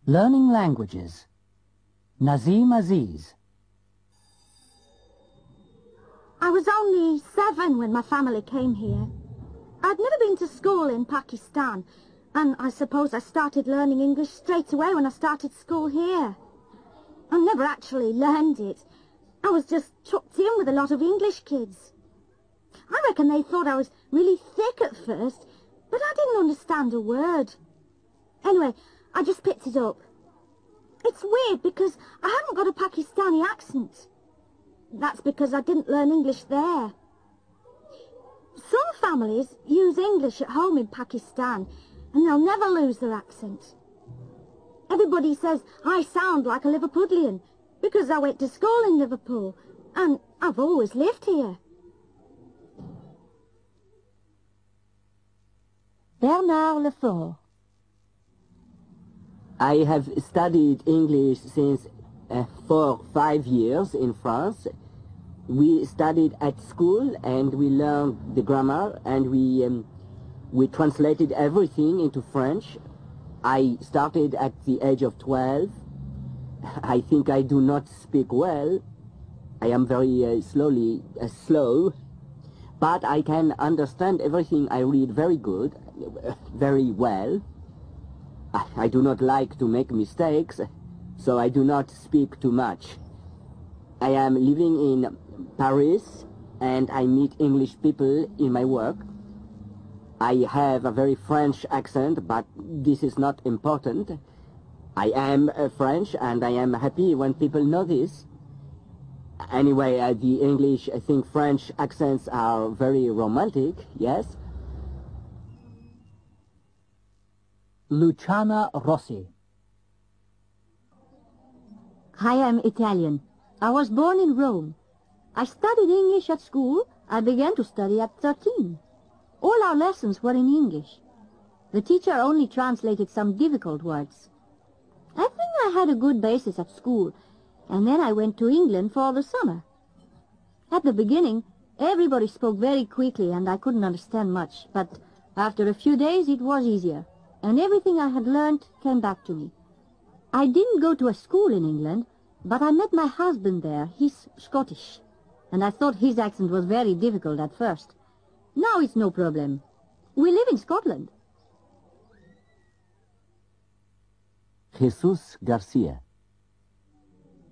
Learning languages. Nazim Aziz. I was only 7 when my family came here. I'd never been to school in Pakistan, and I suppose I started learning English straight away when I started school here. I never actually learned it. I was just chucked in with a lot of English kids. I reckon they thought I was really thick at first, but I didn't understand a word. Anyway, I just picked it up. It's weird because I haven't got a Pakistani accent. That's because I didn't learn English there. Some families use English at home in Pakistan, and they'll never lose their accent. Everybody says I sound like a Liverpudlian because I went to school in Liverpool, and I've always lived here. Bernard Lefort. I have studied English since 5 years in France. We studied at school and we learned the grammar and we translated everything into French. I started at the age of 12. I think I do not speak well. I am very slow, but I can understand everything I read very good, very well. I do not like to make mistakes, so I do not speak too much. I am living in Paris, and I meet English people in my work. I have a very French accent, but this is not important. I am French, and I am happy when people know this. Anyway, the English, I think French accents are very romantic, yes? Luciana Rossi. I am Italian. I was born in Rome. I studied English at school. I began to study at 13. All our lessons were in English. The teacher only translated some difficult words. I think I had a good basis at school, and then I went to England for the summer. At the beginning, everybody spoke very quickly and I couldn't understand much, but after a few days it was easier, and everything I had learned came back to me. I didn't go to a school in England, but I met my husband there. He's Scottish, and I thought his accent was very difficult at first. Now it's no problem. We live in Scotland. Jesus Garcia.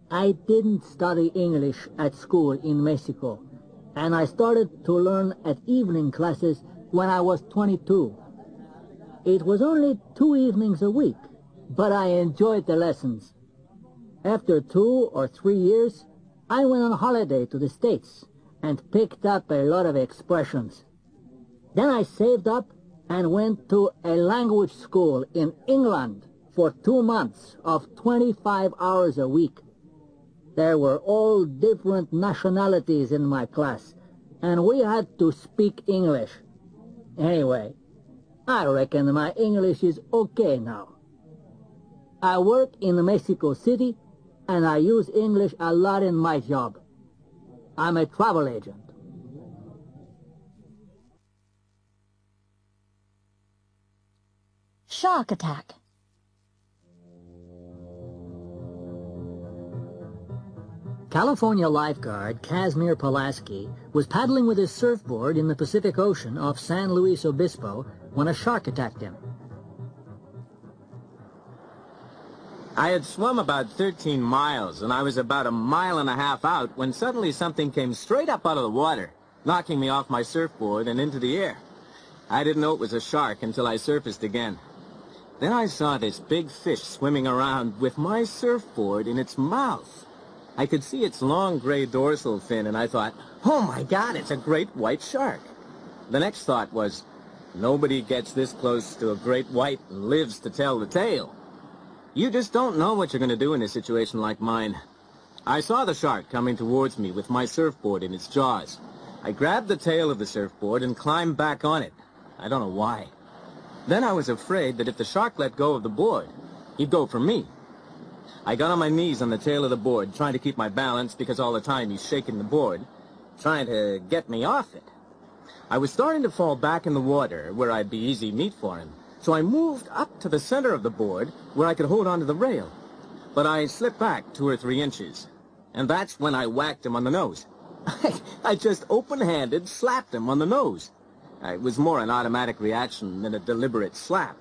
I didn't study English at school in Mexico, and I started to learn at evening classes when I was 22. It was only 2 evenings a week, but I enjoyed the lessons. After 2 or 3 years, I went on holiday to the States and picked up a lot of expressions. Then I saved up and went to a language school in England for 2 months of 25 hours a week. There were all different nationalities in my class, and we had to speak English. Anyway, I reckon my English is okay now. I work in Mexico City, and I use English a lot in my job. I'm a travel agent. Shark attack. California lifeguard Casimir Pulaski was paddling with his surfboard in the Pacific Ocean off San Luis Obispo when a shark attacked him. I had swum about 13 miles, and I was about 1.5 miles out when suddenly something came straight up out of the water, knocking me off my surfboard and into the air. I didn't know it was a shark until I surfaced again. Then I saw this big fish swimming around with my surfboard in its mouth. I could see its long gray dorsal fin, and I thought, oh my God, it's a great white shark. The next thought was, nobody gets this close to a great white and lives to tell the tale. You just don't know what you're going to do in a situation like mine. I saw the shark coming towards me with my surfboard in its jaws. I grabbed the tail of the surfboard and climbed back on it. I don't know why. Then I was afraid that if the shark let go of the board, he'd go for me. I got on my knees on the tail of the board, trying to keep my balance because all the time he's shaking the board, trying to get me off it. I was starting to fall back in the water where I'd be easy meat for him. So I moved up to the center of the board where I could hold onto the rail. But I slipped back 2 or 3 inches. And that's when I whacked him on the nose. I just open-handed slapped him on the nose. It was more an automatic reaction than a deliberate slap.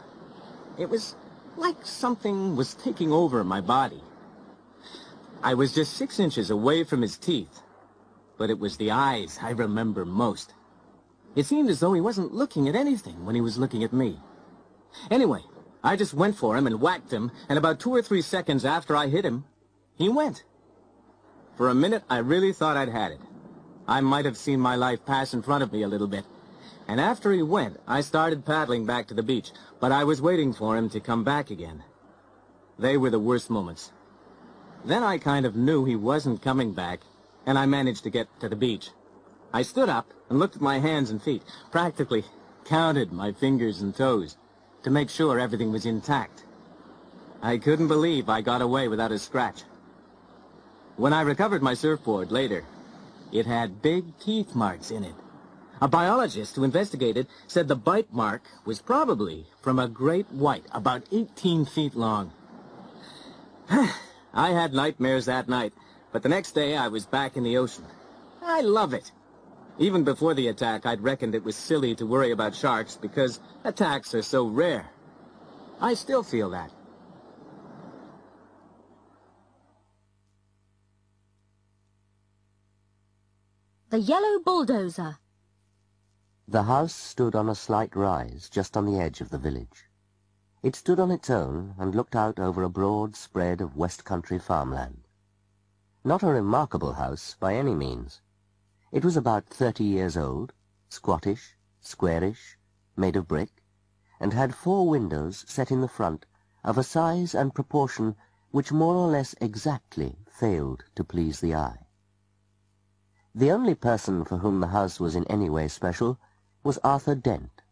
It was like something was taking over my body. I was just 6 inches away from his teeth, but it was the eyes I remember most. It seemed as though he wasn't looking at anything when he was looking at me. Anyway, I just went for him and whacked him, and about 2 or 3 seconds after I hit him, he went. For a minute, I really thought I'd had it. I might have seen my life pass in front of me a little bit. And after he went, I started paddling back to the beach, but I was waiting for him to come back again. They were the worst moments. Then I kind of knew he wasn't coming back, and I managed to get to the beach. I stood up and looked at my hands and feet, practically counted my fingers and toes to make sure everything was intact. I couldn't believe I got away without a scratch. When I recovered my surfboard later, it had big teeth marks in it. A biologist who investigated said the bite mark was probably from a great white, about 18 feet long. I had nightmares that night, but the next day I was back in the ocean. I love it. Even before the attack, I'd reckoned it was silly to worry about sharks because attacks are so rare. I still feel that. The Yellow Bulldozer. The house stood on a slight rise just on the edge of the village. It stood on its own and looked out over a broad spread of West Country farmland. Not a remarkable house by any means. It was about 30 years old, squattish, squarish, made of brick, and had 4 windows set in the front of a size and proportion which more or less exactly failed to please the eye. The only person for whom the house was in any way special was Arthur Dent,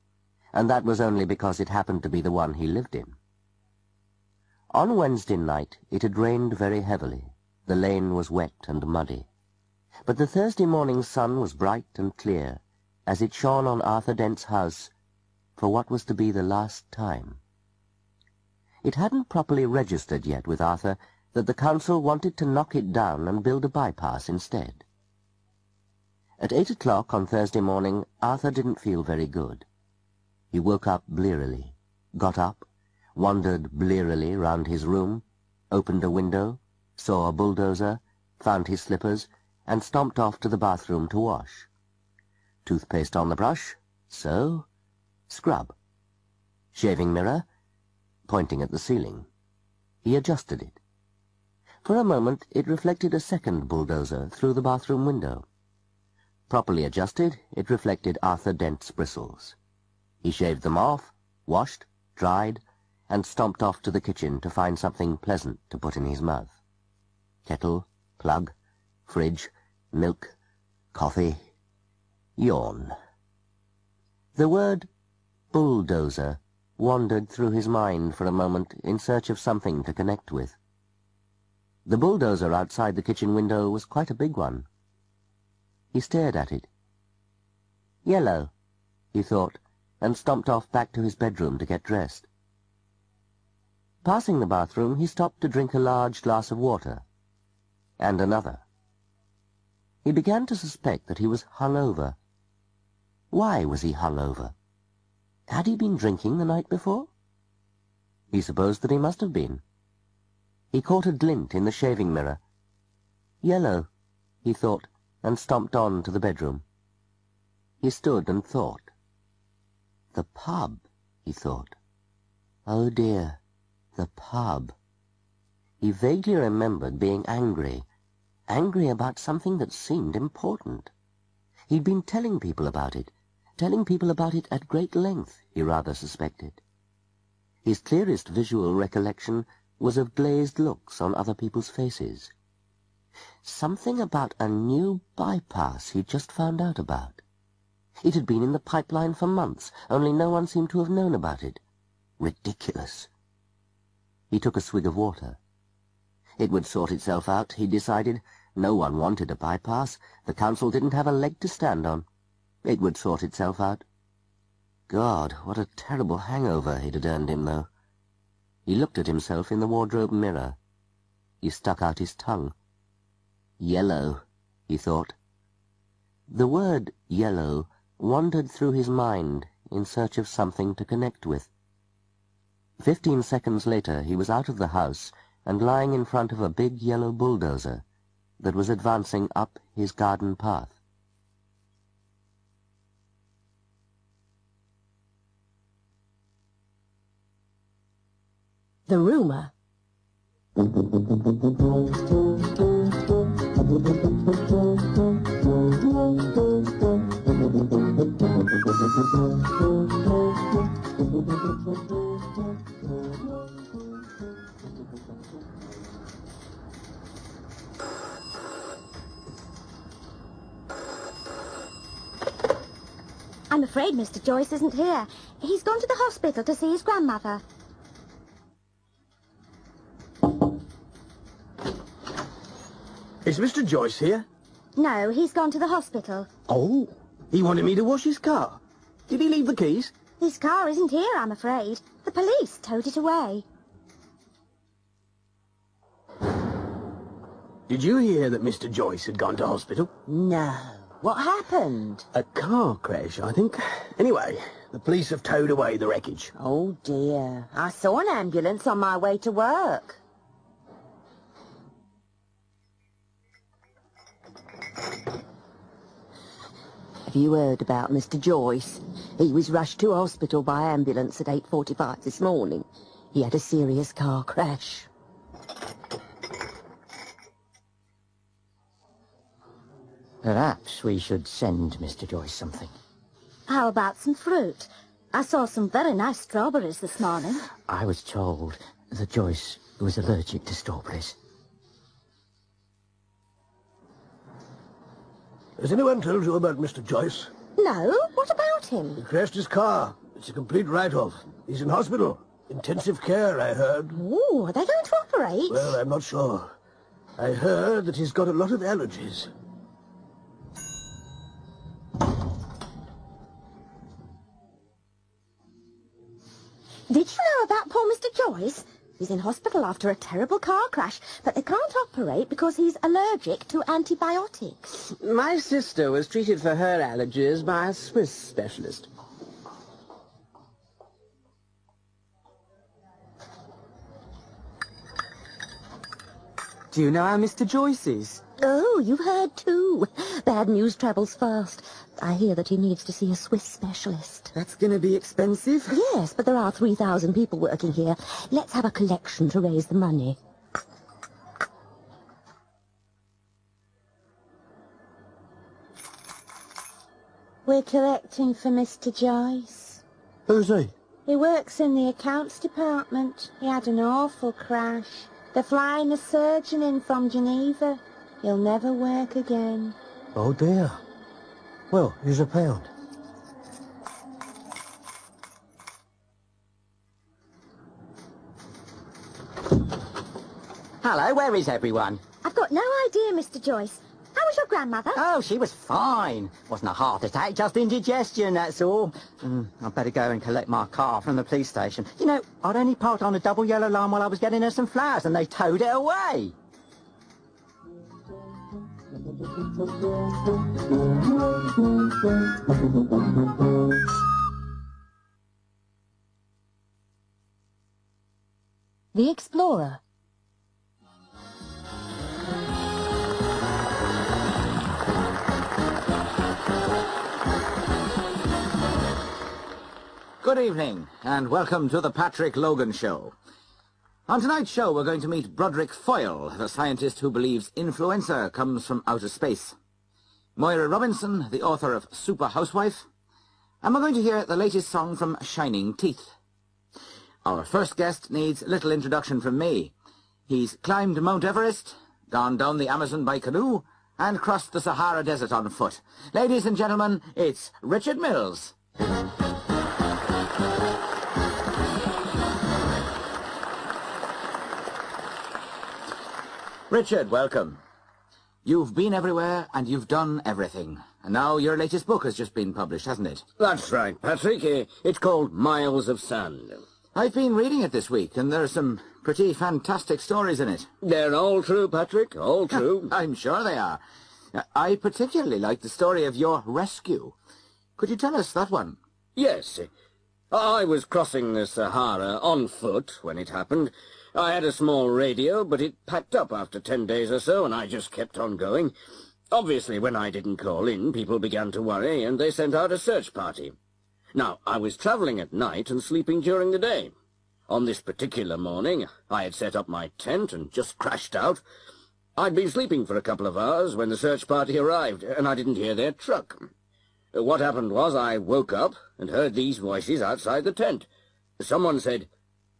and that was only because it happened to be the one he lived in. On Wednesday night it had rained very heavily. The lane was wet and muddy. But the Thursday morning sun was bright and clear, as it shone on Arthur Dent's house for what was to be the last time. It hadn't properly registered yet with Arthur that the council wanted to knock it down and build a bypass instead. At 8 o'clock on Thursday morning, Arthur didn't feel very good. He woke up blearily, got up, wandered blearily round his room, opened a window, saw a bulldozer, found his slippers, and stomped off to the bathroom to wash. Toothpaste on the brush, so, scrub. Shaving mirror, pointing at the ceiling. He adjusted it. For a moment it reflected a second bulldozer through the bathroom window. Properly adjusted, it reflected Arthur Dent's bristles. He shaved them off, washed, dried, and stomped off to the kitchen to find something pleasant to put in his mouth. Kettle, plug, fridge, milk, coffee, yawn. The word bulldozer wandered through his mind for a moment in search of something to connect with. The bulldozer outside the kitchen window was quite a big one. He stared at it. Yellow, he thought, and stomped off back to his bedroom to get dressed. Passing the bathroom, he stopped to drink a large glass of water, and another. He began to suspect that he was hungover. Why was he hungover? Had he been drinking the night before? He supposed that he must have been. He caught a glint in the shaving mirror. Yellow, he thought, and stomped on to the bedroom. He stood and thought. The pub, he thought. Oh dear, the pub. He vaguely remembered being angry about something that seemed important. He'd been telling people about it at great length, he rather suspected. His clearest visual recollection was of glazed looks on other people's faces. Something about a new bypass he'd just found out about. It had been in the pipeline for months, only no one seemed to have known about it. Ridiculous. He took a swig of water. It would sort itself out, he decided. No one wanted a bypass. The council didn't have a leg to stand on. It would sort itself out. God, what a terrible hangover it had earned him, though. He looked at himself in the wardrobe mirror. He stuck out his tongue. Yellow, he thought. The word yellow wandered through his mind in search of something to connect with. 15 seconds later he was out of the house and lying in front of a big yellow bulldozer that was advancing up his garden path. The rumour. I'm afraid Mr. Joyce isn't here. He's gone to the hospital to see his grandmother. Is Mr. Joyce here? No, he's gone to the hospital. Oh, he wanted me to wash his car. Did he leave the keys? His car isn't here, I'm afraid. The police towed it away. Did you hear that Mr. Joyce had gone to hospital? No. What happened? A car crash, I think. Anyway, the police have towed away the wreckage. Oh, dear. I saw an ambulance on my way to work. Have you heard about Mr. Joyce? He was rushed to hospital by ambulance at 8:45 this morning. He had a serious car crash. Perhaps we should send Mr. Joyce something. How about some fruit? I saw some very nice strawberries this morning. I was told that Joyce was allergic to strawberries. Has anyone told you about Mr. Joyce? No? What about him? He crashed his car. It's a complete write-off. He's in hospital. Intensive care, I heard. Oh, are they going to operate? Well, I'm not sure. I heard that he's got a lot of allergies. Did you know about poor Mr. Joyce? He's in hospital after a terrible car crash, but they can't operate because he's allergic to antibiotics. My sister was treated for her allergies by a Swiss specialist. Do you know how Mr. Joyce is? Oh, you've heard too. Bad news travels fast. I hear that he needs to see a Swiss specialist. That's going to be expensive. Yes, but there are 3,000 people working here. Let's have a collection to raise the money. We're collecting for Mr. Joyce. Who's he? He works in the accounts department. He had an awful crash. They're flying a surgeon in from Geneva. He'll never work again. Oh, dear. Well, here's £1. Hello, where is everyone? I've got no idea, Mr. Joyce. How was your grandmother? Oh, she was fine. Wasn't a heart attack, just indigestion, that's all. I'd better go and collect my car from the police station. You know, I'd only parked on a double yellow line while I was getting her some flowers, and they towed it away. The Explorer. Good evening, and welcome to the Patrick Logan Show. On tonight's show, we're going to meet Broderick Foyle, the scientist who believes influenza comes from outer space. Moira Robinson, the author of Super Housewife. And we're going to hear the latest song from Shining Teeth. Our first guest needs little introduction from me. He's climbed Mount Everest, gone down the Amazon by canoe, and crossed the Sahara Desert on foot. Ladies and gentlemen, it's Richard Mills. Richard, welcome. You've been everywhere and you've done everything. And now your latest book has just been published, hasn't it? That's right, Patrick. It's called Miles of Sand. I've been reading it this week, and there are some pretty fantastic stories in it. They're all true, Patrick, all true. I'm sure they are. I particularly like the story of your rescue. Could you tell us that one? Yes. I was crossing the Sahara on foot when it happened. I had a small radio, but it packed up after 10 days or so, and I just kept on going. Obviously, when I didn't call in, people began to worry, and they sent out a search party. Now, I was travelling at night and sleeping during the day. On this particular morning, I had set up my tent and just crashed out. I'd been sleeping for a couple of hours when the search party arrived, and I didn't hear their truck. What happened was I woke up and heard these voices outside the tent. Someone said,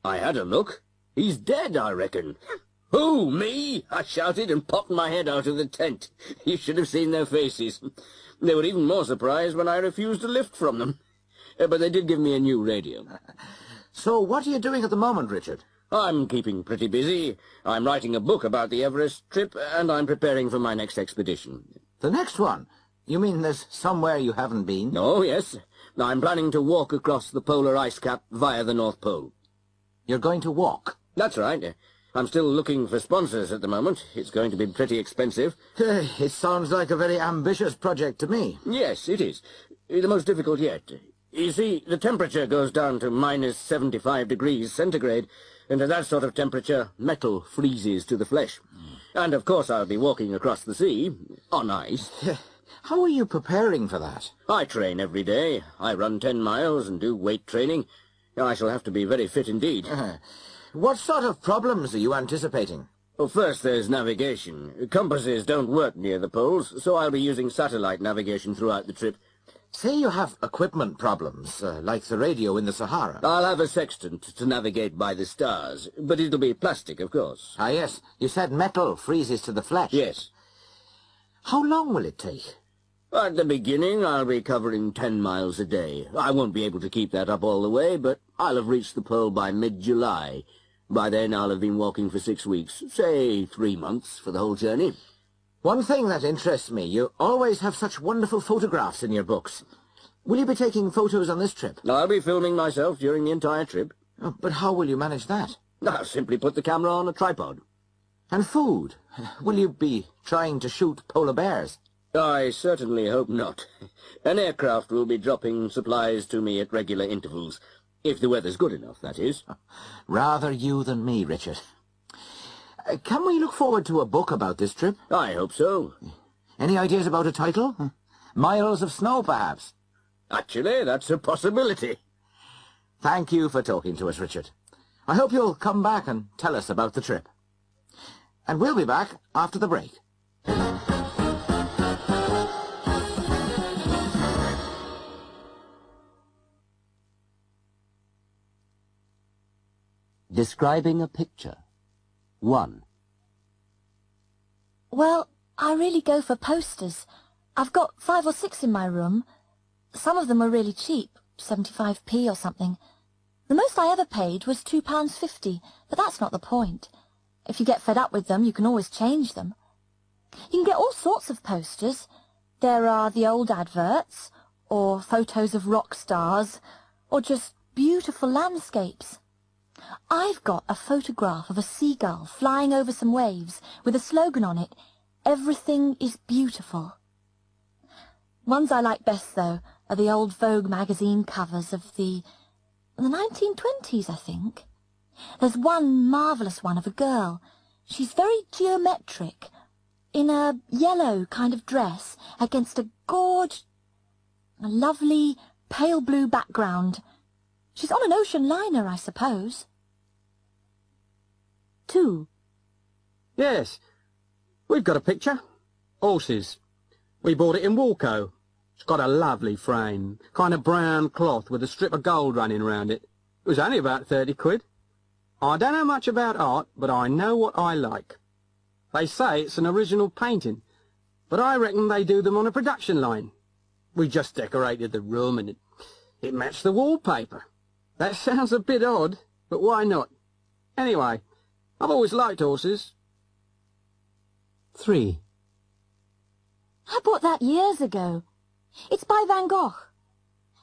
"I had a look. He's dead, I reckon." "Who, me?" I shouted and popped my head out of the tent. You should have seen their faces. They were even more surprised when I refused a lift from them. But they did give me a new radio. So what are you doing at the moment, Richard? I'm keeping pretty busy. I'm writing a book about the Everest trip, and I'm preparing for my next expedition. The next one? You mean there's somewhere you haven't been? Oh, yes. I'm planning to walk across the polar ice cap via the North Pole. You're going to walk? That's right. I'm still looking for sponsors at the moment. It's going to be pretty expensive. It sounds like a very ambitious project to me. Yes, it is. The most difficult yet. You see, the temperature goes down to minus 75 degrees centigrade, and at that sort of temperature, metal freezes to the flesh. And, of course, I'll be walking across the sea, on ice. How are you preparing for that? I train every day. I run 10 miles and do weight training. I shall have to be very fit indeed. What sort of problems are you anticipating? Well, first there's navigation. Compasses don't work near the poles, so I'll be using satellite navigation throughout the trip. Say you have equipment problems, like the radio in the Sahara. I'll have a sextant to navigate by the stars, but it'll be plastic, of course. Ah, yes. You said metal freezes to the flesh. Yes. How long will it take? At the beginning, I'll be covering 10 miles a day. I won't be able to keep that up all the way, but I'll have reached the pole by mid-July. By then, I'll have been walking for 6 weeks, say 3 months for the whole journey. One thing that interests me, you always have such wonderful photographs in your books. Will you be taking photos on this trip? I'll be filming myself during the entire trip. Oh, but how will you manage that? I'll simply put the camera on a tripod. And food? Will you be trying to shoot polar bears? I certainly hope not. An aircraft will be dropping supplies to me at regular intervals. If the weather's good enough, that is. Rather you than me, Richard. Can we look forward to a book about this trip? I hope so. Any ideas about a title? Miles of Snow, perhaps? Actually, that's a possibility. Thank you for talking to us, Richard. I hope you'll come back and tell us about the trip. And we'll be back after the break. Describing a picture. 1. Well, I really go for posters. I've got 5 or 6 in my room. Some of them are really cheap, 75p or something. The most I ever paid was £2.50, but that's not the point. If you get fed up with them, you can always change them. You can get all sorts of posters. There are the old adverts, or photos of rock stars, or just beautiful landscapes. I've got a photograph of a seagull flying over some waves with a slogan on it, "Everything is beautiful." Ones I like best, though, are the old Vogue magazine covers of the 1920s, I think. There's one marvellous one of a girl. She's very geometric, in a yellow kind of dress, against a lovely pale blue background. She's on an ocean liner, I suppose. 2. Yes, we've got a picture. Horses. We bought it in Walco. It's got a lovely frame, kind of brown cloth with a strip of gold running round it. It was only about 30 quid. I don't know much about art, but I know what I like. They say it's an original painting, but I reckon they do them on a production line. We just decorated the room and it matched the wallpaper. That sounds a bit odd, but why not? Anyway, I've always liked horses. 3. I bought that years ago. It's by Van Gogh.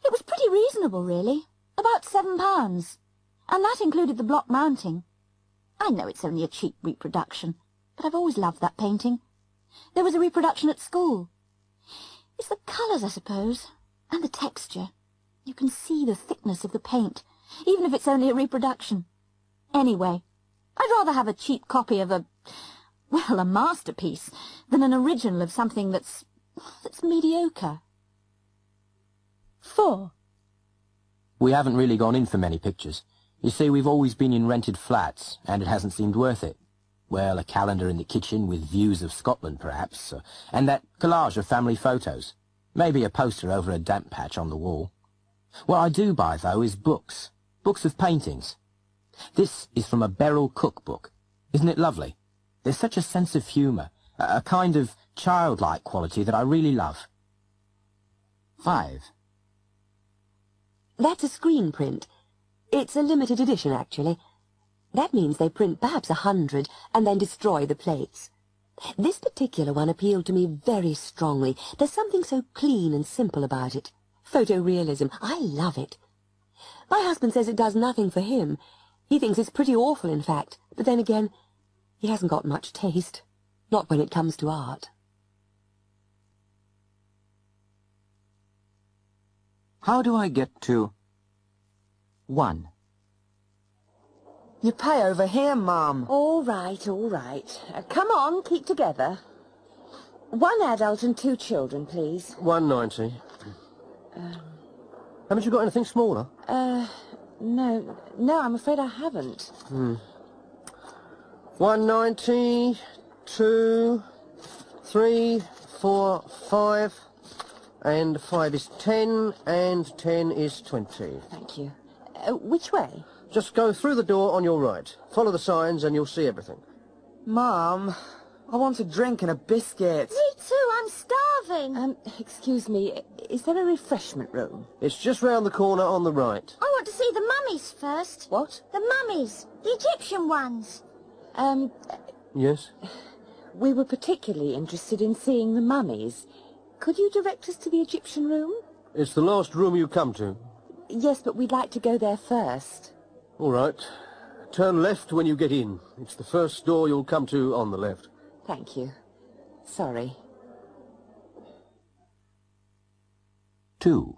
It was pretty reasonable, really. About £7. And that included the block mounting. I know it's only a cheap reproduction, but I've always loved that painting. There was a reproduction at school. It's the colours, I suppose, and the texture. You can see the thickness of the paint, even if it's only a reproduction. Anyway, I'd rather have a cheap copy of a masterpiece than an original of something that's mediocre. 4. We haven't really gone in for many pictures. You see, we've always been in rented flats, and it hasn't seemed worth it. Well, a calendar in the kitchen with views of Scotland, perhaps, and that collage of family photos. Maybe a poster over a damp patch on the wall. What I do buy, though, is books. Books of paintings. This is from a Beryl Cook book. Isn't it lovely? There's such a sense of humour, a kind of childlike quality that I really love. 5. That's a screen print. It's a limited edition, actually. That means they print perhaps 100 and then destroy the plates. This particular one appealed to me very strongly. There's something so clean and simple about it. Photorealism. I love it. My husband says it does nothing for him. He thinks it's pretty awful, in fact. But then again, he hasn't got much taste. Not when it comes to art. How do I get to 1? You pay over here, Mum. All right, all right. Come on, keep together. 1 adult and 2 children, please. £1.90. Haven't you got anything smaller? No, I'm afraid I haven't. £1.90, 2, 3, 4, 5, and 5 is 10, and 10 is 20. Thank you. Which way? Just go through the door on your right. Follow the signs and you'll see everything. Mum, I want a drink and a biscuit. Me too, I'm starving. Excuse me, is there a refreshment room? It's just round the corner on the right. I want to see the mummies first. What? The mummies. The Egyptian ones. Yes? We were particularly interested in seeing the mummies. Could you direct us to the Egyptian room? It's the last room you come to. Yes, but we'd like to go there first. All right. Turn left when you get in. It's the first door you'll come to on the left. Thank you. Sorry. 2.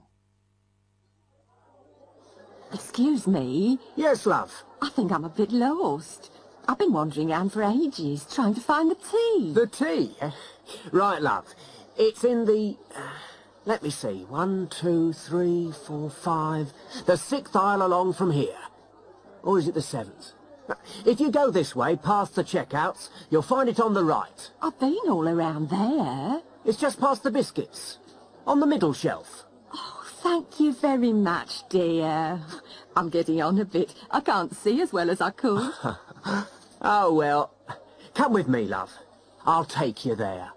Excuse me? Yes, love. I think I'm a bit lost. I've been wandering around for ages, trying to find the tea. The tea? Right, love. It's in the... let me see. 1, 2, 3, 4, 5... The 6th aisle along from here. Or is it the 7th? If you go this way, past the checkouts, you'll find it on the right. I've been all around there. It's just past the biscuits. On the middle shelf. Oh, thank you very much, dear. I'm getting on a bit. I can't see as well as I could. Oh, well, come with me, love. I'll take you there.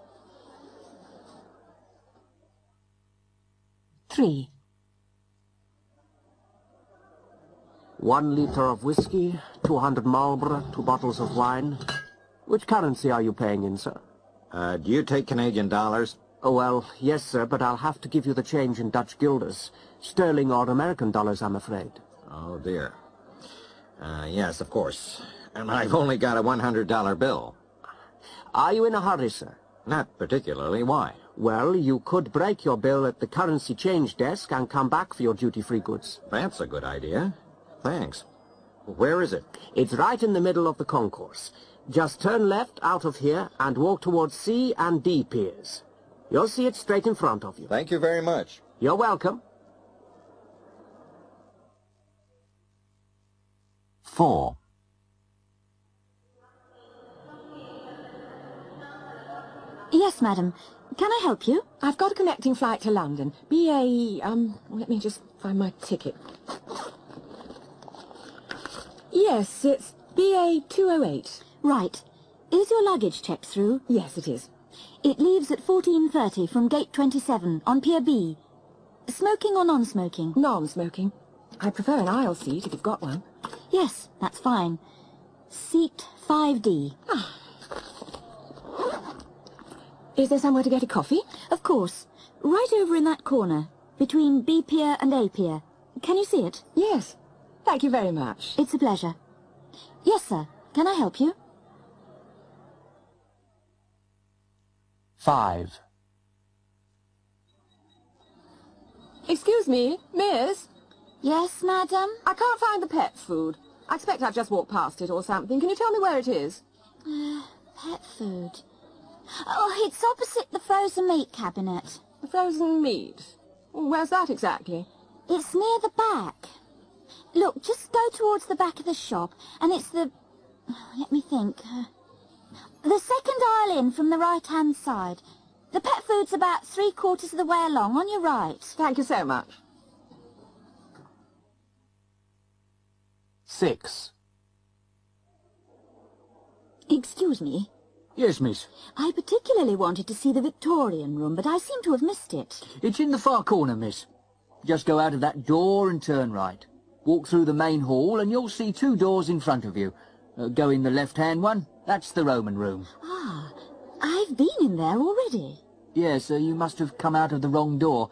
3. 1 litre of whiskey, 200 Marlborough, 2 bottles of wine. Which currency are you paying in, sir? Do you take Canadian dollars? Oh, well, yes, sir, but I'll have to give you the change in Dutch guilders. Sterling or American dollars, I'm afraid. Oh, dear. Yes, of course. And I've only got a $100 bill. Are you in a hurry, sir? Not particularly. Why? Well, you could break your bill at the currency change desk and come back for your duty-free goods. That's a good idea. Thanks. Where is it? It's right in the middle of the concourse. Just turn left out of here and walk towards C and D piers. You'll see it straight in front of you. Thank you very much. You're welcome. 4. Yes, madam. Can I help you? I've got a connecting flight to London. Let me just find my ticket. Yes, it's BA 208. Right. Is your luggage checked through? Yes, it is. It leaves at 14:30 from gate 27 on Pier B. Smoking or non-smoking? Non-smoking. I prefer an aisle seat if you've got one. Yes, that's fine. Seat 5D. Is there somewhere to get a coffee? Of course. Right over in that corner, between B Pier and A Pier. Can you see it? Yes. Thank you very much. It's a pleasure. Yes, sir. Can I help you? 5. Excuse me, miss? Yes, madam? I can't find the pet food. I expect I've just walked past it or something. Can you tell me where it is? Pet food. Oh, it's opposite the frozen meat cabinet. The frozen meat? Where's that exactly? It's near the back. Look, just go towards the back of the shop, and it's the... Let me think. The second aisle in from the right-hand side. The pet food's about 3/4 of the way along, on your right. Thank you so much. 6. Excuse me. Yes, miss. I particularly wanted to see the Victorian room, but I seem to have missed it. It's in the far corner, miss. Just go out of that door and turn right. Walk through the main hall and you'll see 2 doors in front of you. Go in the left-hand one. That's the Roman room. Ah, I've been in there already. Yes, you must have come out of the wrong door.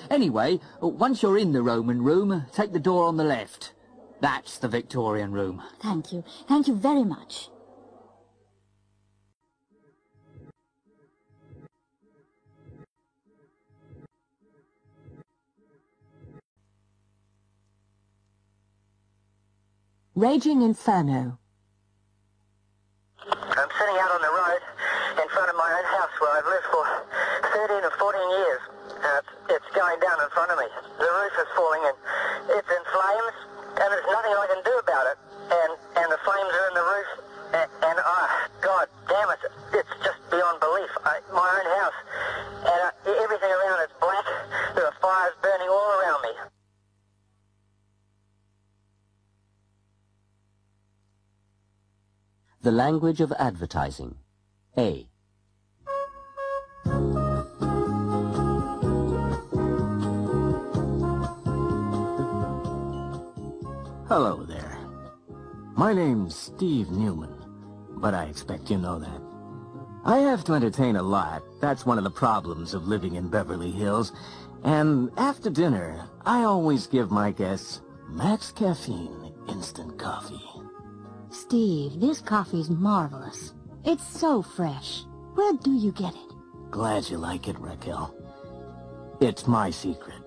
Anyway, once you're in the Roman room, take the door on the left. That's the Victorian room. Thank you. Thank you very much. Raging Inferno. I'm sitting out on the road in front of my own house where I've lived for 13 or 14 years. It's going down in front of me. The roof is falling and it's in flames and there's nothing I can do about it. And the flames are in the roof and God damn it, it's just beyond belief. My own house and everything around is black. There are fires burning all around me. The language of advertising. A. Hello there. My name's Steve Newman, but I expect you know that. I have to entertain a lot. That's one of the problems of living in Beverly Hills. And after dinner, I always give my guests Max Caffeine instant coffee. Steve, this coffee's marvelous. It's so fresh. Where do you get it? Glad you like it, Raquel. It's my secret.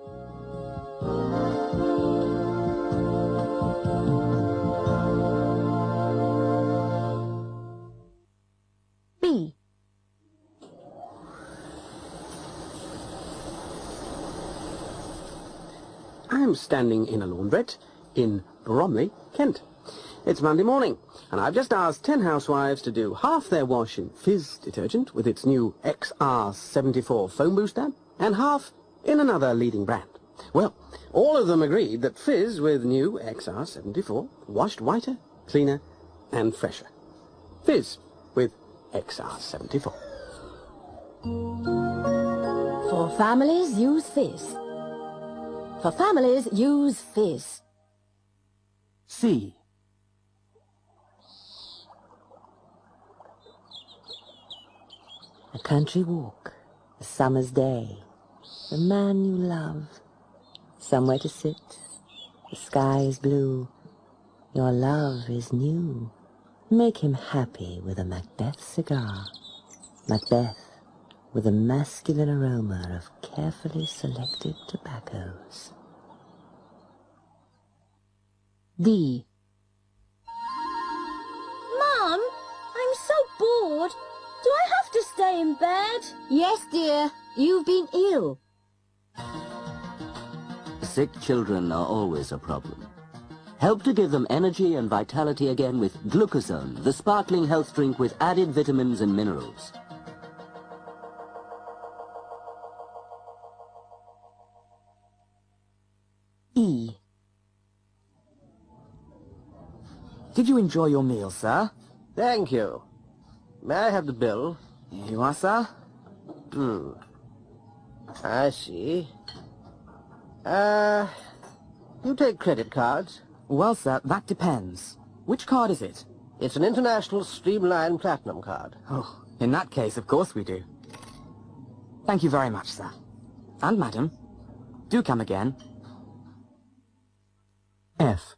B. I'm standing in a laundrette in Bromley, Kent. It's Monday morning, and I've just asked 10 housewives to do half their wash in Fizz detergent with its new XR74 foam booster, and half in another leading brand. Well, all of them agreed that Fizz with new XR74 washed whiter, cleaner, and fresher. Fizz with XR74. For families, use Fizz. For families, use Fizz. C. A country walk, a summer's day, the man you love, somewhere to sit, the sky is blue, your love is new. Make him happy with a Macbeth cigar. Macbeth with a masculine aroma of carefully selected tobaccos. D. Mum, I'm so bored. Do I have to stay in bed? Yes, dear. You've been ill. Sick children are always a problem. Help to give them energy and vitality again with Glucozone, the sparkling health drink with added vitamins and minerals. E. Did you enjoy your meal, sir? Thank you. May I have the bill? Here you are, sir. I see. You take credit cards? Well, sir, that depends. Which card is it? It's an International Streamline Platinum card. Oh, in that case, of course we do. Thank you very much, sir. And madam, do come again. F.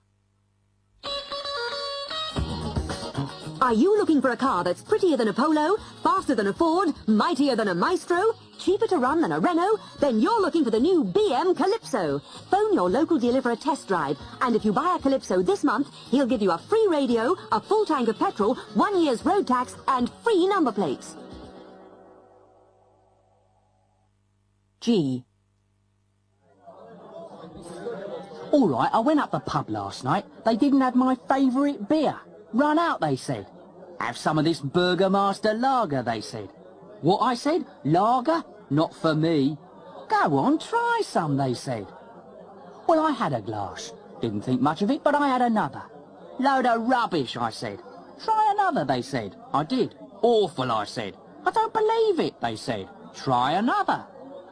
Are you looking for a car that's prettier than a Polo, faster than a Ford, mightier than a Maestro, cheaper to run than a Renault? Then you're looking for the new BM Calypso. Phone your local dealer for a test drive, and if you buy a Calypso this month, he'll give you a free radio, a full tank of petrol, 1 year's road tax, and free number plates. G. All right, I went up the pub last night. They didn't have my favourite beer. Run out, they said. Have some of this Burgermaster lager, they said. What I said? Lager? Not for me. Go on, try some, they said. Well, I had a glass. Didn't think much of it, but I had another. Load of rubbish, I said. Try another, they said. I did. Awful, I said. I don't believe it, they said. Try another.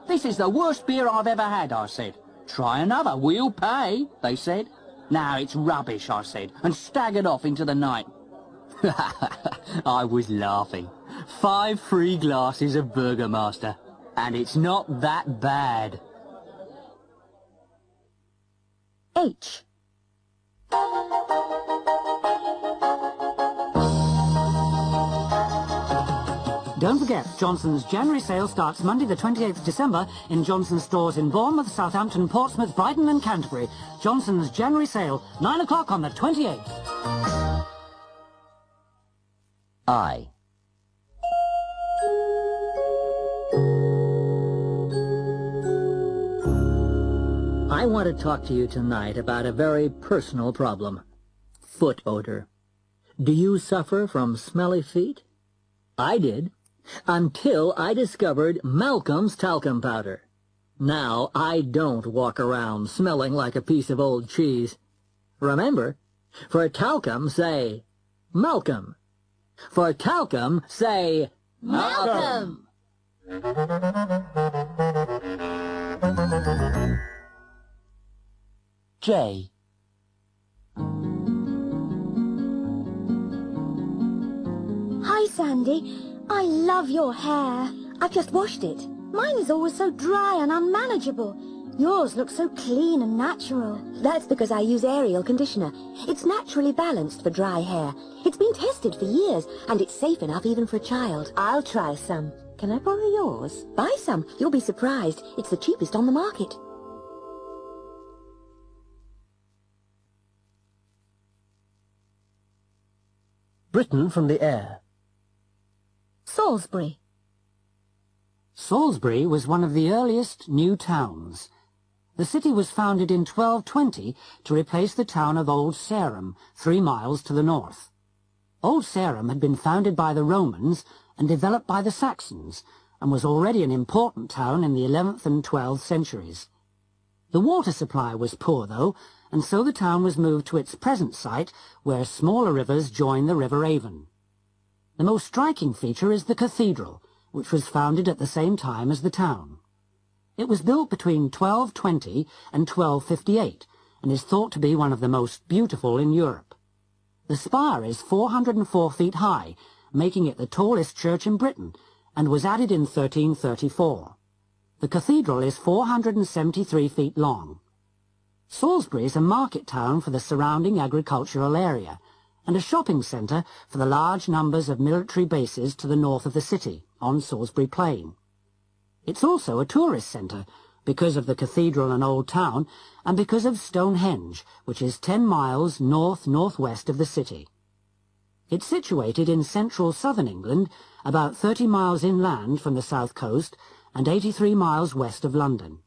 This is the worst beer I've ever had, I said. Try another, we'll pay, they said. No, it's rubbish, I said, and staggered off into the night. I was laughing. 5 free glasses of Burgermaster, and it's not that bad. H. Don't forget, Johnson's January sale starts Monday the 28th of December in Johnson's stores in Bournemouth, Southampton, Portsmouth, Brighton and Canterbury. Johnson's January sale, 9 o'clock on the 28th. I. I want to talk to you tonight about a very personal problem. Foot odor. Do you suffer from smelly feet? I did. Until I discovered Malcolm's talcum powder. Now I don't walk around smelling like a piece of old cheese. Remember, for talcum say Malcolm. For talcum say Malcolm. J. Hi, Sandy. I love your hair. I've just washed it. Mine is always so dry and unmanageable. Yours looks so clean and natural. That's because I use Ariel conditioner. It's naturally balanced for dry hair. It's been tested for years, and it's safe enough even for a child. I'll try some. Can I borrow yours? Buy some. You'll be surprised. It's the cheapest on the market. Britain from the air. Salisbury. Salisbury was one of the earliest new towns. The city was founded in 1220 to replace the town of Old Sarum, 3 miles to the north. Old Sarum had been founded by the Romans and developed by the Saxons, and was already an important town in the 11th and 12th centuries. The water supply was poor, though, and so the town was moved to its present site, where smaller rivers join the River Avon. The most striking feature is the cathedral, which was founded at the same time as the town. It was built between 1220 and 1258, and is thought to be one of the most beautiful in Europe. The spire is 404 feet high, making it the tallest church in Britain, and was added in 1334. The cathedral is 473 feet long. Salisbury is a market town for the surrounding agricultural area, and a shopping centre for the large numbers of military bases to the north of the city, on Salisbury Plain. It's also a tourist centre, because of the cathedral and old town, and because of Stonehenge, which is 10 miles north-northwest of the city. It's situated in central southern England, about 30 miles inland from the south coast, and 83 miles west of London.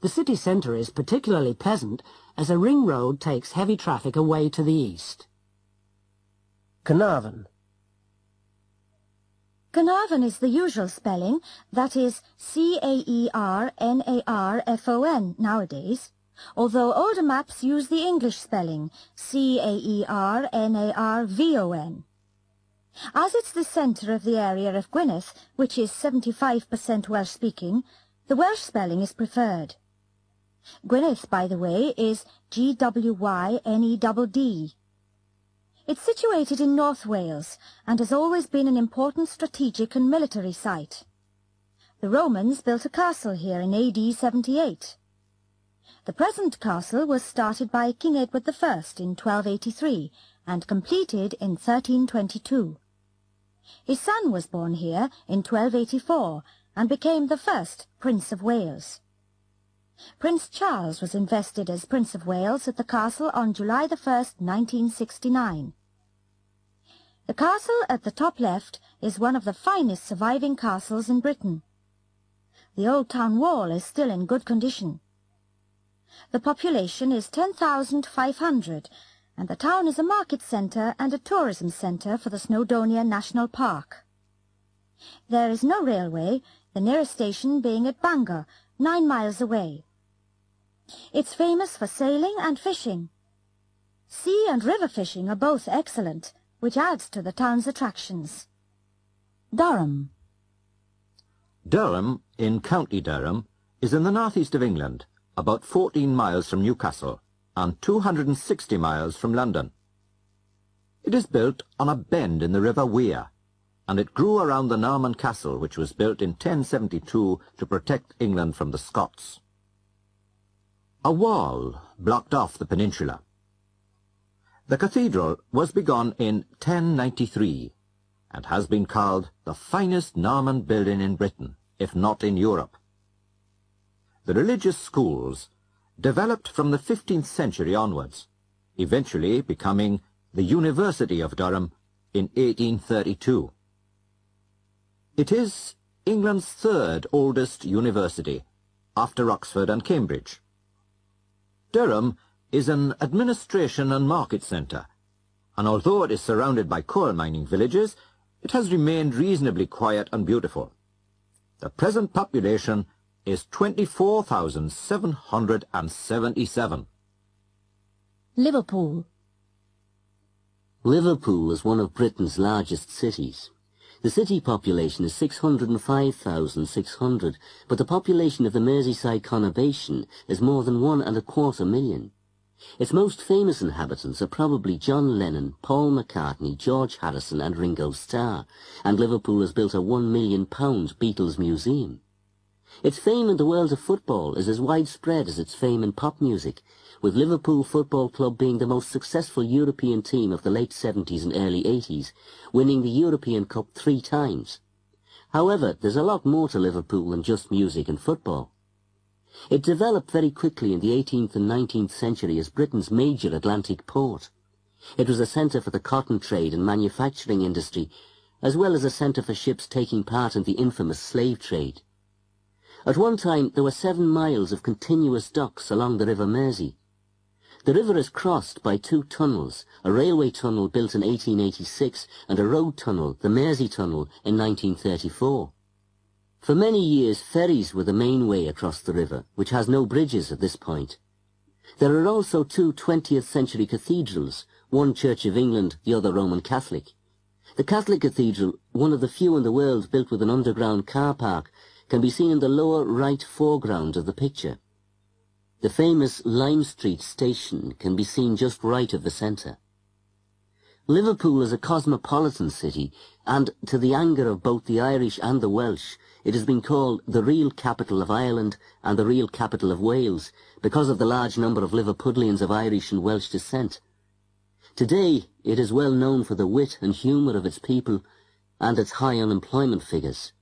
The city centre is particularly pleasant, as a ring road takes heavy traffic away to the east. Carnarvon. Carnarvon is the usual spelling, that is C-A-E-R-N-A-R-F-O-N nowadays, although older maps use the English spelling, C-A-E-R-N-A-R-V-O-N. As it's the centre of the area of Gwynedd, which is 75% Welsh-speaking, the Welsh spelling is preferred. Gwynedd, by the way, is G-W-Y-N-E-D-D. It's situated in North Wales and has always been an important strategic and military site. The Romans built a castle here in AD 78. The present castle was started by King Edward I in 1283 and completed in 1322. His son was born here in 1284 and became the first Prince of Wales. Prince Charles was invested as Prince of Wales at the castle on July 1st, 1969. The castle at the top left is one of the finest surviving castles in Britain. The old town wall is still in good condition. The population is 10,500, and the town is a market centre and a tourism centre for the Snowdonia National Park. There is no railway, the nearest station being at Bangor, 9 miles away. It's famous for sailing and fishing. Sea and river fishing are both excellent, which adds to the town's attractions. Durham. Durham, in County Durham, is in the northeast of England, about 14 miles from Newcastle and 260 miles from London. It is built on a bend in the River Wear, and it grew around the Norman castle which was built in 1072 to protect England from the Scots. A wall blocked off the peninsula. The cathedral was begun in 1093 and has been called the finest Norman building in Britain, if not in Europe. The religious schools developed from the 15th century onwards, eventually becoming the University of Durham in 1832. It is England's third oldest university, after Oxford and Cambridge. Durham is an administration and market centre, and although it is surrounded by coal mining villages, it has remained reasonably quiet and beautiful. The present population is 24,777. Liverpool. Liverpool is one of Britain's largest cities. The city population is 605,600, but the population of the Merseyside conurbation is more than 1.25 million. Its most famous inhabitants are probably John Lennon, Paul McCartney, George Harrison and Ringo Starr, and Liverpool has built a £1 million Beatles museum. Its fame in the world of football is as widespread as its fame in pop music, with Liverpool Football Club being the most successful European team of the late 70s and early 80s, winning the European Cup 3 times. However, there's a lot more to Liverpool than just music and football. It developed very quickly in the 18th and 19th century as Britain's major Atlantic port. It was a centre for the cotton trade and manufacturing industry, as well as a centre for ships taking part in the infamous slave trade. At one time, there were 7 miles of continuous docks along the River Mersey. The river is crossed by 2 tunnels, a railway tunnel built in 1886 and a road tunnel, the Mersey Tunnel, in 1934. For many years, ferries were the main way across the river, which has no bridges at this point. There are also 2 20th century cathedrals, one Church of England, the other Roman Catholic. The Catholic Cathedral, one of the few in the world built with an underground car park, can be seen in the lower right foreground of the picture. The famous Lime Street station can be seen just right of the centre. Liverpool is a cosmopolitan city, and to the anger of both the Irish and the Welsh, it has been called the real capital of Ireland and the real capital of Wales, because of the large number of Liverpudlians of Irish and Welsh descent. Today, it is well known for the wit and humour of its people and its high unemployment figures.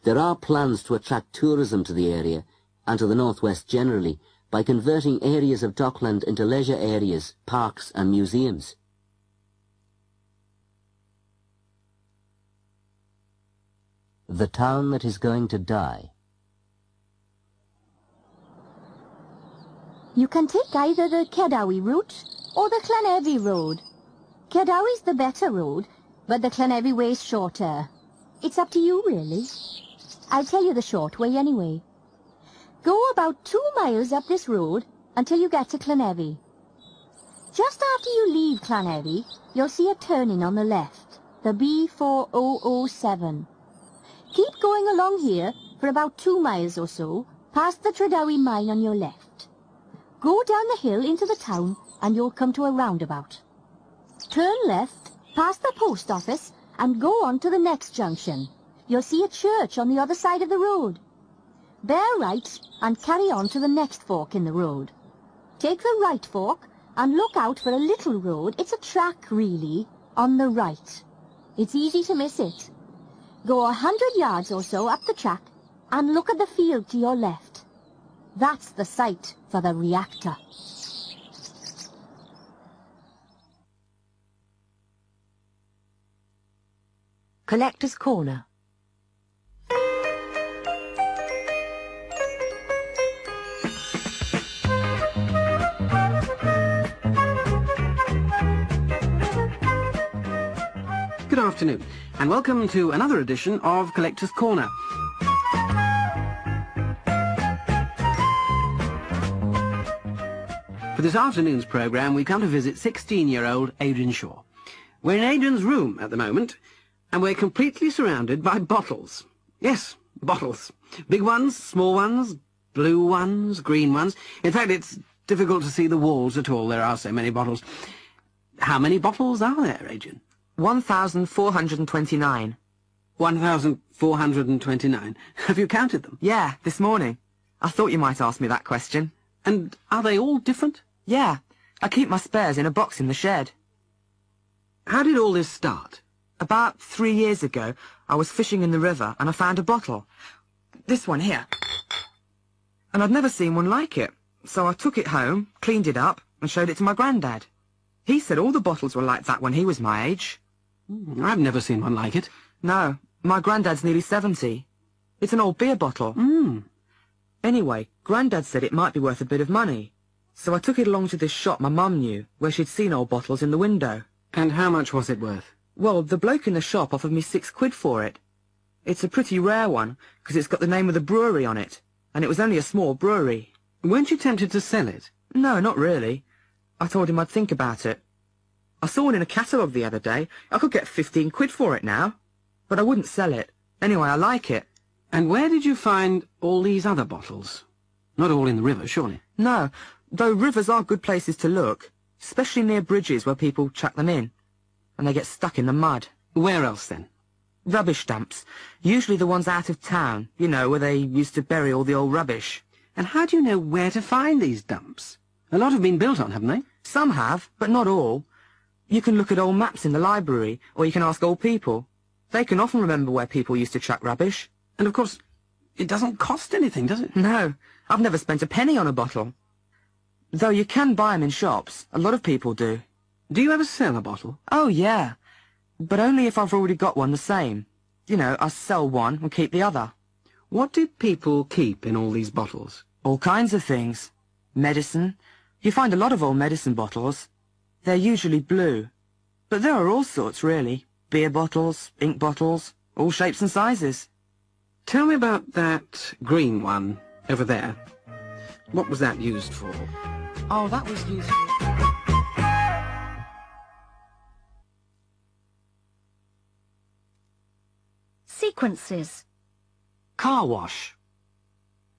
There are plans to attract tourism to the area, and to the northwest generally, by converting areas of Dockland into leisure areas, parks and museums. The town that is going to die. You can take either the Cerdawi route or the Llanelli road. Cerdawi's the better road, but the Llanelli way's shorter. It's up to you, really. I'll tell you the short way anyway. Go about 2 miles up this road until you get to Llanelli. Just after you leave Llanelli, you'll see a turning on the left, the B4007. Keep going along here for about 2 miles or so, past the Tredawi mine on your left. Go down the hill into the town and you'll come to a roundabout. Turn left, past the post office, and go on to the next junction. you'll see a church on the other side of the road. Bear right and carry on to the next fork in the road. Take the right fork and look out for a little road. It's a track, really, on the right. It's easy to miss it. Go 100 yards or so up the track and look at the field to your left. That's the site for the reactor. Collector's Corner. Good afternoon, and welcome to another edition of Collector's Corner. For this afternoon's programme, we come to visit 16-year-old Adrian Shaw. We're in Adrian's room at the moment, and we're completely surrounded by bottles. Yes, bottles. Big ones, small ones, blue ones, green ones. In fact, it's difficult to see the walls at all. There are so many bottles. How many bottles are there, Adrian? 1,429. 1,429. Have you counted them? Yeah, this morning. I thought you might ask me that question. And are they all different? Yeah. I keep my spares in a box in the shed. How did all this start? About 3 years ago, I was fishing in the river and I found a bottle. This one here. And I'd never seen one like it. So I took it home, cleaned it up, and showed it to my granddad. He said all the bottles were like that when he was my age. I've never seen one like it. No, my granddad's nearly 70. It's an old beer bottle. Anyway, Grandad said it might be worth a bit of money. So I took it along to this shop my mum knew, where she'd seen old bottles in the window. And how much was it worth? Well, the bloke in the shop offered me £6 for it. It's a pretty rare one, because it's got the name of the brewery on it, and it was only a small brewery. Weren't you tempted to sell it? No, not really. I told him I'd think about it. I saw one in a catalogue the other day. I could get £15 for it now. But I wouldn't sell it. Anyway, I like it. And where did you find all these other bottles? Not all in the river, surely? No, though rivers are good places to look, especially near bridges where people chuck them in, and they get stuck in the mud. Where else, then? Rubbish dumps. Usually the ones out of town, you know, where they used to bury all the old rubbish. And how do you know where to find these dumps? A lot have been built on, haven't they? Some have, but not all. You can look at old maps in the library, or you can ask old people. They can often remember where people used to chuck rubbish. And, of course, it doesn't cost anything, does it? No, I've never spent a penny on a bottle. Though you can buy them in shops. A lot of people do. Do you ever sell a bottle? Oh, yeah. But only if I've already got one the same. You know, I sell one and keep the other. What did people keep in all these bottles? All kinds of things. Medicine. You find a lot of old medicine bottles. They're usually blue. But there are all sorts, really. Beer bottles, ink bottles, all shapes and sizes. Tell me about that green one over there. What was that used for? Oh, that was used for... Sequences. Car wash.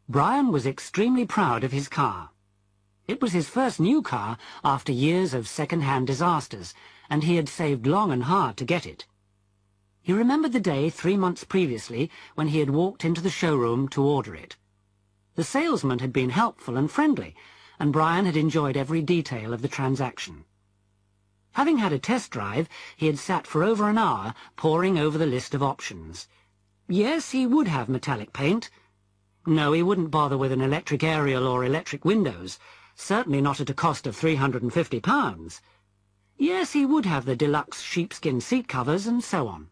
Brian was extremely proud of his car. It was his first new car after years of second-hand disasters, and he had saved long and hard to get it. He remembered the day 3 months previously when he had walked into the showroom to order it. The salesman had been helpful and friendly, and Brian had enjoyed every detail of the transaction. Having had a test drive, he had sat for over an hour poring over the list of options. Yes, he would have metallic paint. No, he wouldn't bother with an electric aerial or electric windows, certainly not at a cost of £350. Yes, he would have the deluxe sheepskin seat covers, and so on.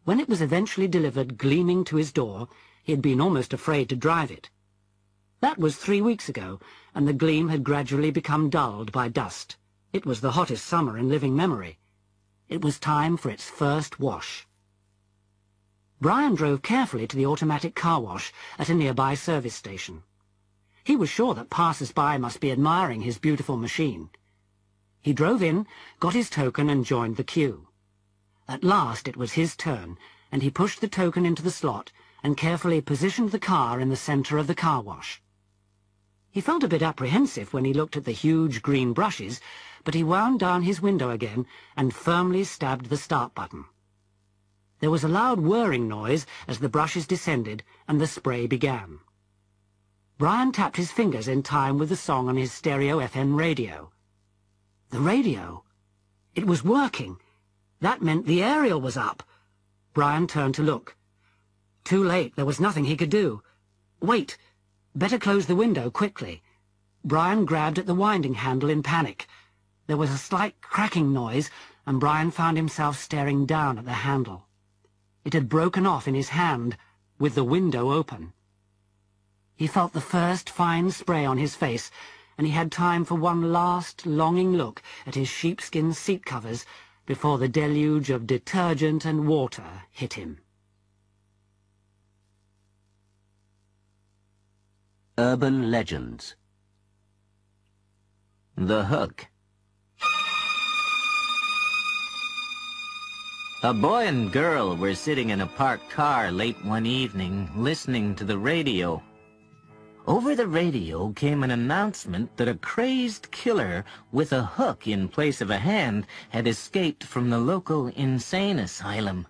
When it was eventually delivered gleaming to his door, he had been almost afraid to drive it. That was 3 weeks ago, and the gleam had gradually become dulled by dust. It was the hottest summer in living memory. It was time for its first wash. Brian drove carefully to the automatic car wash at a nearby service station. He was sure that passers-by must be admiring his beautiful machine. He drove in, got his token, and joined the queue. At last it was his turn, and he pushed the token into the slot and carefully positioned the car in the centre of the car wash. He felt a bit apprehensive when he looked at the huge green brushes, but he wound down his window again and firmly stabbed the start button. There was a loud whirring noise as the brushes descended and the spray began. Brian tapped his fingers in time with the song on his stereo FM radio. The radio! It was working! That meant the aerial was up! Brian turned to look. Too late, there was nothing he could do. Wait! Better close the window quickly. Brian grabbed at the winding handle in panic. There was a slight cracking noise, and Brian found himself staring down at the handle. It had broken off in his hand, with the window open. He felt the first fine spray on his face, and he had time for one last, longing look at his sheepskin seat covers before the deluge of detergent and water hit him. Urban legends. The Hook. A boy and girl were sitting in a parked car late one evening, listening to the radio. Over the radio came an announcement that a crazed killer with a hook in place of a hand had escaped from the local insane asylum.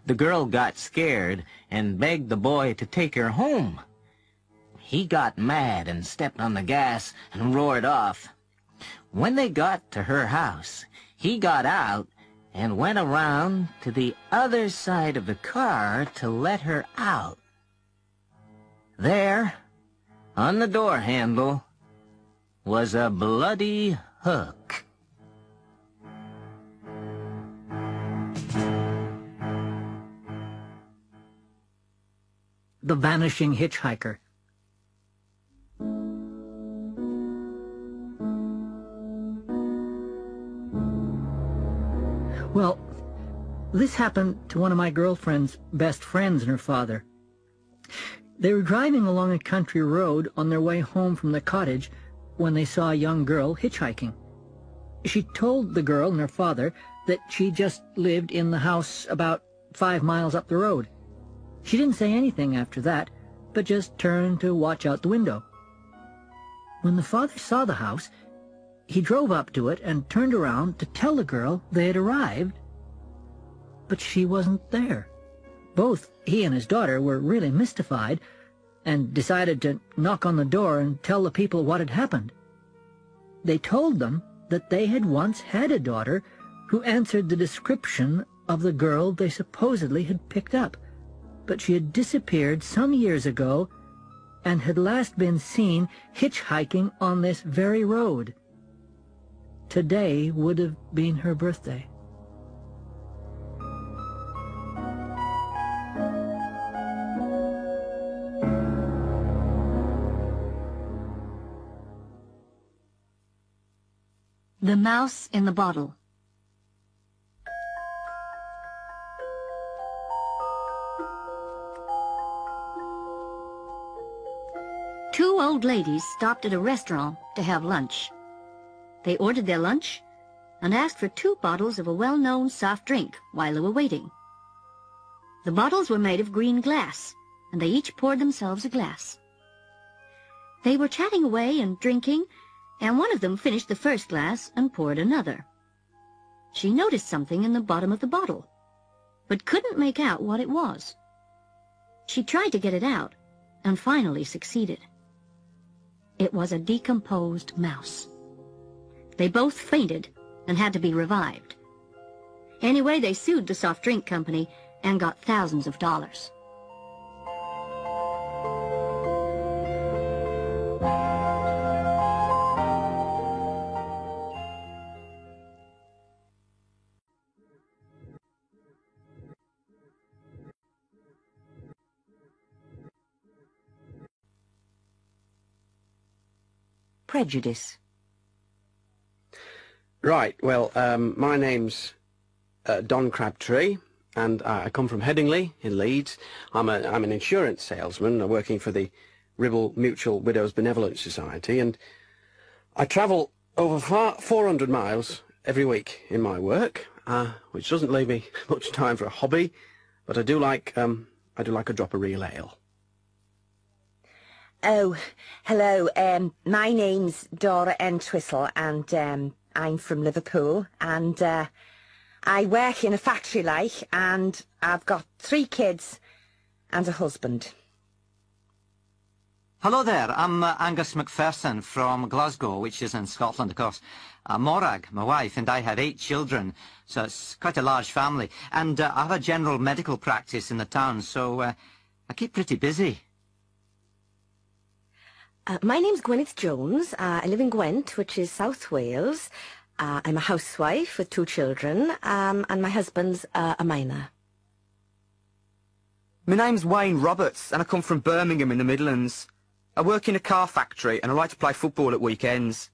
The girl got scared and begged the boy to take her home. He got mad and stepped on the gas and roared off. When they got to her house, he got out and went around to the other side of the car to let her out. There, on the door handle, was a bloody hook. The Vanishing Hitchhiker. Well, this happened to one of my girlfriend's best friends and her father. They were driving along a country road on their way home from the cottage when they saw a young girl hitchhiking. She told the girl and her father that she just lived in the house about 5 miles up the road. She didn't say anything after that, but just turned to watch out the window. When the father saw the house, he drove up to it and turned around to tell the girl they had arrived, but she wasn't there. Both he and his daughter were really mystified and decided to knock on the door and tell the people what had happened. They told them that they had once had a daughter who answered the description of the girl they supposedly had picked up, but she had disappeared some years ago and had last been seen hitchhiking on this very road. Today would have been her birthday. The Mouse in the Bottle. Two old ladies stopped at a restaurant to have lunch. They ordered their lunch and asked for 2 bottles of a well-known soft drink while they were waiting. The bottles were made of green glass, and they each poured themselves a glass. They were chatting away and drinking, and one of them finished the first glass and poured another. She noticed something in the bottom of the bottle, but couldn't make out what it was. She tried to get it out, and finally succeeded. It was a decomposed mouse. They both fainted and had to be revived. Anyway, they sued the soft drink company and got thousands of dollars. Prejudice. Right, well, my name's Don Crabtree, and I come from Headingley in Leeds. I'm an insurance salesman working for the Ribble Mutual Widows Benevolent Society, and I travel over 400 miles every week in my work, which doesn't leave me much time for a hobby, but I do like a drop of real ale. Oh, hello. My name's Dora Entwistle, and I'm from Liverpool, and I work in a factory like, and I've got 3 kids and a husband. Hello there, I'm Angus Macpherson from Glasgow, which is in Scotland, of course. Morag, my wife, and I have 8 children, so it's quite a large family. And I have a general medical practice in the town, so I keep pretty busy. My name's Gwyneth Jones. I live in Gwent, which is South Wales. I'm a housewife with 2 children, and my husband's a miner. My name's Wayne Roberts, and I come from Birmingham in the Midlands. I work in a car factory, and I like to play football at weekends.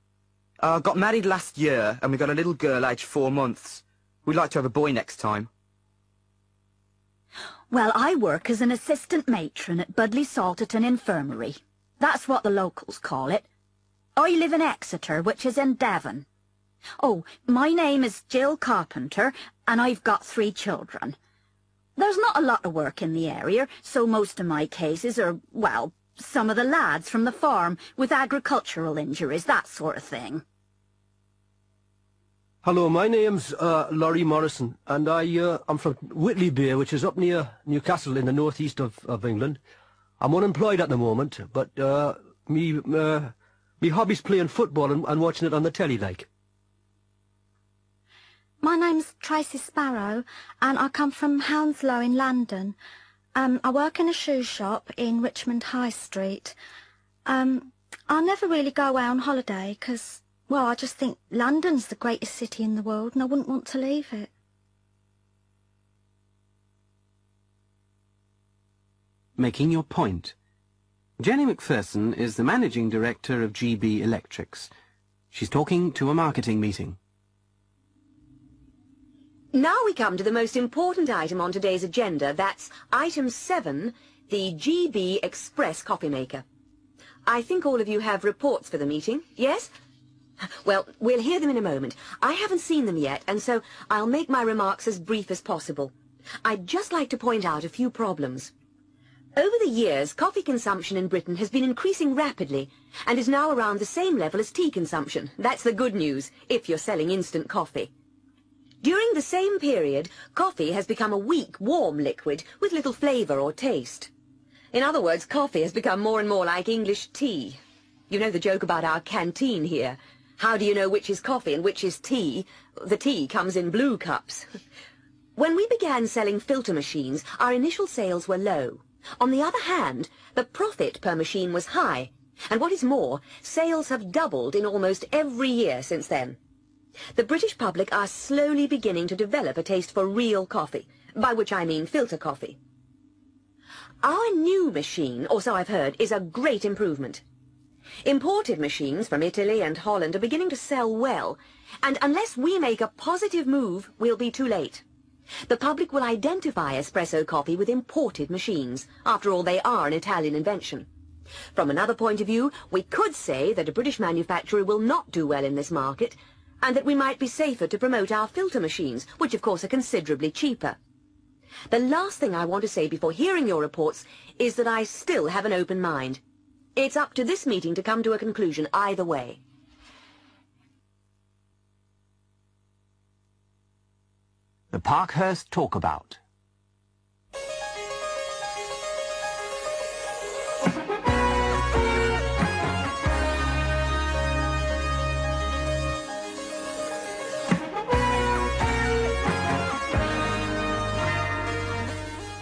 I got married last year, and we got a little girl aged 4 months. We'd like to have a boy next time. Well, I work as an assistant matron at Budleigh Salterton Infirmary. That's what the locals call it. I live in Exeter, which is in Devon. Oh, my name is Jill Carpenter, and I've got 3 children. There's not a lot of work in the area, so most of my cases are, well, some of the lads from the farm with agricultural injuries, that sort of thing. Hello, my name's Laurie Morrison, and I'm from Whitley Bay, which is up near Newcastle in the northeast of England. I'm unemployed at the moment, but me hobby's playing football and watching it on the telly, like. My name's Tracy Sparrow, and I come from Hounslow in London. I work in a shoe shop in Richmond High Street. I never really go away on holiday because, well, I just think London's the greatest city in the world and I wouldn't want to leave it. Making your point. Jenny Macpherson is the managing director of GB Electrics. She's talking to a marketing meeting. Now we come to the most important item on today's agenda. That's item 7, the GB Express coffee maker. I think all of you have reports for the meeting, yes? Well, we'll hear them in a moment. I haven't seen them yet, and so I'll make my remarks as brief as possible. I'd just like to point out a few problems. Over the years, coffee consumption in Britain has been increasing rapidly and is now around the same level as tea consumption. That's the good news, if you're selling instant coffee. During the same period, coffee has become a weak, warm liquid with little flavour or taste. In other words, coffee has become more and more like English tea. You know the joke about our canteen here. How do you know which is coffee and which is tea? The tea comes in blue cups. When we began selling filter machines, our initial sales were low. On the other hand, the profit per machine was high. And what is more, sales have doubled in almost every year since then. The British public are slowly beginning to develop a taste for real coffee, by which I mean filter coffee. Our new machine, or so I've heard, is a great improvement. Imported machines from Italy and Holland are beginning to sell well, and unless we make a positive move, we'll be too late. The public will identify espresso coffee with imported machines. After all, they are an Italian invention. From another point of view, we could say that a British manufacturer will not do well in this market, and that we might be safer to promote our filter machines, which of course are considerably cheaper. The last thing I want to say before hearing your reports is that I still have an open mind. It's up to this meeting to come to a conclusion either way. The Parkhurst Talkabout.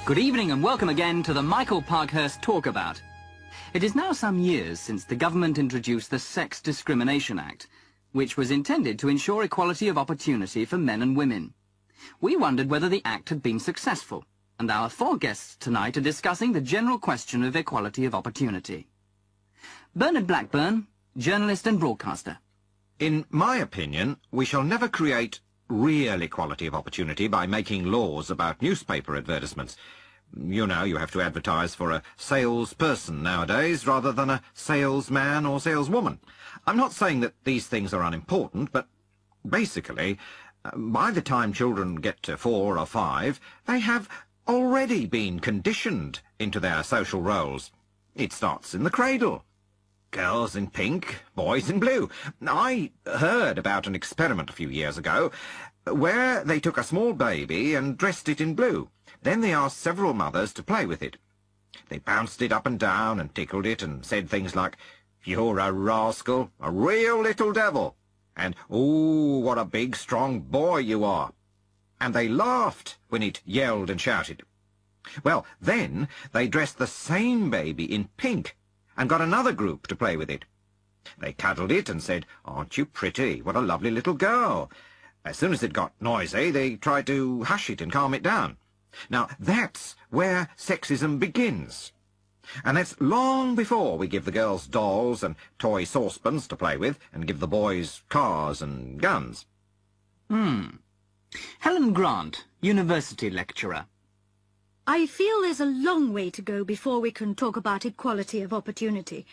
Good evening and welcome again to the Michael Parkhurst Talkabout. It is now some years since the government introduced the Sex Discrimination Act, which was intended to ensure equality of opportunity for men and women. We wondered whether the act had been successful, and our 4 guests tonight are discussing the general question of equality of opportunity. Bernard Blackburn, journalist and broadcaster. In my opinion, we shall never create real equality of opportunity by making laws about newspaper advertisements. You know, you have to advertise for a salesperson nowadays rather than a salesman or saleswoman. I'm not saying that these things are unimportant, but basically, by the time children get to 4 or 5, they have already been conditioned into their social roles. It starts in the cradle. Girls in pink, boys in blue. I heard about an experiment a few years ago where they took a small baby and dressed it in blue. Then they asked several mothers to play with it. They bounced it up and down and tickled it and said things like, "You're a rascal, a real little devil," and "Ooh, what a big, strong boy you are." And they laughed when it yelled and shouted. Well, then they dressed the same baby in pink and got another group to play with it. They cuddled it and said, "Aren't you pretty? What a lovely little girl." As soon as it got noisy, they tried to hush it and calm it down. Now, that's where sexism begins. And that's long before we give the girls dolls and toy saucepans to play with and give the boys cars and guns. Helen Grant, university lecturer. I feel there's a long way to go before we can talk about equality of opportunity.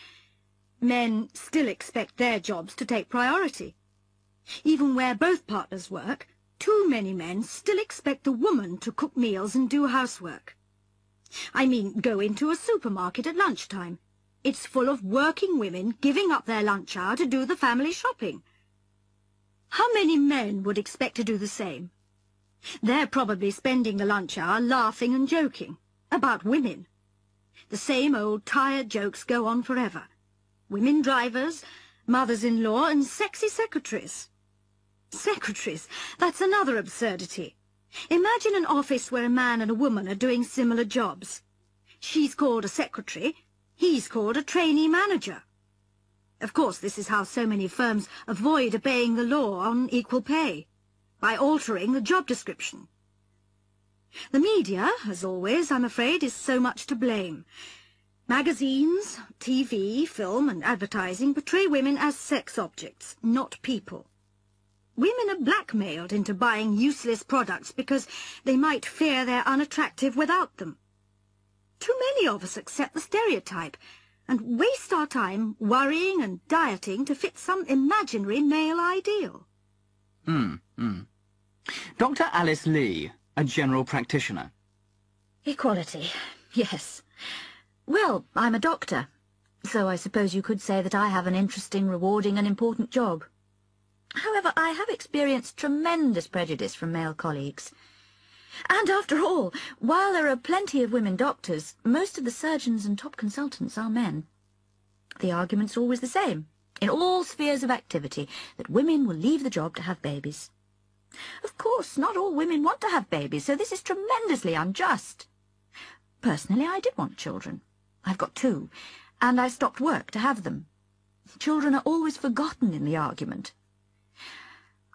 Men still expect their jobs to take priority. Even where both partners work, too many men still expect the woman to cook meals and do housework. I mean, go into a supermarket at lunchtime. It's full of working women giving up their lunch hour to do the family shopping. How many men would expect to do the same? They're probably spending the lunch hour laughing and joking about women. The same old tired jokes go on forever. Women drivers, mothers-in-law and sexy secretaries. Secretaries, that's another absurdity. Imagine an office where a man and a woman are doing similar jobs. She's called a secretary, he's called a trainee manager. Of course, this is how so many firms avoid obeying the law on equal pay, by altering the job description. The media, as always, I'm afraid, is so much to blame. Magazines, TV, film and advertising portray women as sex objects, not people. Women are blackmailed into buying useless products because they might fear they're unattractive without them. Too many of us accept the stereotype and waste our time worrying and dieting to fit some imaginary male ideal. Dr. Alice Lee, a general practitioner. Equality, yes. Well, I'm a doctor, so I suppose you could say that I have an interesting, rewarding and important job. However, I have experienced tremendous prejudice from male colleagues. And after all, while there are plenty of women doctors, most of the surgeons and top consultants are men. The argument's always the same, in all spheres of activity, that women will leave the job to have babies. Of course, not all women want to have babies, so this is tremendously unjust. Personally, I did want children. I've got 2, and I stopped work to have them. Children are always forgotten in the argument.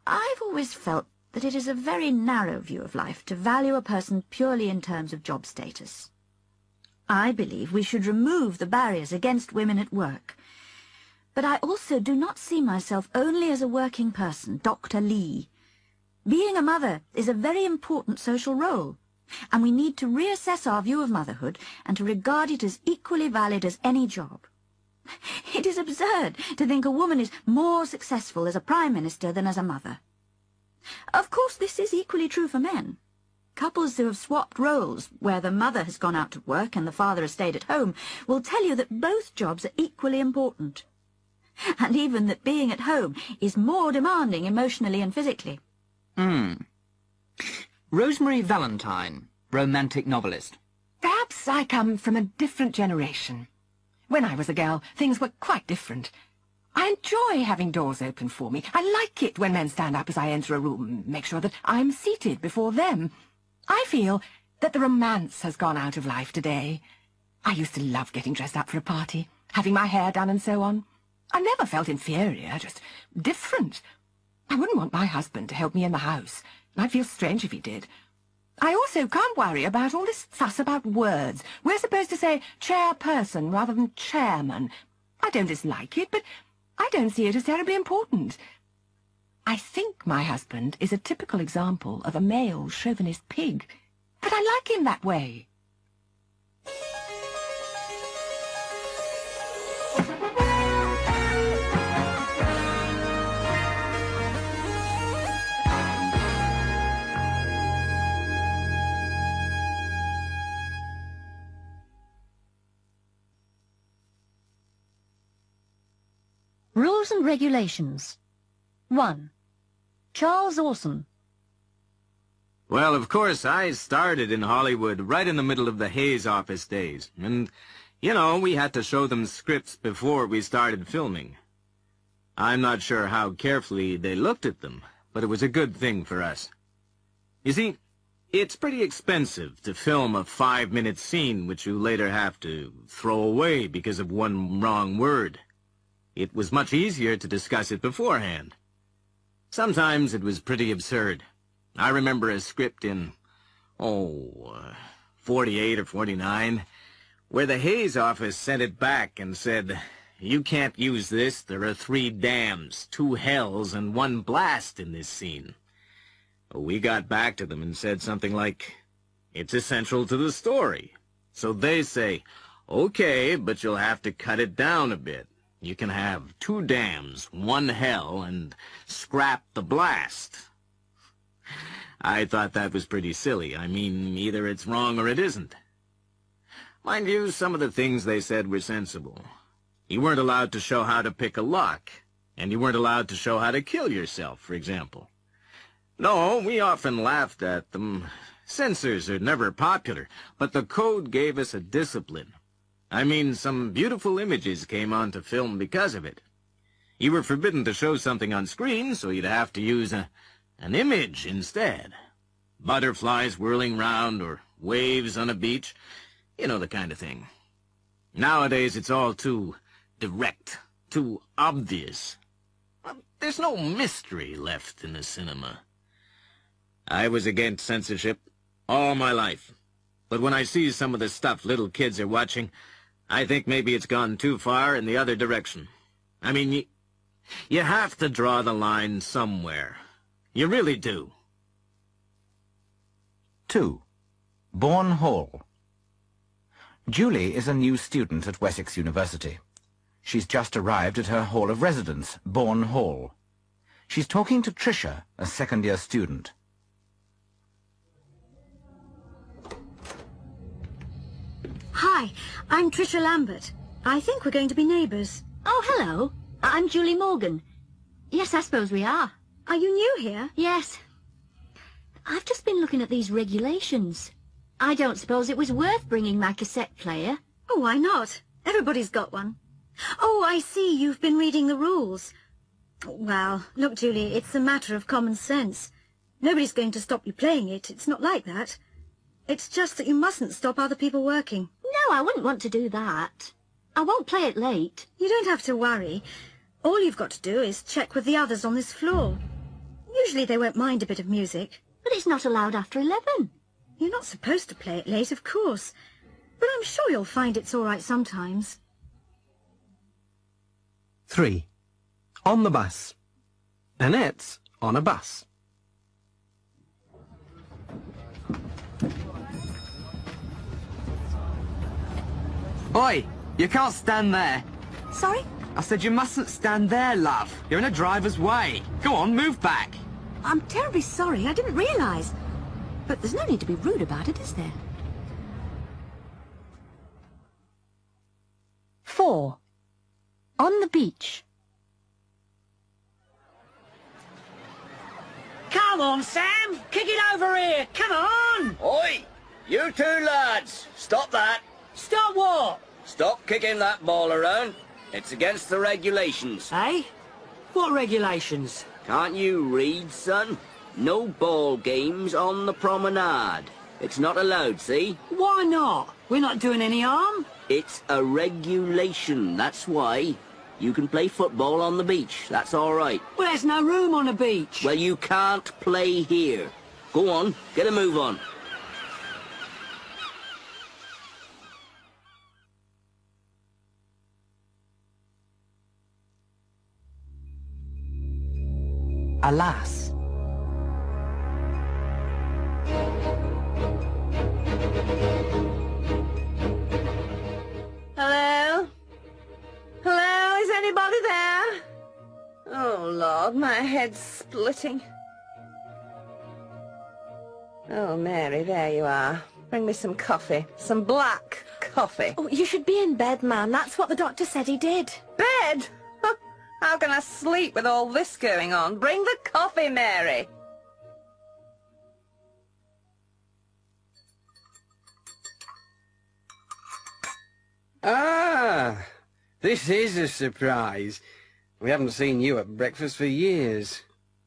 I've always felt that it is a very narrow view of life to value a person purely in terms of job status. I believe we should remove the barriers against women at work. But I also do not see myself only as a working person, Dr. Lee. Being a mother is a very important social role, and we need to reassess our view of motherhood and to regard it as equally valid as any job. It is absurd to think a woman is more successful as a prime minister than as a mother. Of course, this is equally true for men. Couples who have swapped roles, where the mother has gone out to work and the father has stayed at home, will tell you that both jobs are equally important, and even that being at home is more demanding emotionally and physically. Rosemary Valentine, romantic novelist. Perhaps I come from a different generation. When I was a girl, things were quite different. I enjoy having doors open for me. I like it when men stand up as I enter a room and make sure that I'm seated before them. I feel that the romance has gone out of life today. I used to love getting dressed up for a party, having my hair done and so on. I never felt inferior, just different. I wouldn't want my husband to help me in the house, and I'd feel strange if he did. I also can't worry about all this fuss about words. We're supposed to say chairperson rather than chairman. I don't dislike it, but I don't see it as terribly important. I think my husband is a typical example of a male chauvinist pig, but I like him that way. Rules and regulations. 1. Charles Orson. Well, of course, I started in Hollywood right in the middle of the Hayes office days. And, you know, we had to show them scripts before we started filming. I'm not sure how carefully they looked at them, but it was a good thing for us. You see, it's pretty expensive to film a 5-minute scene which you later have to throw away because of one wrong word. It was much easier to discuss it beforehand. Sometimes it was pretty absurd. I remember a script in, 48 or 49, where the Hayes office sent it back and said, "You can't use this. There are 3 dams, 2 hells, and 1 blast in this scene." We got back to them and said something like, "It's essential to the story." So they say, "Okay, but you'll have to cut it down a bit. You can have 2 dams, 1 hell, and scrap the blast." I thought that was pretty silly. I mean, either it's wrong or it isn't. Mind you, some of the things they said were sensible. You weren't allowed to show how to pick a lock, and you weren't allowed to show how to kill yourself, for example. No, we often laughed at them. Censors are never popular, but the code gave us a discipline. I mean, some beautiful images came onto film because of it. You were forbidden to show something on screen, so you'd have to use an image instead. Butterflies whirling round, or waves on a beach. You know, the kind of thing. Nowadays, it's all too direct, too obvious. There's no mystery left in the cinema. I was against censorship all my life. But when I see some of the stuff little kids are watching, I think maybe it's gone too far in the other direction. I mean, you have to draw the line somewhere. You really do. 2. Bourne Hall. Julie is a new student at Wessex University. She's just arrived at her hall of residence, Bourne Hall. She's talking to Tricia, a second-year student. Hi, I'm Tricia Lambert. I think we're going to be neighbours. Oh, hello. I'm Julie Morgan. Yes, I suppose we are. Are you new here? Yes. I've just been looking at these regulations. I don't suppose it was worth bringing my cassette player. Oh, why not? Everybody's got one. Oh, I see. You've been reading the rules. Well, look, Julie, it's a matter of common sense. Nobody's going to stop you playing it. It's not like that. It's just that you mustn't stop other people working. No, I wouldn't want to do that. I won't play it late. You don't have to worry. All you've got to do is check with the others on this floor. Usually they won't mind a bit of music. But it's not allowed after 11. You're not supposed to play it late, of course. But I'm sure you'll find it's all right sometimes. 3. On the bus. Annette's on a bus. Oi! You can't stand there. Sorry? I said you mustn't stand there, love. You're in a driver's way. Go on, move back. I'm terribly sorry. I didn't realise. But there's no need to be rude about it, is there? 4. On the beach. Come on, Sam! Kick it over here! Come on! Oi! You 2 lads! Stop that! Stop what? Stop kicking that ball around. It's against the regulations. Eh? What regulations? Can't you read, son? No ball games on the promenade. It's not allowed, see? Why not? We're not doing any harm. It's a regulation, that's why. You can play football on the beach, that's all right. Well, there's no room on the beach. Well, you can't play here. Go on, get a move on. Alas. Hello? Hello? Is anybody there? Oh, Lord, my head's splitting. Oh, Mary, there you are. Bring me some coffee. Some black coffee. Oh, you should be in bed, ma'am. That's what the doctor said he did. Bed? How can I sleep with all this going on? Bring the coffee, Mary. Ah, this is a surprise. We haven't seen you at breakfast for years.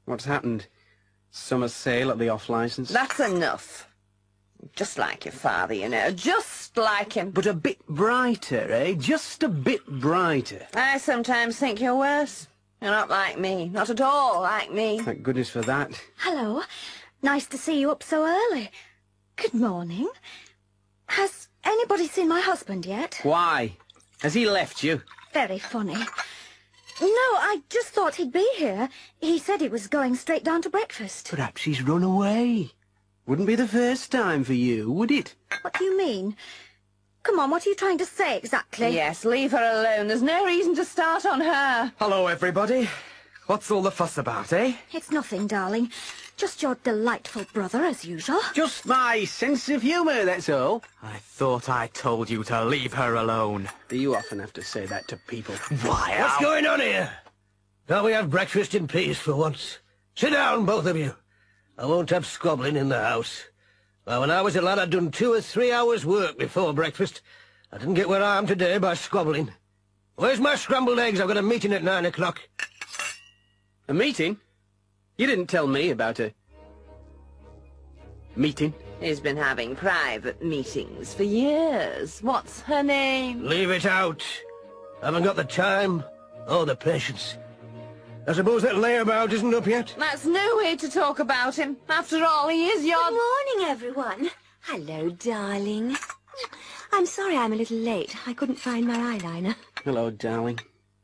What's happened? Summer sale at the off-licence? That's enough. Just like your father, you know. Just like him. But a bit brighter, eh? Just a bit brighter. I sometimes think you're worse. You're not like me. Not at all like me. Thank goodness for that. Hello. Nice to see you up so early. Good morning. Has anybody seen my husband yet? Why? Has he left you? Very funny. No, I just thought he'd be here. He said he was going straight down to breakfast. Perhaps he's run away. Wouldn't be the first time for you, would it? What do you mean? Come on, what are you trying to say exactly? Yes, leave her alone. There's no reason to start on her. Hello, everybody. What's all the fuss about, eh? It's nothing, darling. Just your delightful brother, as usual. Just my sense of humour, that's all. I thought I told you to leave her alone. You often have to say that to people. Why, What's going on here? Can't we have breakfast in peace for once? Sit down, both of you. I won't have squabbling in the house. Well, when I was a lad, I'd done 2 or 3 hours' work before breakfast. I didn't get where I am today by squabbling. Where's my scrambled eggs? I've got a meeting at 9 o'clock. A meeting? You didn't tell me about a meeting. He's been having private meetings for years. What's her name? Leave it out. Haven't got the time or the patience. I suppose that layabout isn't up yet? That's no way to talk about him. After all, he is your... Good morning, everyone. Hello, darling. I'm sorry I'm a little late. I couldn't find my eyeliner. Hello, darling.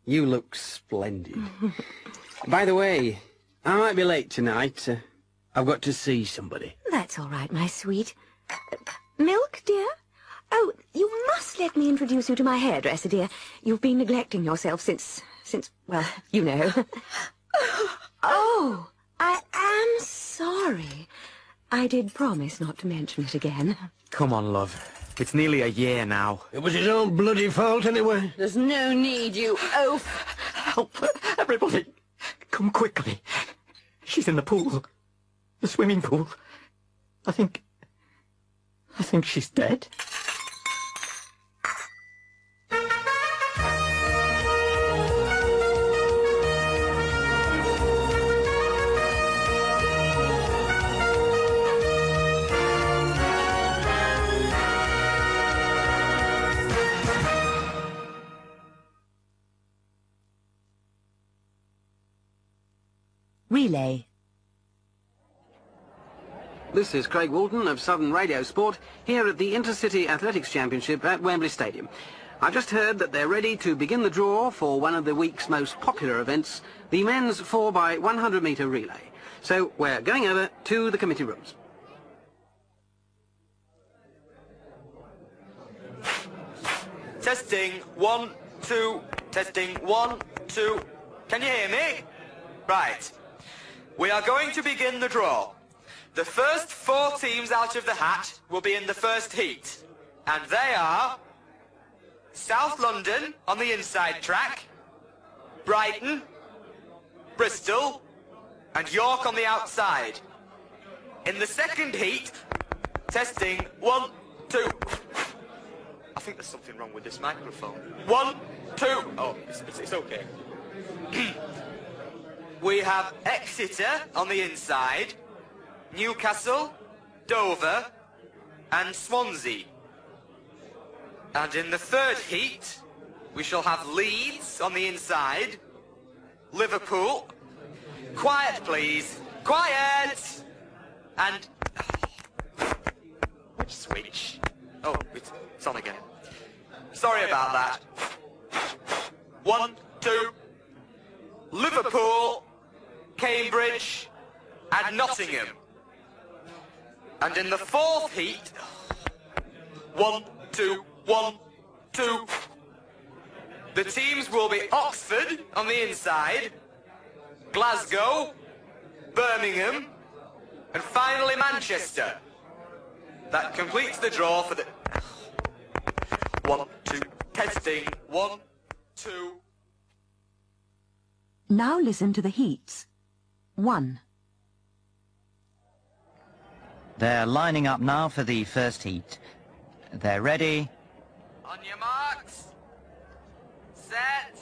You look splendid. By the way, I might be late tonight. I've got to see somebody. That's all right, my sweet. Milk, dear? Oh, you must let me introduce you to my hairdresser, dear. You've been neglecting yourself since, well, you know. Oh, I am sorry. I did promise not to mention it again. Come on, love. It's nearly a year now. It was his own bloody fault, anyway. There's no need, you oaf. Help! Everybody! Come quickly. She's in the pool. The swimming pool. I think she's dead. Relay. This is Craig Walton of Southern Radio Sport, here at the Intercity Athletics Championship at Wembley Stadium. I've just heard that they're ready to begin the draw for one of the week's most popular events, the men's 4x100 metre relay. So we're going over to the committee rooms. Testing, 1, 2, testing, 1, 2. Can you hear me? Right. We are going to begin the draw. The first 4 teams out of the hat will be in the first heat. And they are South London on the inside track, Brighton, Bristol, and York on the outside. In the second heat, testing, 1, 2. I think there's something wrong with this microphone. 1, 2. Oh, it's okay. We have Exeter on the inside, Newcastle, Dover, and Swansea. And in the third heat, we shall have Leeds on the inside, Liverpool. Quiet, please. Quiet! And... Which switch? Oh, it's on again. Sorry about that. 1, 2. Liverpool, Cambridge, and Nottingham. And in the fourth heat, 1, 2, 1, 2. The teams will be Oxford on the inside, Glasgow, Birmingham, and finally Manchester. That completes the draw for the... 1, 2, testing, 1, 2... Now listen to the heats. 1. They're lining up now for the first heat. They're ready. On your marks. Set.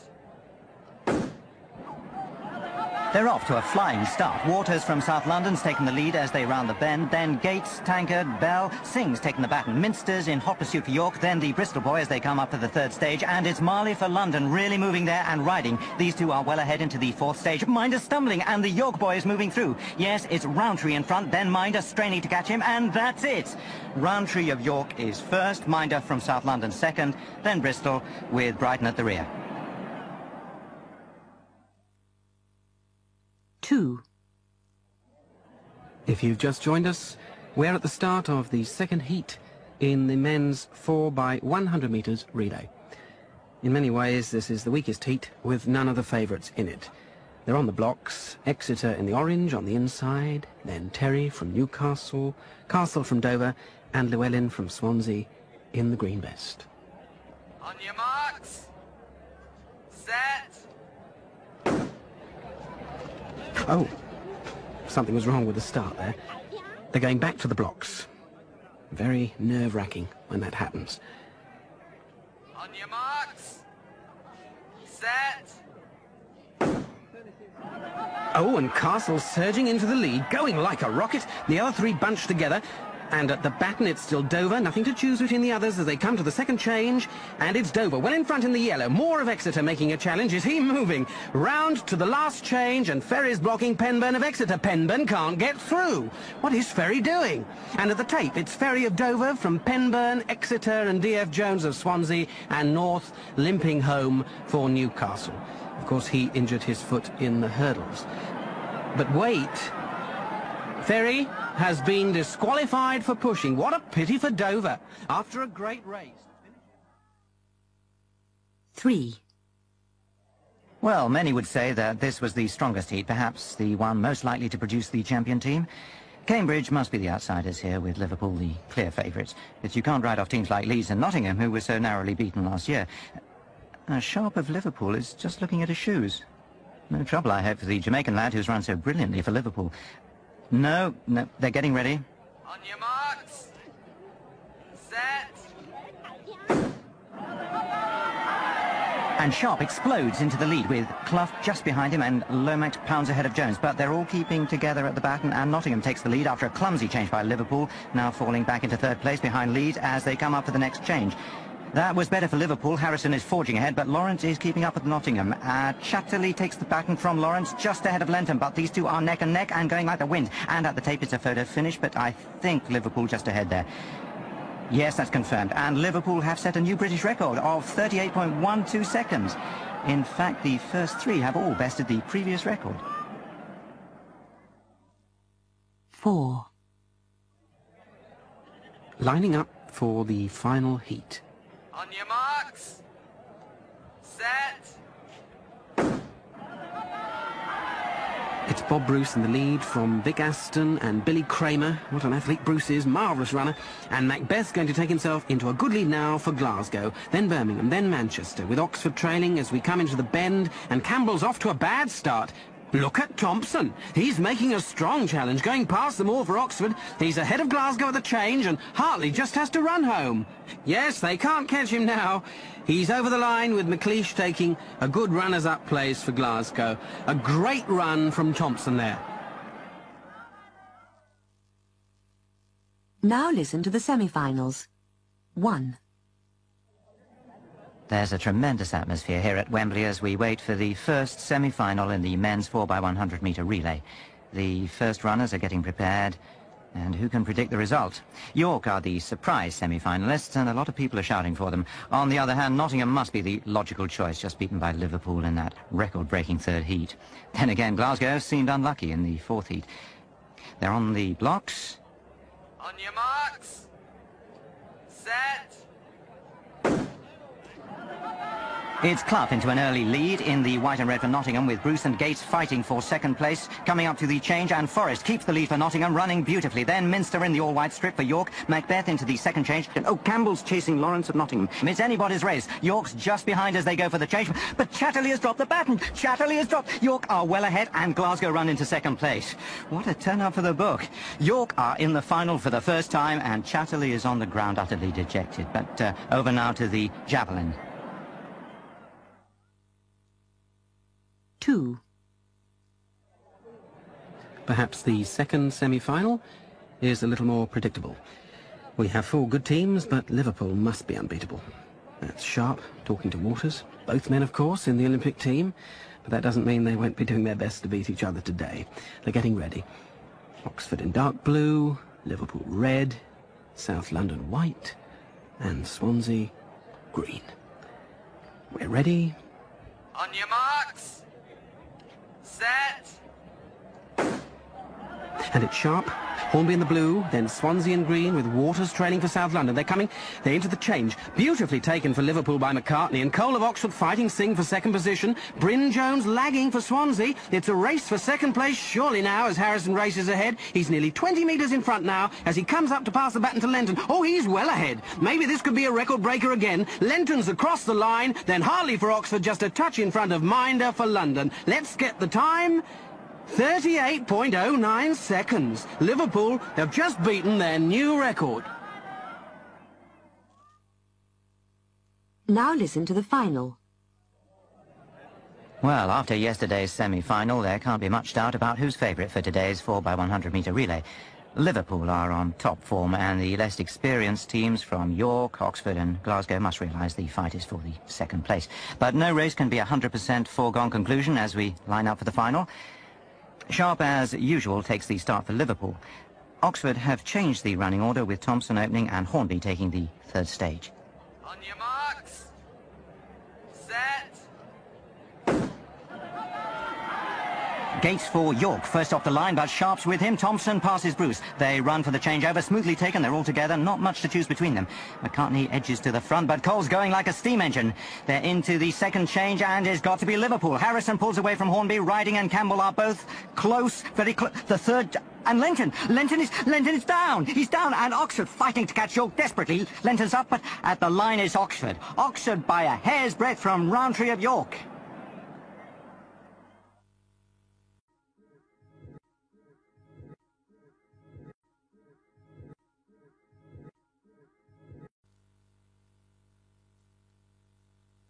They're off to a flying start. Waters from South London's taken the lead as they round the bend. Then Gates, Tankard, Bell, Singh's taken the baton. Minster's in hot pursuit for York. Then the Bristol boy as they come up to the third stage. And it's Marley for London really moving there and riding. These two are well ahead into the fourth stage. Minder stumbling and the York boy is moving through. Yes, it's Roundtree in front. Then Minder straining to catch him. And that's it. Roundtree of York is first. Minder from South London second. Then Bristol with Brighton at the rear. 2. If you've just joined us, we're at the start of the second heat in the men's 4x100 metres relay. In many ways, this is the weakest heat with none of the favourites in it. They're on the blocks, Exeter in the orange on the inside, then Terry from Newcastle, Castle from Dover, and Llewellyn from Swansea in the green vest. On your marks. Set. Oh, something was wrong with the start there. They're going back to the blocks. Very nerve-wracking when that happens. On your marks. Set. Oh, and Castle surging into the lead, going like a rocket. The other three bunched together. And at the baton, it's still Dover. Nothing to choose between the others as they come to the second change. And it's Dover, well in front in the yellow. More of Exeter making a challenge. Is he moving? Round to the last change, and Ferry's blocking Penburn of Exeter. Penburn can't get through. What is Ferry doing? And at the tape, it's Ferry of Dover from Penburn, Exeter, and D.F. Jones of Swansea, and North limping home for Newcastle. Of course, he injured his foot in the hurdles. But wait. Ferry has been disqualified for pushing. What a pity for Dover. After a great race. 3. Well, many would say that this was the strongest heat, perhaps the one most likely to produce the champion team. Cambridge must be the outsiders here, with Liverpool the clear favourites. But you can't write off teams like Leeds and Nottingham, who were so narrowly beaten last year. Sharp of Liverpool is just looking at his shoes. No trouble, I hope, for the Jamaican lad who's run so brilliantly for Liverpool. No, they're getting ready. On your marks. Set. And Sharp explodes into the lead with Clough just behind him and Lomax pounds ahead of Jones. But they're all keeping together at the baton, and Nottingham takes the lead after a clumsy change by Liverpool, now falling back into third place behind Leeds as they come up for the next change. That was better for Liverpool. Harrison is forging ahead, but Lawrence is keeping up with Nottingham. Chatterley takes the baton from Lawrence just ahead of Lenton, but these two are neck and neck and going like the wind. And at the tape, it's a photo finish, but I think Liverpool just ahead there. Yes, that's confirmed. And Liverpool have set a new British record of 38.12 seconds. In fact, the first three have all bested the previous record. 4. Lining up for the final heat. On your marks. Set. It's Bob Bruce in the lead from Vic Aston and Billy Kramer. What an athlete Bruce is, marvellous runner. And Macbeth's going to take himself into a good lead now for Glasgow, then Birmingham, then Manchester, with Oxford trailing as we come into the bend, and Campbell's off to a bad start. Look at Thompson. He's making a strong challenge, going past them all for Oxford. He's ahead of Glasgow at the change, and Hartley just has to run home. Yes, they can't catch him now. He's over the line with McLeish taking a good runners-up place for Glasgow. A great run from Thompson there. Now listen to the semi-finals. 1. There's a tremendous atmosphere here at Wembley as we wait for the first semi-final in the men's 4x100 metre relay. The first runners are getting prepared, and who can predict the result? York are the surprise semi-finalists, and a lot of people are shouting for them. On the other hand, Nottingham must be the logical choice, just beaten by Liverpool in that record-breaking third heat. Then again, Glasgow seemed unlucky in the fourth heat. They're on the blocks. On your marks. Set. It's Clough into an early lead in the white and red for Nottingham, with Bruce and Gates fighting for second place. Coming up to the change, and Forrest keeps the lead for Nottingham, running beautifully. Then Minster in the all-white strip for York. Macbeth into the second change. Oh, Campbell's chasing Lawrence at Nottingham. It's anybody's race. York's just behind as they go for the change. But Chatterley has dropped the baton. Chatterley has dropped. York are well ahead, and Glasgow run into second place. What a turnout for the book. York are in the final for the first time, and Chatterley is on the ground utterly dejected. But over now to the javelin. 2. Perhaps the second semi-final is a little more predictable. We have 4 good teams, but Liverpool must be unbeatable. That's Sharp talking to Waters, both men, of course, in the Olympic team, but that doesn't mean they won't be doing their best to beat each other today. They're getting ready. Oxford in dark blue, Liverpool red, South London white, and Swansea green. We're ready. On your marks. Set. And it's Sharp, Hornby in the blue, then Swansea in green, with Waters trailing for South London. They're coming. They're into the change. Beautifully taken for Liverpool by McCartney, and Cole of Oxford fighting Singh for second position. Bryn Jones lagging for Swansea. It's a race for second place, surely now, as Harrison races ahead. He's nearly 20 metres in front now as he comes up to pass the baton to Lenton. Oh, he's well ahead. Maybe this could be a record breaker again. Lenton's across the line, then Harley for Oxford, just a touch in front of Minder for London. Let's get the time. 38.09 seconds. Liverpool have just beaten their new record. Now listen to the final. Well, after yesterday's semi-final, there can't be much doubt about who's favourite for today's 4x100 metre relay. Liverpool are on top form, and the less experienced teams from York, Oxford and Glasgow must realise the fight is for the second place. But no race can be a 100% foregone conclusion as we line up for the final. Sharp, as usual, takes the start for Liverpool. Oxford have changed the running order, with Thompson opening and Hornby taking the third stage. On your marks. Set. Gates for York, first off the line, but Sharp's with him. Thompson passes Bruce. They run for the changeover, smoothly taken. They're all together, not much to choose between them. McCartney edges to the front, but Cole's going like a steam engine. They're into the second change, and it's got to be Liverpool. Harrison pulls away from Hornby. Riding and Campbell are both close, very close. The third... And Lenton is down. He's down, and Oxford fighting to catch York desperately. Lenton's up, but at the line is Oxford. Oxford by a hair's breadth from Roundtree of York.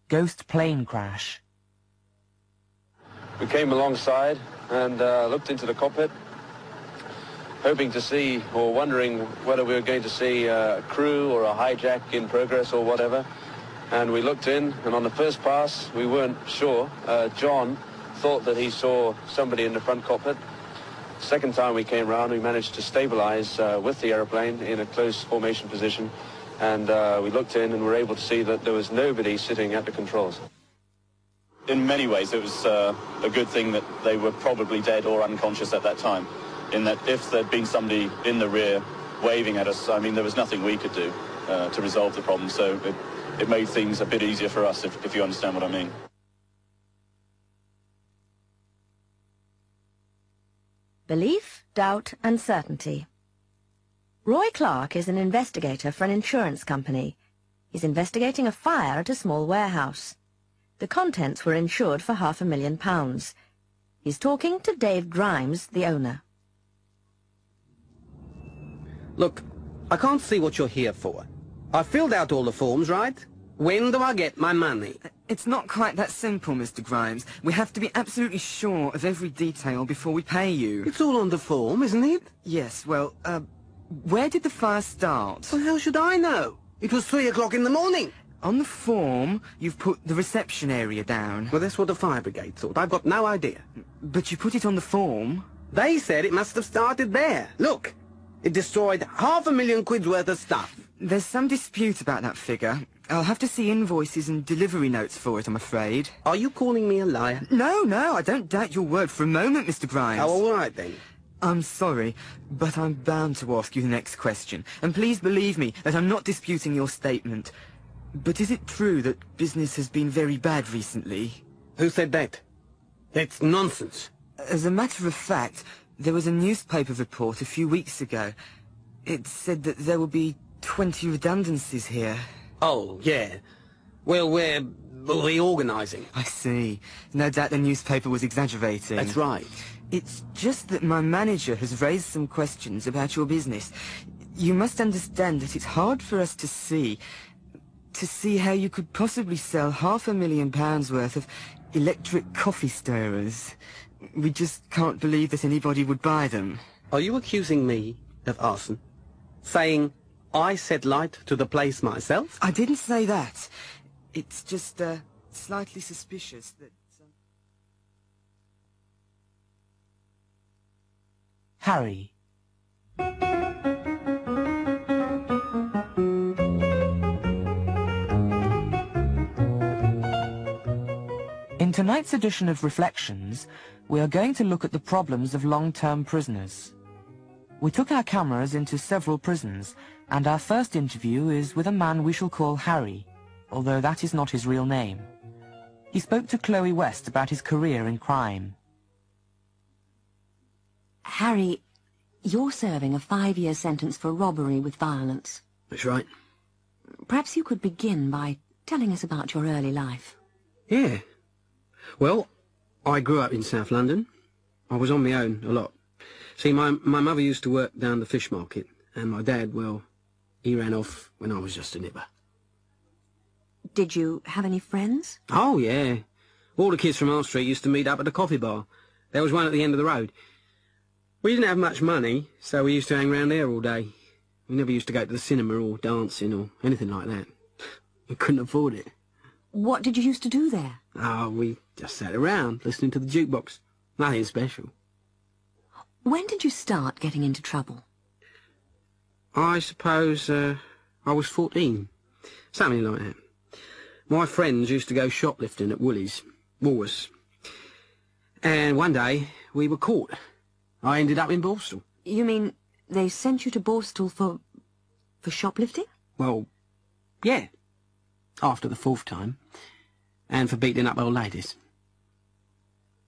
Ghost plane crash. We came alongside and looked into the cockpit, hoping to see, or wondering whether we were going to see a crew or a hijack in progress or whatever. And we looked in, and on the first pass, we weren't sure. John thought that he saw somebody in the front cockpit. Second time we came round, we managed to stabilize with the aeroplane in a close formation position. And we looked in and were able to see that there was nobody sitting at the controls. In many ways, it was a good thing that they were probably dead or unconscious at that time, in that if there'd been somebody in the rear waving at us, I mean, there was nothing we could do to resolve the problem, so it made things a bit easier for us, if you understand what I mean. Belief, doubt and certainty. Roy Clark is an investigator for an insurance company. He's investigating a fire at a small warehouse. The contents were insured for £500,000. He's talking to Dave Grimes, the owner. Look, I can't see what you're here for. I filled out all the forms, right? When do I get my money? It's not quite that simple, Mr. Grimes. We have to be absolutely sure of every detail before we pay you. It's all on the form, isn't it? Yes, well, where did the fire start? Well, how should I know? It was 3 o'clock in the morning. On the form, you've put the reception area down. Well, that's what the fire brigade thought. I've got no idea. But you put it on the form. They said it must have started there. Look, it destroyed £500,000 worth of stuff. There's some dispute about that figure. I'll have to see invoices and delivery notes for it, I'm afraid. Are you calling me a liar? No, I don't doubt your word for a moment, Mr. Grimes. Oh, all right, then. I'm sorry, but I'm bound to ask you the next question. And please believe me that I'm not disputing your statement. But is it true that business has been very bad recently? Who said that? That's nonsense. As a matter of fact, there was a newspaper report a few weeks ago. It said that there will be 20 redundancies here. Oh, yeah. Well, we're reorganising. I see. No doubt the newspaper was exaggerating. That's right. It's just that my manager has raised some questions about your business. You must understand that it's hard for us to see how you could possibly sell £500,000 worth of electric coffee stirrers. We just can't believe that anybody would buy them. Are you accusing me of arson? Saying I set light to the place myself? I didn't say that. It's just, slightly suspicious that... Harry. In tonight's edition of Reflections, we are going to look at the problems of long-term prisoners. We took our cameras into several prisons, and our first interview is with a man we shall call Harry, although that is not his real name. He spoke to Chloe West about his career in crime. Harry, you're serving a 5-year sentence for robbery with violence. That's right. Perhaps you could begin by telling us about your early life. Yeah. Well, I grew up in South London. I was on my own a lot. See, my mother used to work down the fish market, and my dad, well, he ran off when I was just a nipper. Did you have any friends? Oh, yeah. All the kids from Arl Street used to meet up at the coffee bar. There was one at the end of the road. We didn't have much money, so we used to hang around there all day. We never used to go to the cinema or dancing or anything like that. We couldn't afford it. What did you used to do there? Oh, we just sat around, listening to the jukebox. Nothing special. When did you start getting into trouble? I suppose I was 14. Something like that. My friends used to go shoplifting at Woolies, Woolworths. And one day, we were caught. I ended up in Borstal. You mean they sent you to Borstal for shoplifting? Well, yeah. After the 4th time. And for beating up old ladies.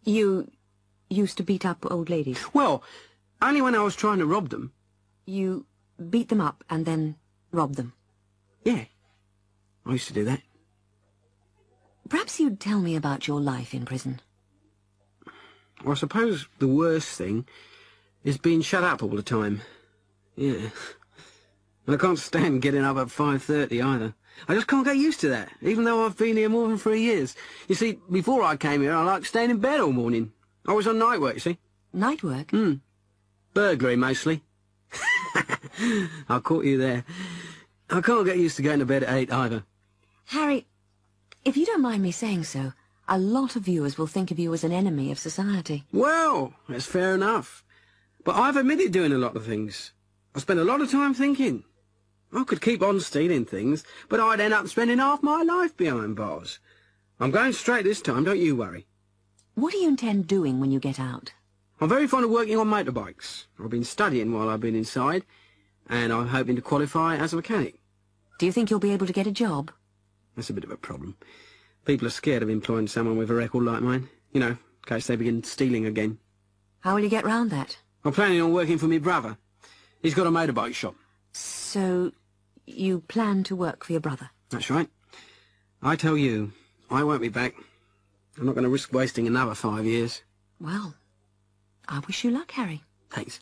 You used to beat up old ladies? Well, only when I was trying to rob them. You beat them up and then robbed them? Yeah. I used to do that. Perhaps you'd tell me about your life in prison. Well, I suppose the worst thing is being shut up all the time. Yeah. And I can't stand getting up at 5:30 either. I just can't get used to that, even though I've been here more than 3 years. You see, before I came here, I liked staying in bed all morning. I was on night work, you see. Night work? Burglary, mostly. I caught you there. I can't get used to going to bed at 8 either. Harry, if you don't mind me saying so, a lot of viewers will think of you as an enemy of society. Well, that's fair enough. But I've admitted doing a lot of things. I spent a lot of time thinking. I could keep on stealing things, but I'd end up spending half my life behind bars. I'm going straight this time, don't you worry. What do you intend doing when you get out? I'm very fond of working on motorbikes. I've been studying while I've been inside, and I'm hoping to qualify as a mechanic. Do you think you'll be able to get a job? That's a bit of a problem. People are scared of employing someone with a record like mine. You know, in case they begin stealing again. How will you get round that? I'm planning on working for my brother. He's got a motorbike shop. So, you plan to work for your brother? That's right. I tell you, I won't be back. I'm not going to risk wasting another 5 years. Well, I wish you luck, Harry. Thanks.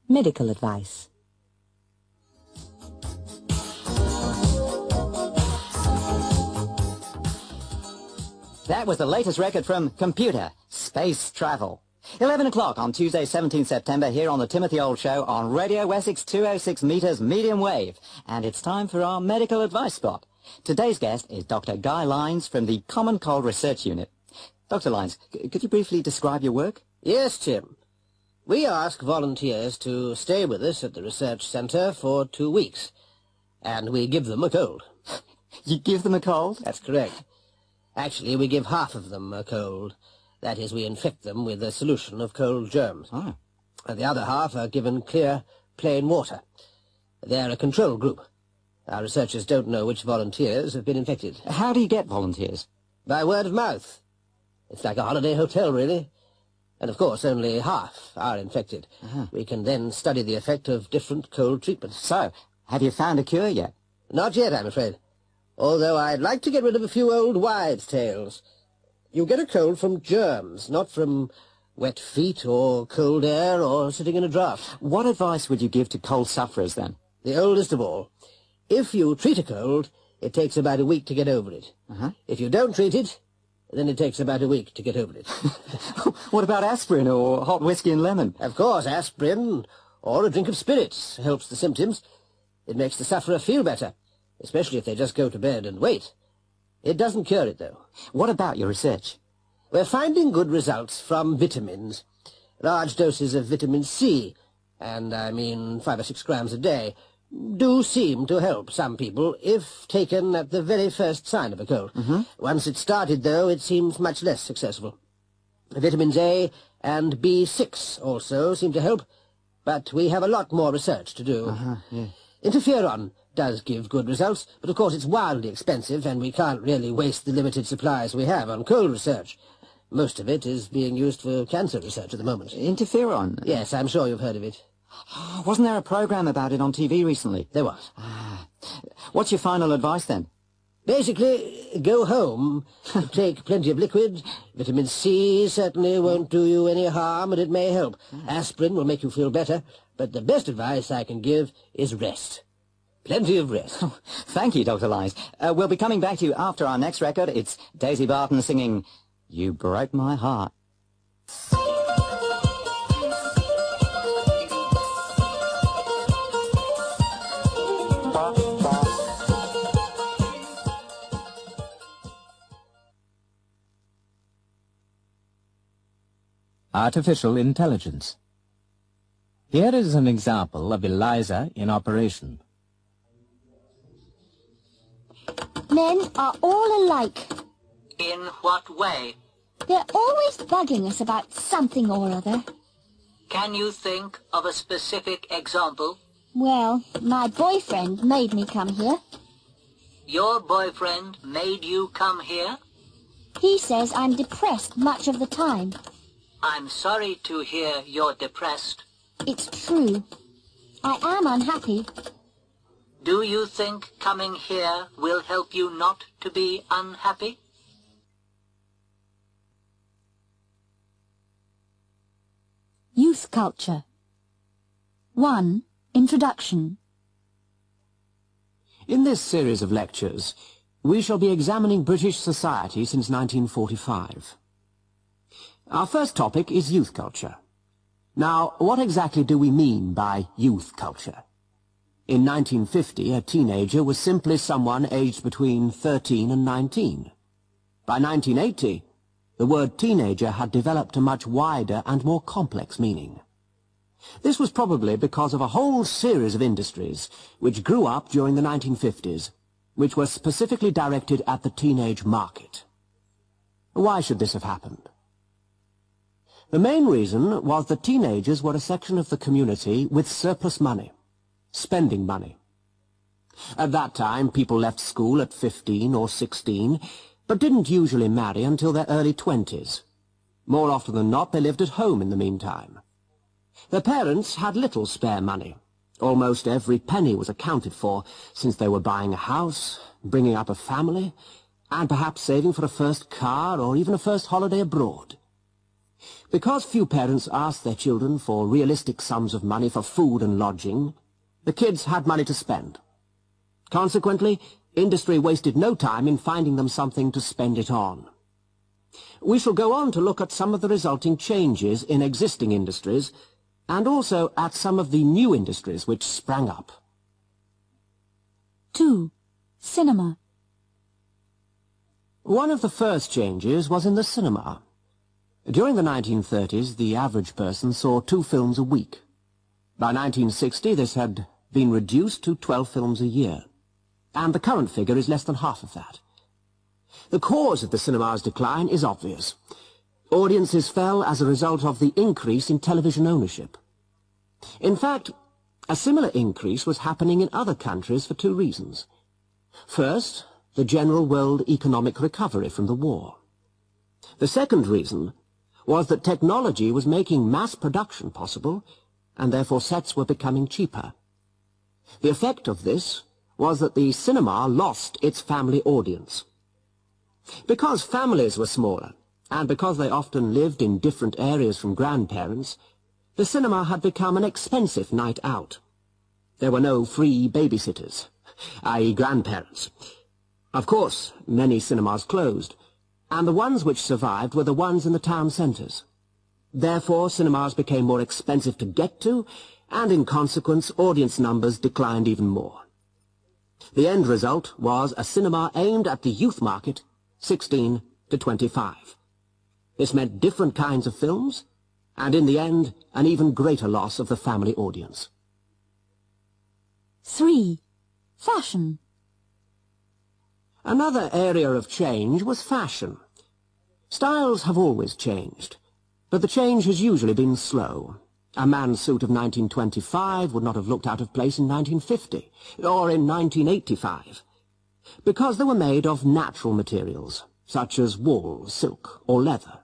Medical advice. That was the latest record from Computer, Space Travel. 11 o'clock on Tuesday, 17th September, here on the Timothy Old Show on Radio Wessex 206 metres medium wave. And it's time for our medical advice spot. Today's guest is Dr. Guy Lines from the Common Cold Research Unit. Dr. Lines, could you briefly describe your work? Yes, Tim. We ask volunteers to stay with us at the research centre for 2 weeks. And we give them a cold. You give them a cold? That's correct. Actually, we give half of them a cold. That is, we infect them with a solution of cold germs. Oh. and the other half are given clear, plain water. They're a control group. Our researchers don't know which volunteers have been infected. How do you get volunteers? By word of mouth. It's like a holiday hotel, really. And of course, only half are infected. We can then study the effect of different cold treatments. So, have you found a cure yet? Not yet, I'm afraid. Although I'd like to get rid of a few old wives' tales. You get a cold from germs, not from wet feet or cold air or sitting in a draught. What advice would you give to cold sufferers, then? The oldest of all. If you treat a cold, it takes about a week to get over it. If you don't treat it, then it takes about a week to get over it. What about aspirin or hot whiskey and lemon? Of course, aspirin or a drink of spirits helps the symptoms. It makes the sufferer feel better, especially if they just go to bed and wait. It doesn't cure it, though. What about your research? We're finding good results from vitamins. Large doses of vitamin C, and I mean 5 or 6 grams a day, do seem to help some people if taken at the very first sign of a cold. Once it's started, though, it seems much less successful. Vitamins A and B6 also seem to help, but we have a lot more research to do. Interferon does give good results, but of course it's wildly expensive, and we can't really waste the limited supplies we have on cold research. Most of it is being used for cancer research at the moment. Interferon? Yes, I'm sure you've heard of it. Wasn't there a program about it on TV recently? There was. What's your final advice, then? Basically, go home, take plenty of liquid. Vitamin C certainly won't do you any harm, and it may help. Aspirin will make you feel better, but the best advice I can give is rest. Plenty of rest. Thank you, Dr. Lyons. We'll be coming back to you after our next record. It's Daisy Barton singing You Broke My Heart. Artificial intelligence. Here is an example of ELIZA in operation. Men are all alike. In what way? They're always bugging us about something or other. Can you think of a specific example? Well, my boyfriend made me come here. Your boyfriend made you come here? He says I'm depressed much of the time. I'm sorry to hear you're depressed. It's true. I am unhappy. Do you think coming here will help you not to be unhappy? Youth culture. 1. Introduction. In this series of lectures, we shall be examining British society since 1945. Our first topic is youth culture. Now, what exactly do we mean by youth culture? In 1950, a teenager was simply someone aged between 13 and 19. By 1980, the word teenager had developed a much wider and more complex meaning. This was probably because of a whole series of industries which grew up during the 1950s, which were specifically directed at the teenage market. Why should this have happened? The main reason was that teenagers were a section of the community with surplus money, spending money. At that time, people left school at 15 or 16, but didn't usually marry until their early 20s. More often than not, they lived at home in the meantime. Their parents had little spare money. Almost every penny was accounted for, since they were buying a house, bringing up a family, and perhaps saving for a first car or even a first holiday abroad. Because few parents asked their children for realistic sums of money for food and lodging, the kids had money to spend. Consequently, industry wasted no time in finding them something to spend it on. We shall go on to look at some of the resulting changes in existing industries, and also at some of the new industries which sprang up. 2. Cinema. One of the first changes was in the cinema. During the 1930s, the average person saw 2 films a week. By 1960, this had been reduced to 12 films a year, and the current figure is less than half of that. The cause of the cinema's decline is obvious. Audiences fell as a result of the increase in television ownership. In fact, a similar increase was happening in other countries for two reasons. First, the general world economic recovery from the war. The second reason was that technology was making mass production possible, and therefore sets were becoming cheaper. The effect of this was that the cinema lost its family audience. Because families were smaller, and because they often lived in different areas from grandparents, the cinema had become an expensive night out. There were no free babysitters, i.e. grandparents. Of course, many cinemas closed, and the ones which survived were the ones in the town centres. Therefore, cinemas became more expensive to get to, and in consequence, audience numbers declined even more. The end result was a cinema aimed at the youth market, 16 to 25. This meant different kinds of films, and in the end, an even greater loss of the family audience. 3. Fashion. Another area of change was fashion. Styles have always changed, but the change has usually been slow. A man's suit of 1925 would not have looked out of place in 1950, or in 1985, because they were made of natural materials, such as wool, silk, or leather.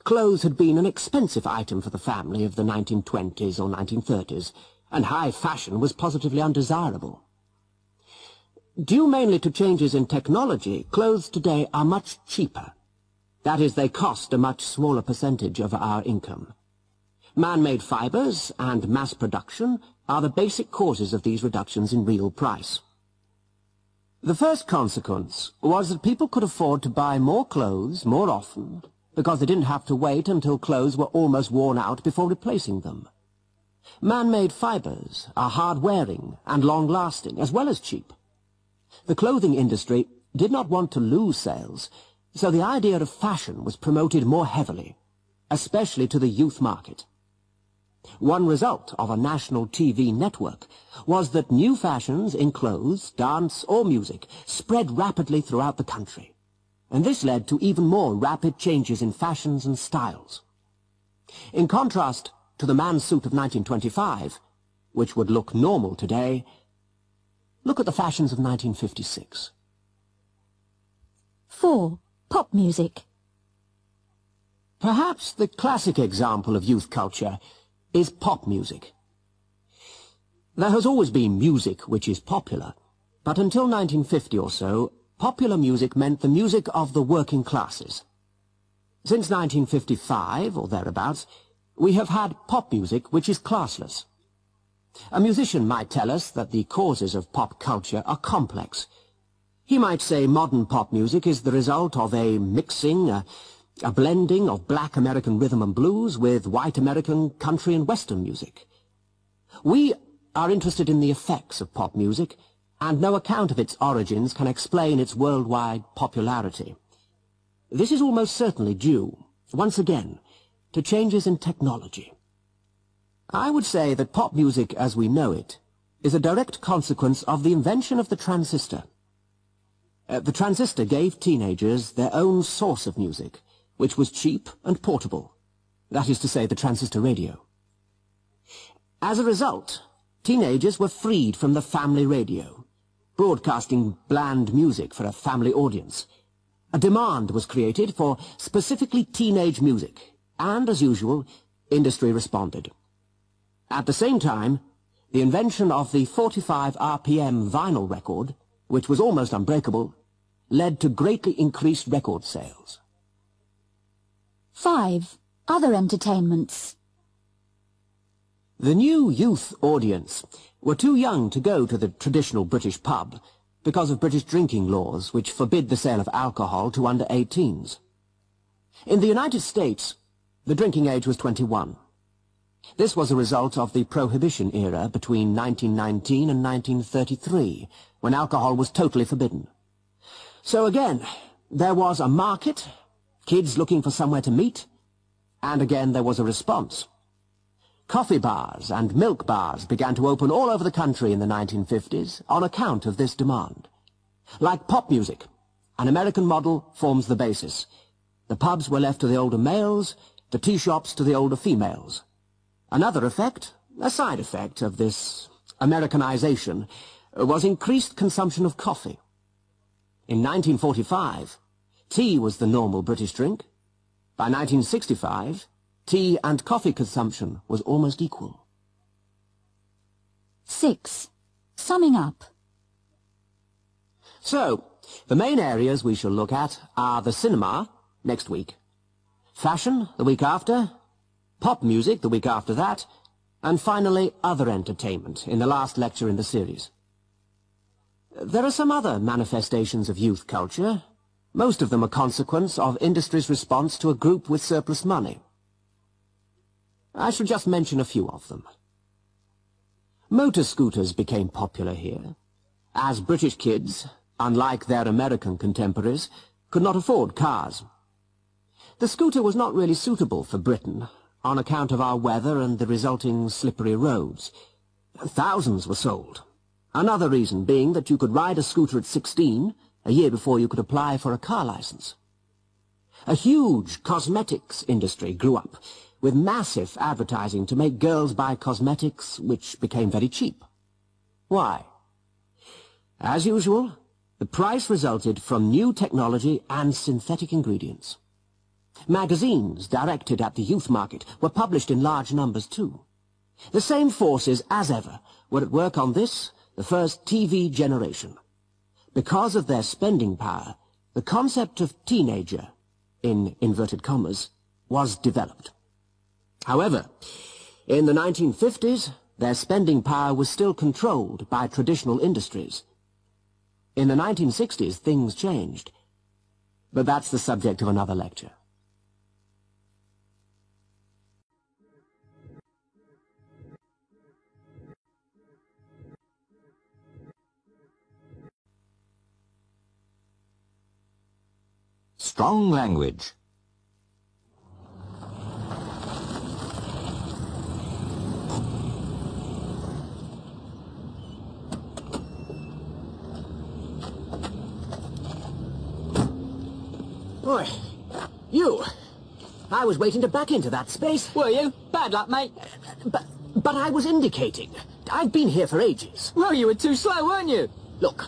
Clothes had been an expensive item for the family of the 1920s or 1930s, and high fashion was positively undesirable. Due mainly to changes in technology, clothes today are much cheaper. That is, they cost a much smaller percentage of our income. Man-made fibres and mass production are the basic causes of these reductions in real price. The first consequence was that people could afford to buy more clothes more often, because they didn't have to wait until clothes were almost worn out before replacing them. Man-made fibres are hard-wearing and long-lasting, as well as cheap. The clothing industry did not want to lose sales, so the idea of fashion was promoted more heavily, especially to the youth market. One result of a national TV network was that new fashions in clothes, dance, or music spread rapidly throughout the country, and this led to even more rapid changes in fashions and styles. In contrast to the man's suit of 1925, which would look normal today, look at the fashions of 1956. 4. Pop music. Perhaps the classic example of youth culture is pop music. There has always been music which is popular, but until 1950 or so, popular music meant the music of the working classes. Since 1955, or thereabouts, we have had pop music which is classless. A musician might tell us that the causes of pop culture are complex. He might say modern pop music is the result of a mixing, a blending of black American rhythm and blues with white American country and western music. We are interested in the effects of pop music, and no account of its origins can explain its worldwide popularity. This is almost certainly due, once again, to changes in technology. I would say that pop music as we know it is a direct consequence of the invention of the transistor. The transistor gave teenagers their own source of music, which was cheap and portable. That is to say, the transistor radio. As a result, teenagers were freed from the family radio, broadcasting bland music for a family audience. A demand was created for specifically teenage music, and, as usual, industry responded. At the same time, the invention of the 45 RPM vinyl record, which was almost unbreakable, led to greatly increased record sales. 5. Other entertainments. The new youth audience were too young to go to the traditional British pub because of British drinking laws which forbid the sale of alcohol to under 18s. In the United States, the drinking age was 21. This was a result of the Prohibition era between 1919 and 1933, when alcohol was totally forbidden. So again, there was a market, kids looking for somewhere to meet, and again there was a response. Coffee bars and milk bars began to open all over the country in the 1950s on account of this demand. Like pop music, an American model forms the basis. The pubs were left to the older males, the tea shops to the older females. Another effect A side effect of this Americanization was increased consumption of coffee. In 1945, tea was the normal British drink. By 1965, tea and coffee consumption was almost equal. 6. Summing up. So, the main areas we shall look at are the cinema, next week, fashion, the week after, pop music, the week after that, and finally other entertainment in the last lecture in the series. There are some other manifestations of youth culture. Most of them a consequence of industry's response to a group with surplus money. I shall just mention a few of them. Motor scooters became popular here, as British kids, unlike their American contemporaries, could not afford cars. The scooter was not really suitable for Britain, on account of our weather and the resulting slippery roads. Thousands were sold. Another reason being that you could ride a scooter at 16, a year before you could apply for a car license. A huge cosmetics industry grew up, with massive advertising to make girls buy cosmetics, which became very cheap. Why? As usual, the price resulted from new technology and synthetic ingredients. Magazines directed at the youth market were published in large numbers too. The same forces as ever were at work on this, the first TV generation. Because of their spending power, the concept of teenager, in inverted commas, was developed. However, in the 1950s, their spending power was still controlled by traditional industries. In the 1960s, things changed. But that's the subject of another lecture. Strong language. Boy, you! I was waiting to back into that space. Were you? Bad luck, mate. But I was indicating. I've been here for ages. Well, you were too slow, weren't you? Look,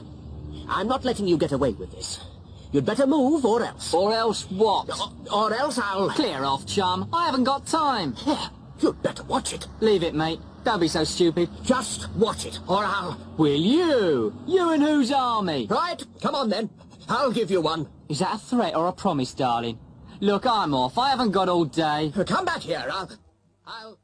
I'm not letting you get away with this. You'd better move, or else. Or else what? Or else I'll... Clear off, chum. I haven't got time. Yeah, you'd better watch it. Leave it, mate. Don't be so stupid. Just watch it, or I'll... Will you? You and whose army? Right, come on then. I'll give you one. Is that a threat or a promise, darling? Look, I'm off. I haven't got all day. Come back here. I'll...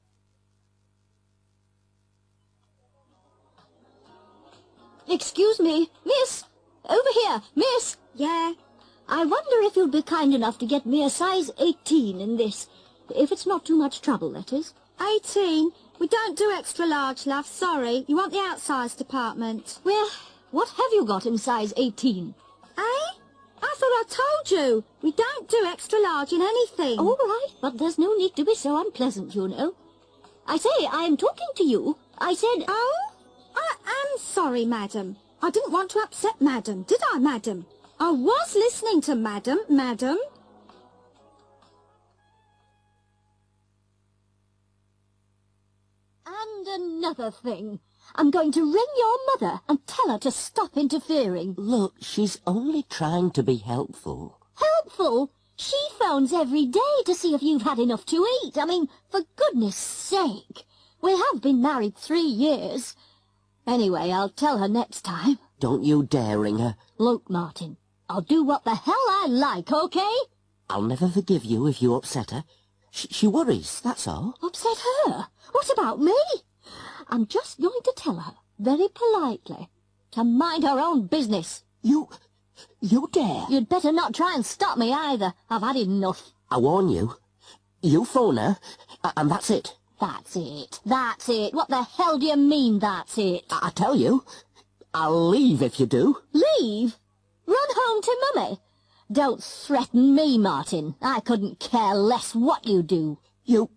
Excuse me, miss. Over here, miss. Yeah? I wonder if you'll be kind enough to get me a size 18 in this. If it's not too much trouble, that is. 18? We don't do extra large, love. Sorry. You want the outsize department. Well, what have you got in size 18? Eh? I thought I told you. We don't do extra large in anything. All right, but there's no need to be so unpleasant, you know. I say, I'm talking to you. I said... Oh? I am sorry, madam. I didn't want to upset madam, did I, madam? I was listening to madam. And another thing. I'm going to ring your mother and tell her to stop interfering. Look, she's only trying to be helpful. Helpful? She phones every day to see if you've had enough to eat. I mean, for goodness sake. We have been married 3 years. Anyway, I'll tell her next time. Don't you dare ring her. Look, Martin, I'll do what the hell I like, okay? I'll never forgive you if you upset her. She worries, that's all. Upset her? What about me? I'm just going to tell her, very politely, to mind her own business. You dare? You'd better not try and stop me either. I've had enough. I warn you. You phone her, and that's it. That's it. That's it. What the hell do you mean, that's it? I tell you, I'll leave if you do. Leave? Run home to Mummy? Don't threaten me, Martin. I couldn't care less what you do. You...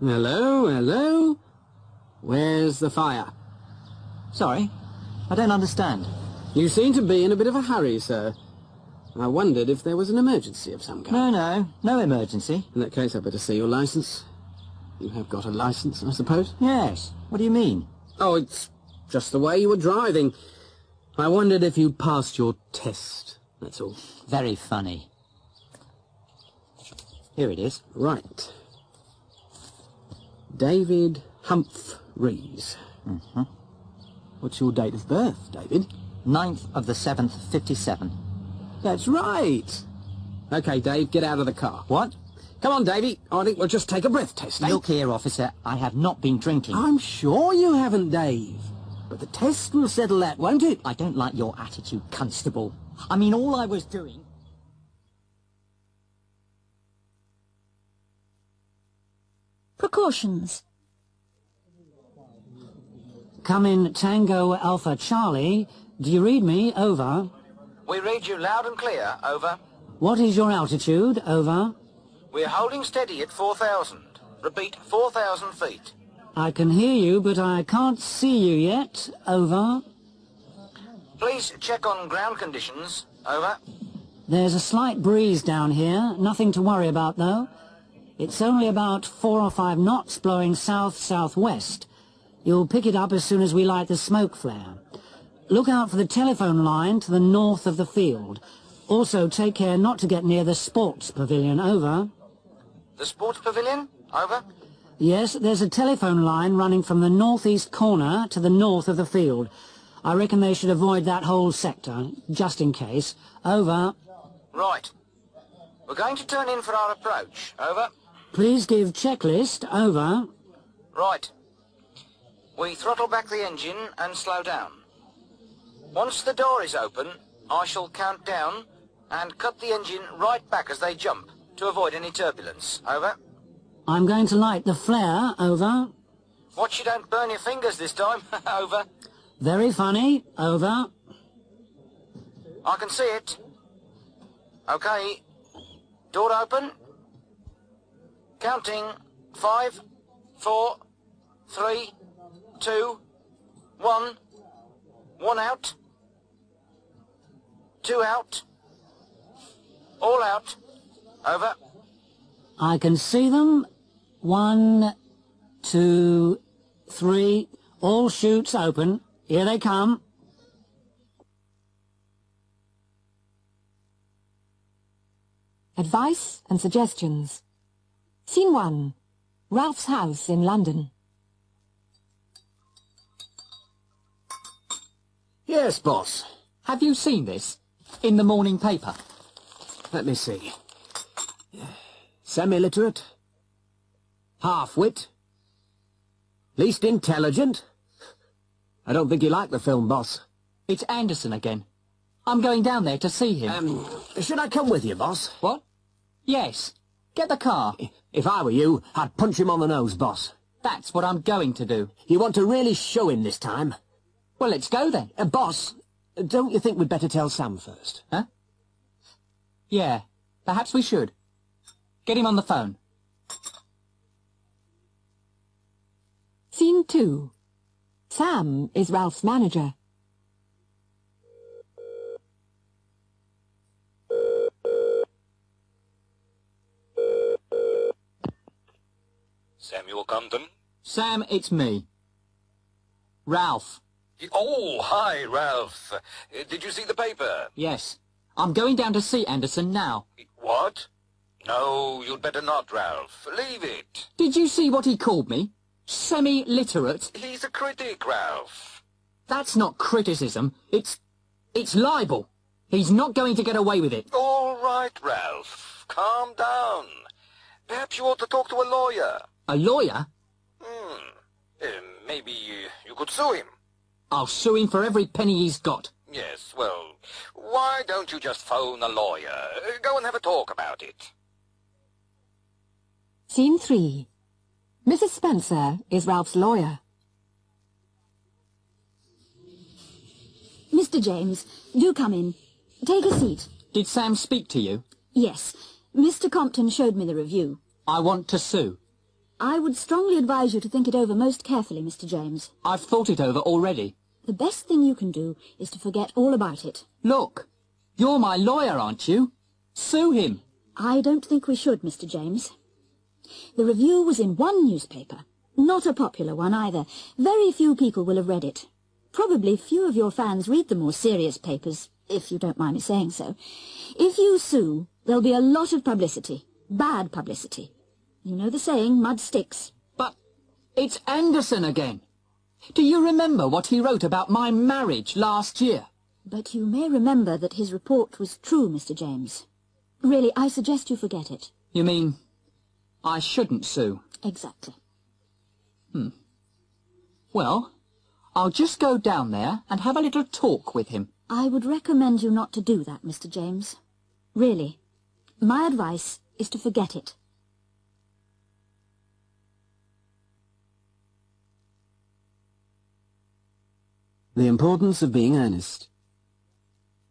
Hello, hello? Where's the fire? Sorry, I don't understand. You seem to be in a bit of a hurry, sir. I wondered if there was an emergency of some kind. No emergency. In that case, I'd better see your licence. You have got a licence, I suppose? Yes. What do you mean? Oh, it's just the way you were driving. I wondered if you'd passed your test, that's all. Very funny. Here it is. Right. David Humphreys. Mm-hmm. What's your date of birth, David? 9th of the 7th, 57. That's right. OK, Dave, get out of the car. What? Come on, Davey. I think we'll just take a breath test, eh? Look here, officer. I have not been drinking. I'm sure you haven't, Dave. But the test will settle that, won't it? I don't like your attitude, Constable. I mean, all I was doing... Precautions. Come in Tango Alpha Charlie. Do you read me? Over. We read you loud and clear. Over. What is your altitude? Over. We're holding steady at 4,000. Repeat, 4,000 feet. I can hear you, but I can't see you yet. Over. Please check on ground conditions. Over. There's a slight breeze down here. Nothing to worry about, though. It's only about 4 or 5 knots blowing south-southwest. You'll pick it up as soon as we light the smoke flare. Look out for the telephone line to the north of the field. Also, take care not to get near the sports pavilion. Over. The sports pavilion? Over. Yes, there's a telephone line running from the northeast corner to the north of the field. I reckon they should avoid that whole sector, just in case. Over. Right. We're going to turn in for our approach. Over. Please give checklist. Over. Right. We throttle back the engine and slow down. Once the door is open, I shall count down and cut the engine right back as they jump to avoid any turbulence. Over. I'm going to light the flare. Over. Watch you don't burn your fingers this time. Over. Very funny. Over. I can see it. Okay. Door open. Counting. 5, 4, 3, 2, 1. 1 out. 2 out. All out. Over. I can see them. 1, 2, 3. All chutes open. Here they come. Advice and suggestions. Scene 1. Ralph's house in London. Yes, boss. Have you seen this? In the morning paper? Let me see. Semi-literate. Half-wit. Least intelligent. I don't think you like the film, boss. It's Anderson again. I'm going down there to see him. Should I come with you, boss? What? Yes. Get the car. If I were you, I'd punch him on the nose, boss. That's what I'm going to do. You want to really show him this time? Well, let's go then. Boss, don't you think we'd better tell Sam first? Huh? Yeah, perhaps we should. Get him on the phone. Scene 2. Sam is Ralph's manager. Samuel Compton? Sam, it's me. Ralph. Oh, hi, Ralph. Did you see the paper? Yes. I'm going down to see Anderson now. What? No, you'd better not, Ralph. Leave it. Did you see what he called me? Semi-literate? He's a critic, Ralph. That's not criticism. It's libel. He's not going to get away with it. All right, Ralph. Calm down. Perhaps you ought to talk to a lawyer. A lawyer? Maybe you could sue him. I'll sue him for every penny he's got. Yes, well, why don't you just phone a lawyer? Go and have a talk about it. Scene 3. Mrs. Spencer is Ralph's lawyer. Mr. James, do come in. Take a seat. Did Sam speak to you? Yes. Mr. Compton showed me the review. I want to sue. I would strongly advise you to think it over most carefully, Mr. James. I've thought it over already. The best thing you can do is to forget all about it. Look, you're my lawyer, aren't you? Sue him. I don't think we should, Mr. James. The review was in one newspaper. Not a popular one either. Very few people will have read it. Probably few of your fans read the more serious papers, if you don't mind me saying so. If you sue, there'll be a lot of publicity. Bad publicity. You know the saying, mud sticks. But it's Anderson again. Do you remember what he wrote about my marriage last year? But you may remember that his report was true, Mr. James. Really, I suggest you forget it. You mean I shouldn't sue? Exactly. Well, I'll just go down there and have a little talk with him. I would recommend you not to do that, Mr. James. Really. My advice is to forget it. The Importance of Being Earnest.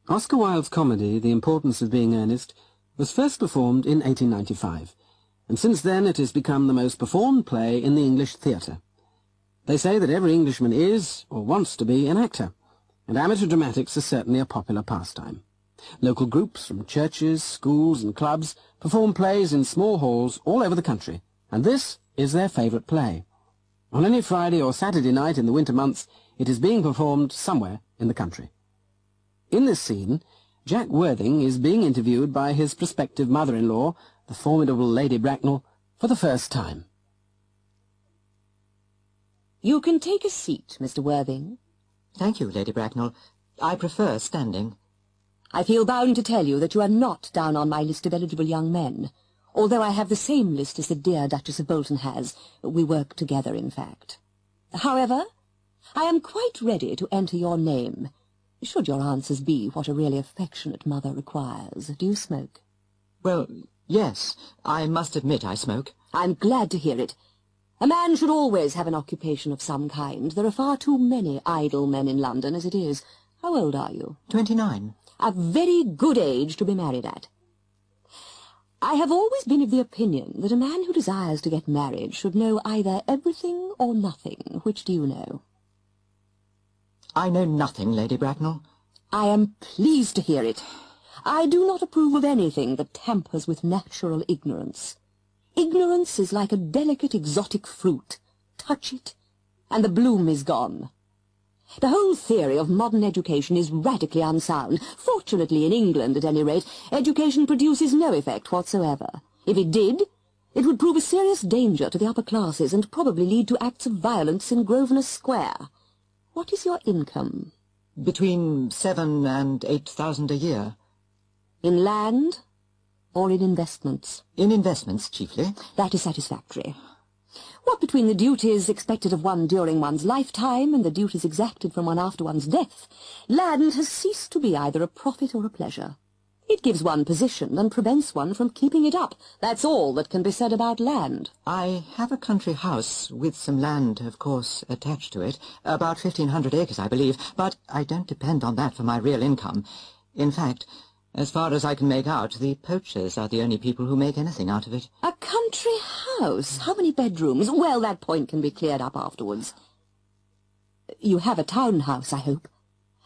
Oscar Wilde's comedy, The Importance of Being Earnest, was first performed in 1895, and since then it has become the most performed play in the English theatre. They say that every Englishman is, or wants to be, an actor, and amateur dramatics are certainly a popular pastime. Local groups from churches, schools and clubs perform plays in small halls all over the country, and this is their favourite play. On any Friday or Saturday night in the winter months, it is being performed somewhere in the country. In this scene, Jack Worthing is being interviewed by his prospective mother-in-law, the formidable Lady Bracknell, for the first time. You can take a seat, Mr. Worthing. Thank you, Lady Bracknell. I prefer standing. I feel bound to tell you that you are not down on my list of eligible young men, although I have the same list as the dear Duchess of Bolton has. We work together, in fact. However, I am quite ready to enter your name, should your answers be what a really affectionate mother requires. Do you smoke? Well, yes. I must admit I smoke. I'm glad to hear it. A man should always have an occupation of some kind. There are far too many idle men in London as it is. How old are you? 29. A very good age to be married at. I have always been of the opinion that a man who desires to get married should know either everything or nothing. Which do you know? I know nothing, Lady Bracknell. I am pleased to hear it. I do not approve of anything that tampers with natural ignorance. Ignorance is like a delicate exotic fruit. Touch it, and the bloom is gone. The whole theory of modern education is radically unsound. Fortunately, in England, at any rate, education produces no effect whatsoever. If it did, it would prove a serious danger to the upper classes and probably lead to acts of violence in Grosvenor Square. What is your income? Between 7,000 and 8,000 a year. In land or in investments? In investments, chiefly. That is satisfactory. What between the duties expected of one during one's lifetime and the duties exacted from one after one's death, land has ceased to be either a profit or a pleasure. It gives one position and prevents one from keeping it up. That's all that can be said about land. I have a country house with some land, of course, attached to it. About 1,500 acres, I believe, but I don't depend on that for my real income. In fact, as far as I can make out, the poachers are the only people who make anything out of it. A country house? How many bedrooms? Well, that point can be cleared up afterwards. You have a townhouse, I hope.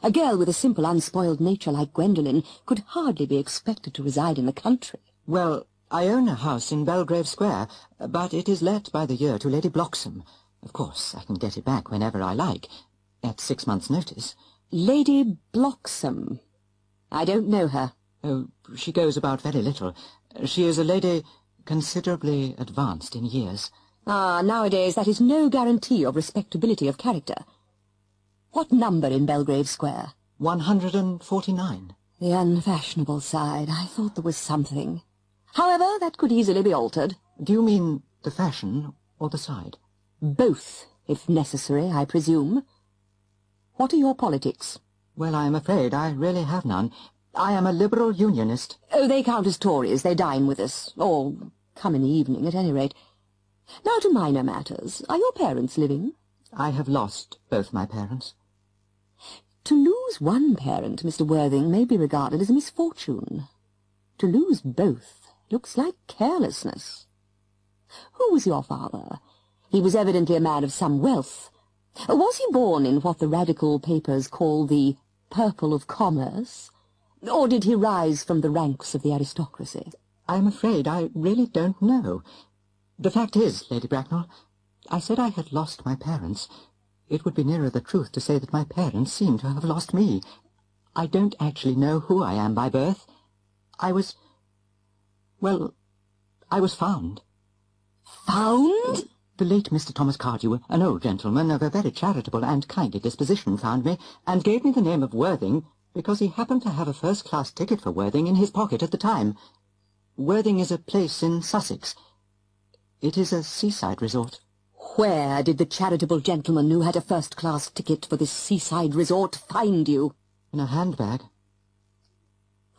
A girl with a simple, unspoiled nature like Gwendolen could hardly be expected to reside in the country. Well, I own a house in Belgrave Square, but it is let by the year to Lady Bloxham. Of course, I can get it back whenever I like, at 6 months' notice. Lady Bloxham? I don't know her. Oh, she goes about very little. She is a lady considerably advanced in years. Ah, nowadays that is no guarantee of respectability of character. What number in Belgrave Square? 149. The unfashionable side. I thought there was something. However, that could easily be altered. Do you mean the fashion or the side? Both, if necessary, I presume. What are your politics? Well, I am afraid I really have none. I am a Liberal Unionist. Oh, they count as Tories. They dine with us. Or come in the evening, at any rate. Now to minor matters. Are your parents living? I have lost both my parents. To lose one parent, Mr. Worthing, may be regarded as a misfortune. To lose both looks like carelessness. Who was your father? He was evidently a man of some wealth. Was he born in what the radical papers call the purple of commerce? Or did he rise from the ranks of the aristocracy? I'm afraid I really don't know. The fact is, Lady Bracknell, I said I had lost my parents. It would be nearer the truth to say that my parents seem to have lost me. I don't actually know who I am by birth. I was found. Found? The late Mr. Thomas Cardew, an old gentleman of a very charitable and kindly disposition, found me, and gave me the name of Worthing, because he happened to have a first-class ticket for Worthing in his pocket at the time. Worthing is a place in Sussex. It is a seaside resort. Where did the charitable gentleman who had a first-class ticket for this seaside resort find you? In a handbag.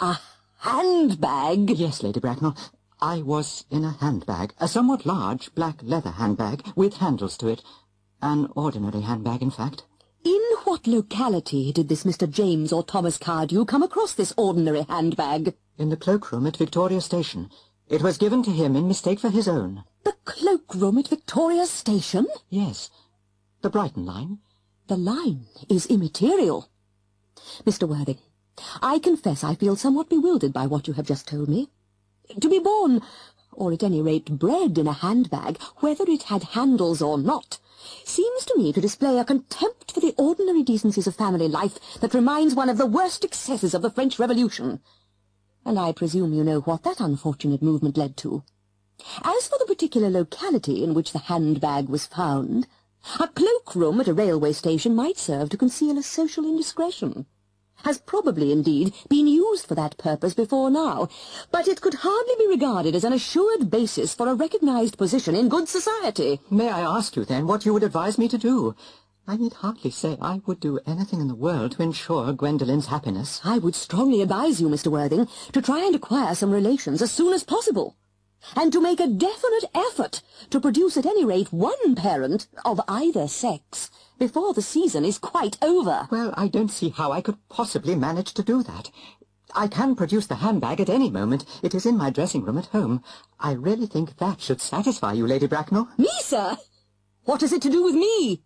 A handbag? Yes, Lady Bracknell. I was in a handbag, a somewhat large black leather handbag with handles to it. An ordinary handbag, in fact. In what locality did this Mr. James or Thomas Cardew come across this ordinary handbag? In the cloakroom at Victoria Station. It was given to him in mistake for his own. The cloakroom at Victoria Station? Yes. The Brighton line. The line is immaterial. Mr. Worthing, I confess I feel somewhat bewildered by what you have just told me. To be born, or at any rate bred in a handbag, whether it had handles or not, seems to me to display a contempt for the ordinary decencies of family life that reminds one of the worst excesses of the French Revolution. And I presume you know what that unfortunate movement led to. As for the particular locality in which the handbag was found, a cloakroom at a railway station might serve to conceal a social indiscretion. Has probably, indeed, been used for that purpose before now, but it could hardly be regarded as an assured basis for a recognized position in good society. May I ask you, then, what you would advise me to do? I need hardly say I would do anything in the world to ensure Gwendolen's happiness. I would strongly advise you, Mr. Worthing, to try and acquire some relations as soon as possible, and to make a definite effort to produce at any rate one parent of either sex before the season is quite over. Well, I don't see how I could possibly manage to do that. I can produce the handbag at any moment. It is in my dressing-room at home. I really think that should satisfy you, Lady Bracknell. Me, sir? What has it to do with me?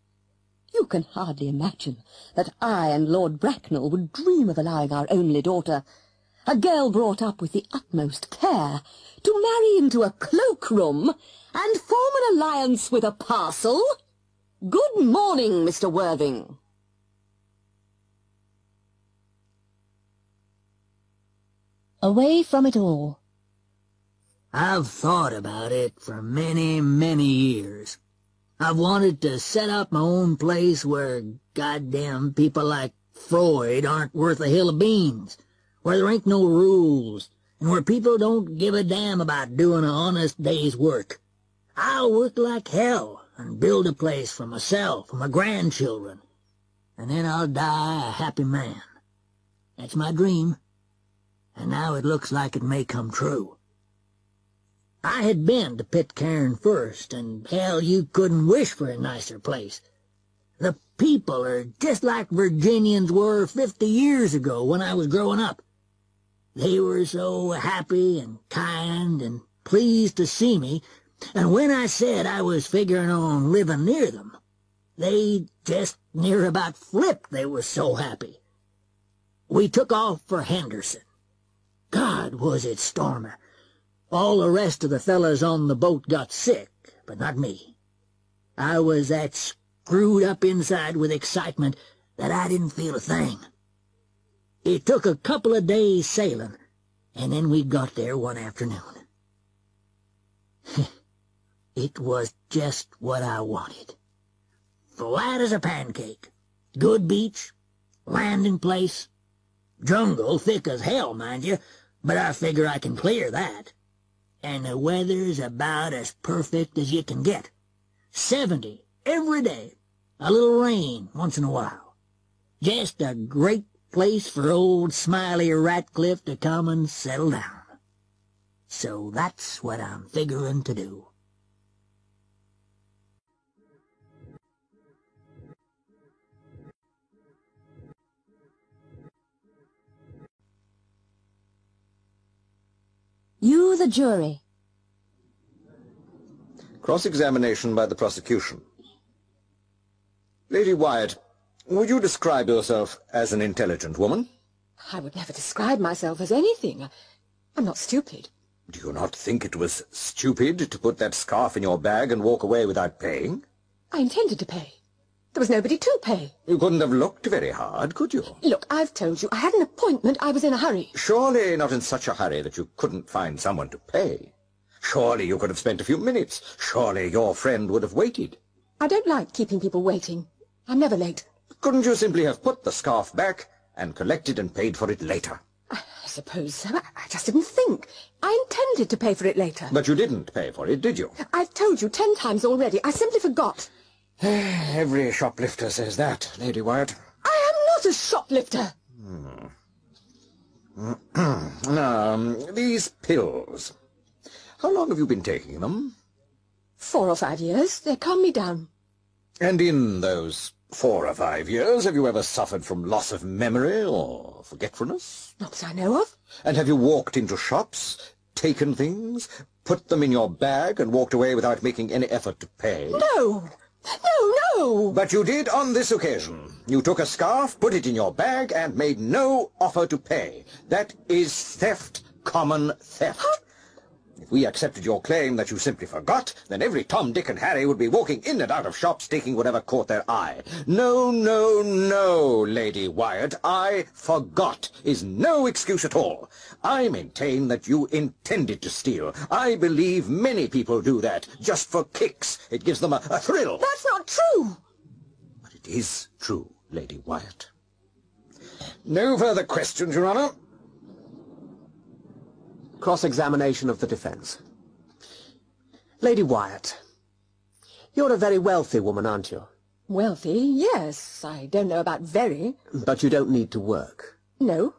You can hardly imagine that I and Lord Bracknell would dream of allowing our only daughter, a girl brought up with the utmost care, to marry into a cloakroom and form an alliance with a parcel. Good morning, Mr. Worthing. Away from it all. I've thought about it for many, many years. I've wanted to set up my own place where goddamn people like Freud aren't worth a hill of beans, where there ain't no rules, and where people don't give a damn about doing an honest day's work. I'll work like hell and build a place for myself and my grandchildren, and then I'll die a happy man. That's my dream, and now it looks like it may come true. I had been to Pitcairn first, and hell, you couldn't wish for a nicer place. The people are just like Virginians were 50 years ago when I was growing up. They were so happy and kind and pleased to see me, and when I said I was figuring on living near them, they just near about flipped, they were so happy. We took off for Henderson. God, was it stormy. All the rest of the fellas on the boat got sick, but not me. I was that screwed up inside with excitement that I didn't feel a thing. It took a couple of days sailing, and then we got there one afternoon. It was just what I wanted. Flat as a pancake. Good beach, landing place. Jungle thick as hell, mind you, but I figure I can clear that. And the weather's about as perfect as you can get. 70 every day. A little rain once in a while. Just a great place for old Smiley Ratcliffe to come and settle down. So that's what I'm figuring to do. You, the jury. Cross-examination by the prosecution. Lady Wyatt, would you describe yourself as an intelligent woman? I would never describe myself as anything. I'm not stupid. Do you not think it was stupid to put that scarf in your bag and walk away without paying? I intended to pay. There was nobody to pay. You couldn't have looked very hard, could you? Look, I've told you, I had an appointment. I was in a hurry. Surely not in such a hurry that you couldn't find someone to pay. Surely you could have spent a few minutes. Surely your friend would have waited. I don't like keeping people waiting. I'm never late. Couldn't you simply have put the scarf back and collected and paid for it later? I suppose so. I just didn't think. I intended to pay for it later. But you didn't pay for it, did you? I've told you 10 times already. I simply forgot. Every shoplifter says that, Lady Wyatt. I am not a shoplifter. These pills. How long have you been taking them? 4 or 5 years. They calm me down. And in those 4 or 5 years, have you ever suffered from loss of memory or forgetfulness? Not that I know of. And have you walked into shops, taken things, put them in your bag, and walked away without making any effort to pay? No! No! But you did on this occasion. You took a scarf, put it in your bag, and made no offer to pay. That is theft, common theft. If we accepted your claim that you simply forgot, then every Tom, Dick, and Harry would be walking in and out of shops taking whatever caught their eye. No, no, no, Lady Wyatt. I forgot is no excuse at all. I maintain that you intended to steal. I believe many people do that, just for kicks. It gives them a thrill. That's not true. But it is true, Lady Wyatt. No further questions, Your Honour. Cross-examination of the defence. Lady Wyatt, you're a very wealthy woman, aren't you? Wealthy, yes. I don't know about very. But you don't need to work. No.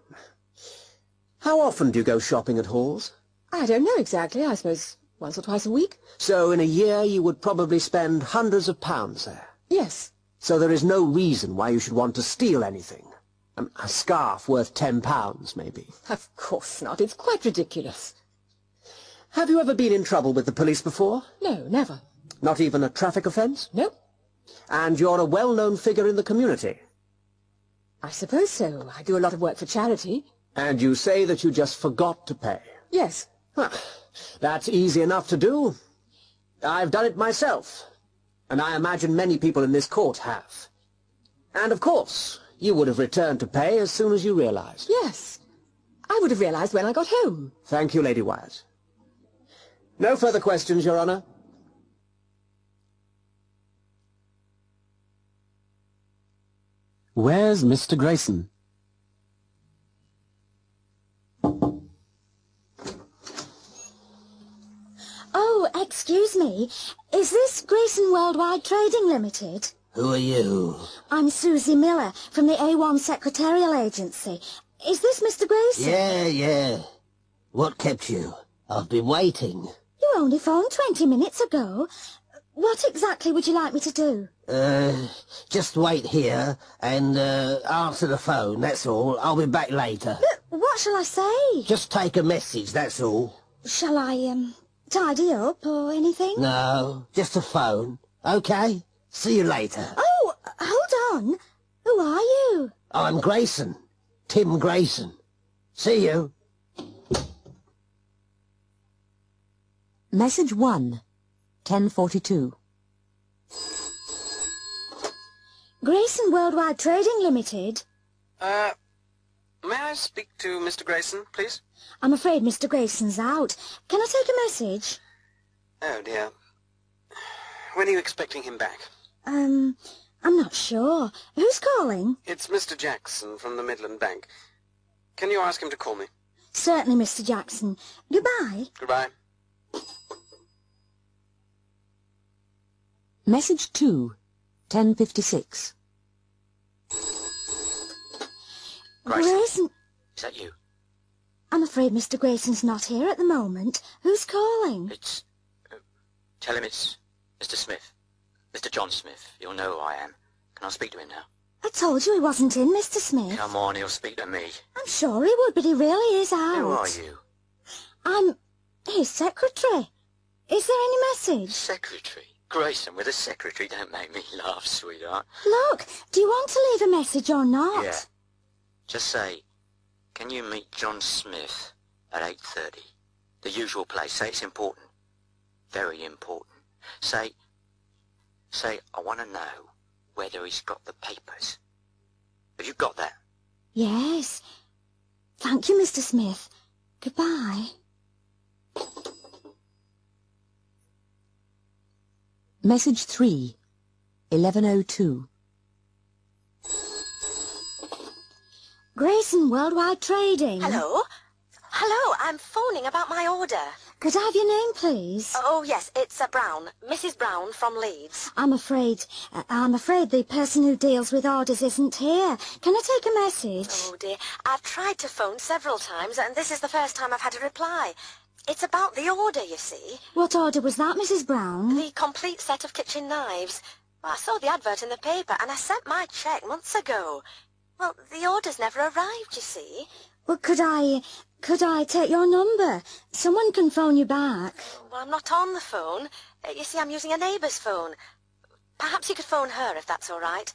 How often do you go shopping at Hall's? I don't know exactly. I suppose once or twice a week. So in a year you would probably spend hundreds of pounds there? Yes. So there is no reason why you should want to steal anything? A scarf worth £10, maybe. Of course not. It's quite ridiculous. Have you ever been in trouble with the police before? No, never. Not even a traffic offence? No. And you're a well-known figure in the community? I suppose so. I do a lot of work for charity. And you say that you just forgot to pay? Yes. Well, that's easy enough to do. I've done it myself. And I imagine many people in this court have. And of course, you would have returned to pay as soon as you realised. Yes. I would have realised when I got home. Thank you, Lady Wyatt. No further questions, Your Honour. Where's Mr. Grayson? Oh, excuse me. Is this Grayson Worldwide Trading Limited? Who are you? I'm Susie Miller from the A1 Secretarial Agency. Is this Mr. Grayson? Yeah. What kept you? I've been waiting. You only phoned 20 minutes ago. What exactly would you like me to do? Just wait here and answer the phone, that's all. I'll be back later. But what shall I say? Just take a message, that's all. Shall I, tidy up or anything? No, just a phone. Okay? See you later. Oh, hold on. Who are you? I'm Grayson. Tim Grayson. See you. Message 1, 10:42. Grayson Worldwide Trading Limited. May I speak to Mr. Grayson, please? I'm afraid Mr. Grayson's out. Can I take a message? Oh, dear. When are you expecting him back? I'm not sure. Who's calling? It's Mr. Jackson from the Midland Bank. Can you ask him to call me? Certainly, Mr. Jackson. Goodbye. Goodbye. Message 2, 10:56. Grayson. Is that you? I'm afraid Mr. Grayson's not here at the moment. Who's calling? It's... tell him it's Mr. Smith. Mr. John Smith. You'll know who I am. Can I speak to him now? I told you he wasn't in, Mr. Smith. Come on, he'll speak to me. I'm sure he would, but he really is out. Who are you? I'm his secretary. Is there any message? Secretary. Grayson with a secretary. Don't make me laugh, sweetheart. Look, do you want to leave a message or not? Yeah. Just say, can you meet John Smith at 8:30? The usual place. Say it's important. Very important. Say, I want to know whether he's got the papers. Have you got that? Yes. Thank you, Mr. Smith. Goodbye. Message 3, 11:02. Grayson Worldwide Trading. Hello? Hello, I'm phoning about my order. Could I have your name, please? Oh, yes, it's Brown. Mrs. Brown from Leeds. I'm afraid the person who deals with orders isn't here. Can I take a message? Oh, dear. I've tried to phone several times, and this is the first time I've had a reply. It's about the order, you see. What order was that, Mrs. Brown? The complete set of kitchen knives. Well, I saw the advert in the paper, and I sent my cheque months ago. Well, the order's never arrived, you see. Well, could I take your number? Someone can phone you back. Well, I'm not on the phone. You see, I'm using a neighbour's phone. Perhaps you could phone her, if that's all right.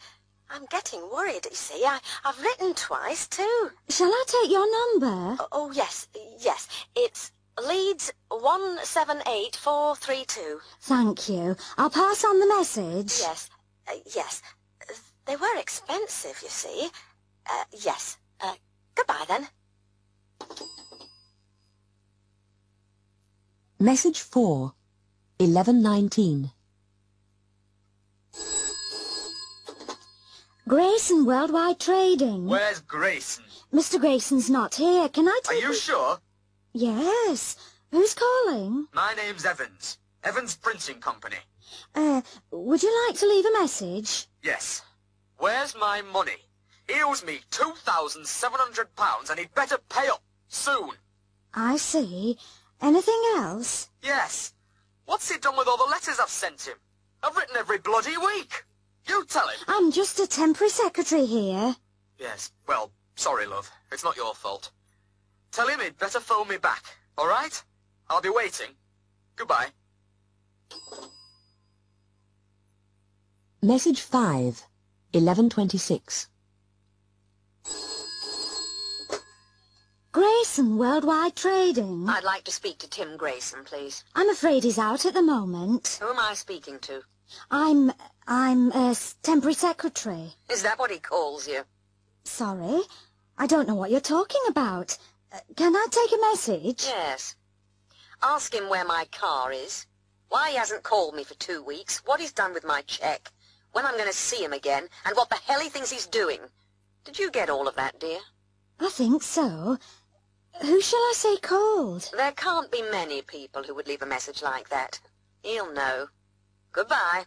I'm getting worried, you see. I've written twice, too. Shall I take your number? Oh, yes. It's Leeds 178432. Thank you. I'll pass on the message. Yes. They were expensive, you see. Yes. Goodbye, then. Message 4, 11:19. Grayson Worldwide Trading. Where's Grayson? Mr. Grayson's not here. Can I take... Are you sure? Yes. Who's calling? My name's Evans. Evans Printing Company. Would you like to leave a message? Yes. Where's my money? He owes me £2,700 and he'd better pay up soon. I see. Anything else? Yes. What's he done with all the letters I've sent him? I've written every bloody week. You tell him. I'm just a temporary secretary here. Yes, well, sorry, love. It's not your fault. Tell him he'd better phone me back, all right? I'll be waiting. Goodbye. Message 5, 11:26. Grayson Worldwide Trading. I'd like to speak to Tim Grayson, please. I'm afraid he's out at the moment. Who am I speaking to? I'm a temporary secretary. Is that what he calls you? Sorry, I don't know what you're talking about. Can I take a message? Yes. Ask him where my car is, why he hasn't called me for 2 weeks, what he's done with my cheque, when I'm going to see him again, and what the hell he thinks he's doing. Did you get all of that, dear? I think so. Who shall I say called? There can't be many people who would leave a message like that. He'll know. Goodbye.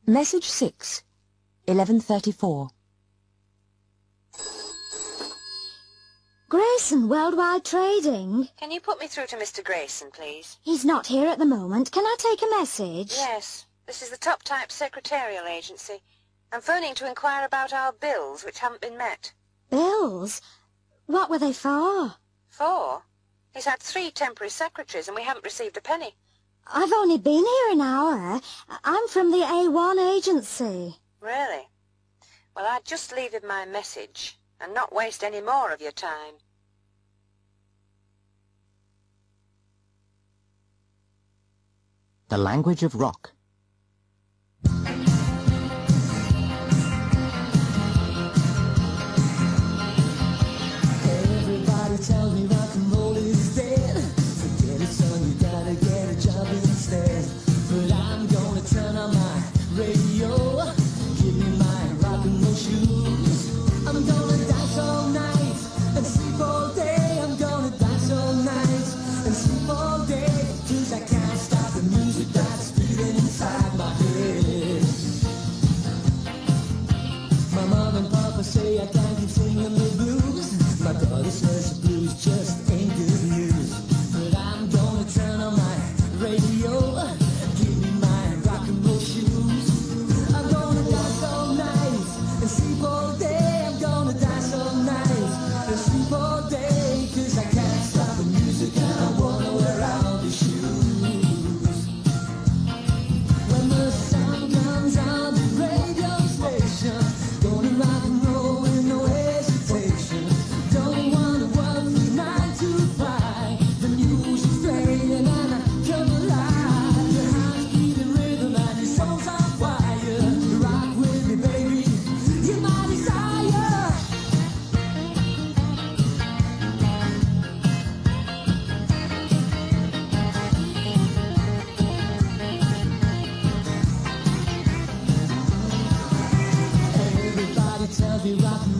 Message 6, 11:34. Grayson Worldwide Trading. Can you put me through to Mr. Grayson, please? He's not here at the moment. Can I take a message? Yes. This is the top-type secretarial agency. I'm phoning to inquire about our bills, which haven't been met. Bills? What were they for? For? He's had 3 temporary secretaries, and we haven't received a penny. I've only been here an hour. I'm from the A1 agency. Really? Well, I'd just leave him my message and not waste any more of your time. The language of rock. Everybody tells me rock and roll is dead. Forget it, son, you gotta get a job instead. But I'm gonna turn on my radio. Give me my rock and roll shoes. I'm gonna dance all night and sleep all day. I'm gonna dance all night and sleep all day. 'Cause I can't stop the music that's beating inside my head. My mom and papa say I can't keep singing the blues. My daughter says the blues just ain't good news. But I'm gonna turn on my radio. Give me my rock and roll shoes. I'm gonna dance all night and sleep all day. I'm gonna dance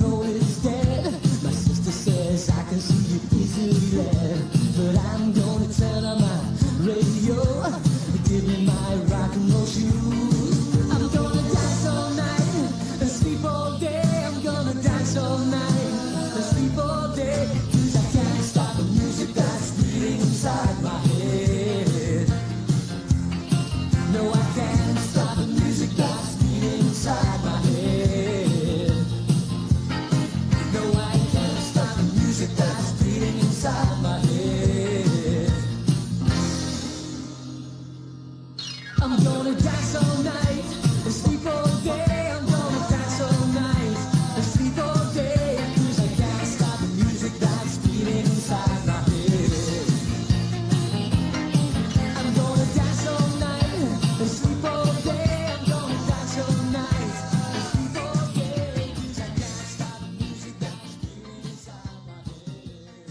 and roll is dead. My sister says I can see it easily led, but I'm gonna turn on my radio. Give me my rock and roll shoes. I'm gonna dance all night and sleep all day. I'm gonna dance all night and sleep all day. 'Cause I can't stop the music that's beating inside my head. No, I can't stop the music that's beating inside my head. No, I can't stop the music that's beating inside my head. I'm gonna dance all night and sleep all day. I'm gonna dance all night and sleep all day. 'Cause I can't stop the music that's beating inside my head. I'm gonna dance all night and sleep all day. I'm gonna dance all night and sleep all day. 'Cause I can't stop the music that's beating inside my head.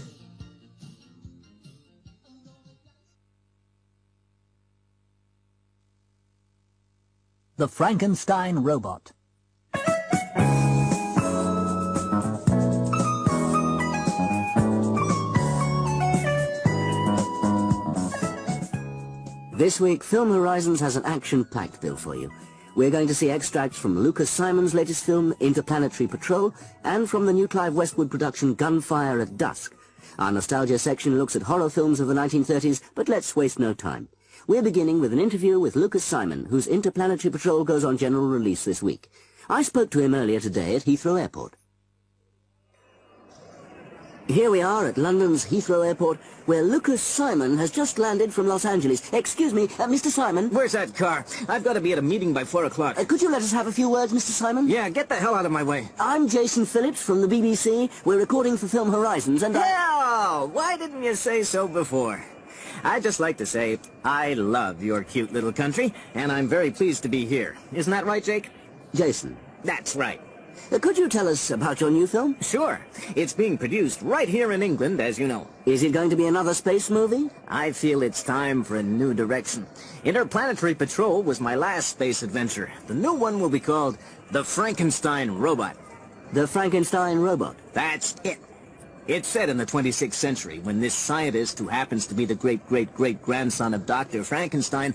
The Frankenstein Robot. This week, Film Horizons has an action-packed bill for you. We're going to see extracts from Lucas Simon's latest film, Interplanetary Patrol, and from the new Clive Westwood production, Gunfire at Dusk. Our nostalgia section looks at horror films of the 1930s, but let's waste no time. We're beginning with an interview with Lucas Simon, whose Interplanetary Patrol goes on general release this week. I spoke to him earlier today at Heathrow Airport. Here we are at London's Heathrow Airport, where Lucas Simon has just landed from Los Angeles. Excuse me, Mr. Simon. Where's that car? I've got to be at a meeting by 4 o'clock. Could you let us have a few words, Mr. Simon? Yeah, get the hell out of my way. I'm Jason Phillips from the BBC. We're recording for Film Horizons, and Hell! Why didn't you say so before? I'd just like to say, I love your cute little country, and I'm very pleased to be here. Isn't that right, Jake? Jason. That's right. Could you tell us about your new film? Sure. It's being produced right here in England, as you know. Is it going to be another space movie? I feel it's time for a new direction. Interplanetary Patrol was my last space adventure. The new one will be called The Frankenstein Robot. The Frankenstein Robot? That's it. It's set in the 26th century, when this scientist, who happens to be the great-great-great-grandson of Dr. Frankenstein,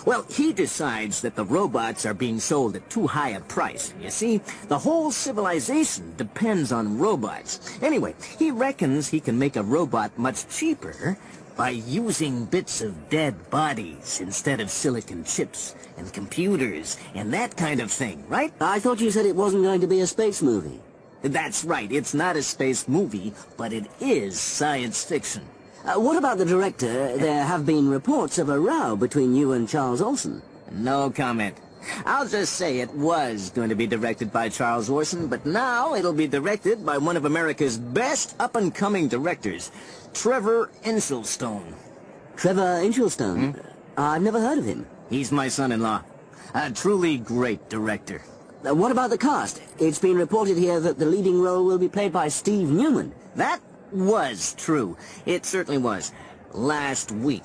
well, he decides that the robots are being sold at too high a price. You see, the whole civilization depends on robots. Anyway, he reckons he can make a robot much cheaper by using bits of dead bodies instead of silicon chips and computers and that kind of thing, right? I thought you said it wasn't going to be a space movie. That's right. It's not a space movie, but it is science fiction. What about the director? There have been reports of a row between you and Charles Orson. No comment. I'll just say it was going to be directed by Charles Orson, but now it'll be directed by one of America's best up-and-coming directors, Trevor Inchelstone. Trevor Inchelstone? I've never heard of him. He's my son-in-law. A truly great director. What about the cast? It's been reported here that the leading role will be played by Steve Newman. That was true. It certainly was. Last week.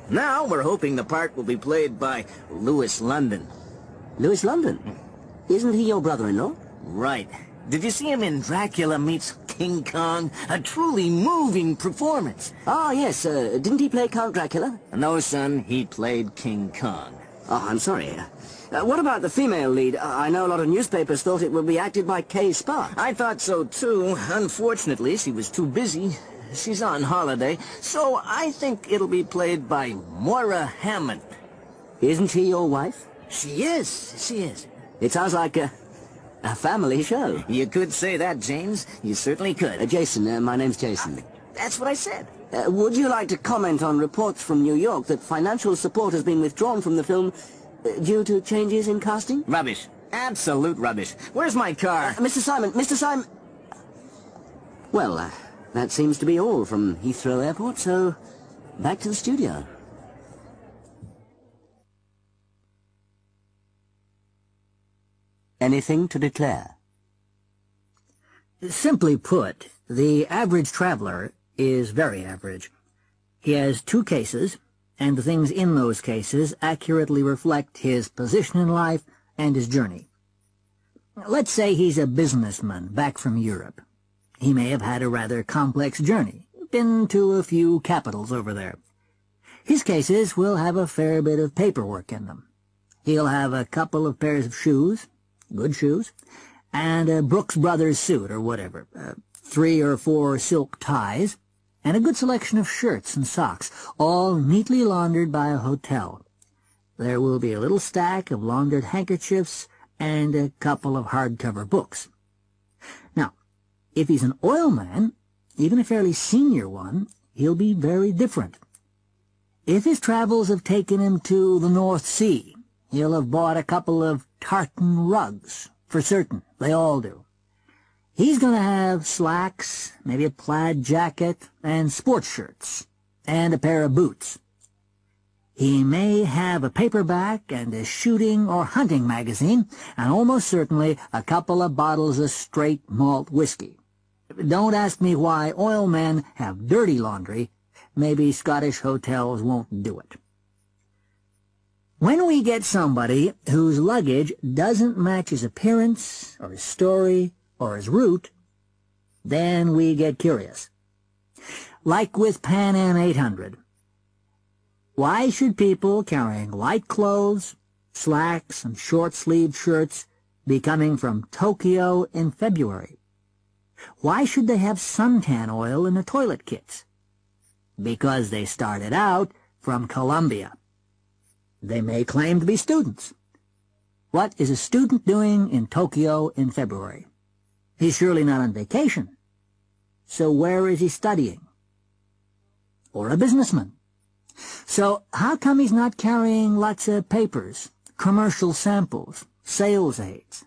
Now we're hoping the part will be played by Louis London. Louis London? Isn't he your brother-in-law? Right. Did you see him in Dracula Meets King Kong? A truly moving performance. Ah, yes. Didn't he play Count Dracula? No, son. He played King Kong. Oh, I'm sorry. What about the female lead? I know a lot of newspapers thought it would be acted by Kay Sparks. I thought so, too. Unfortunately, she was too busy. She's on holiday, so I think it'll be played by Moira Hammond. Isn't she your wife? She is. She is. It sounds like a family show. You could say that, James. You certainly could. Jason, my name's Jason. That's what I said. Would you like to comment on reports from New York that financial support has been withdrawn from the film due to changes in casting? Rubbish. Absolute rubbish. Where's my car? Mr. Simon. Well, that seems to be all from Heathrow Airport, so back to the studio. Anything to declare? Simply put, the average traveler is very average. He has 2 cases, and the things in those cases accurately reflect his position in life and his journey. Let's say he's a businessman back from Europe. He may have had a rather complex journey, been to a few capitals over there. His cases will have a fair bit of paperwork in them. He'll have a couple of pairs of shoes, good shoes, and a Brooks Brothers suit or whatever, 3 or 4 silk ties, and a good selection of shirts and socks, all neatly laundered by a hotel. There will be a little stack of laundered handkerchiefs and a couple of hardcover books. Now, if he's an oil man, even a fairly senior one, he'll be very different. If his travels have taken him to the North Sea, he'll have bought a couple of tartan rugs, for certain. They all do. He's going to have slacks, maybe a plaid jacket, and sports shirts, and a pair of boots. He may have a paperback and a shooting or hunting magazine, and almost certainly a couple of bottles of straight malt whiskey. Don't ask me why oil men have dirty laundry. Maybe Scottish hotels won't do it. When we get somebody whose luggage doesn't match his appearance, or his story, or his route, then we get curious. Like with Pan Am 800. Why should people carrying light clothes, slacks, and short-sleeved shirts be coming from Tokyo in February? Why should they have suntan oil in the toilet kits? Because they started out from Colombia. They may claim to be students. What is a student doing in Tokyo in February? He's surely not on vacation. So where is he studying? Or a businessman. So how come he's not carrying lots of papers, commercial samples, sales aids?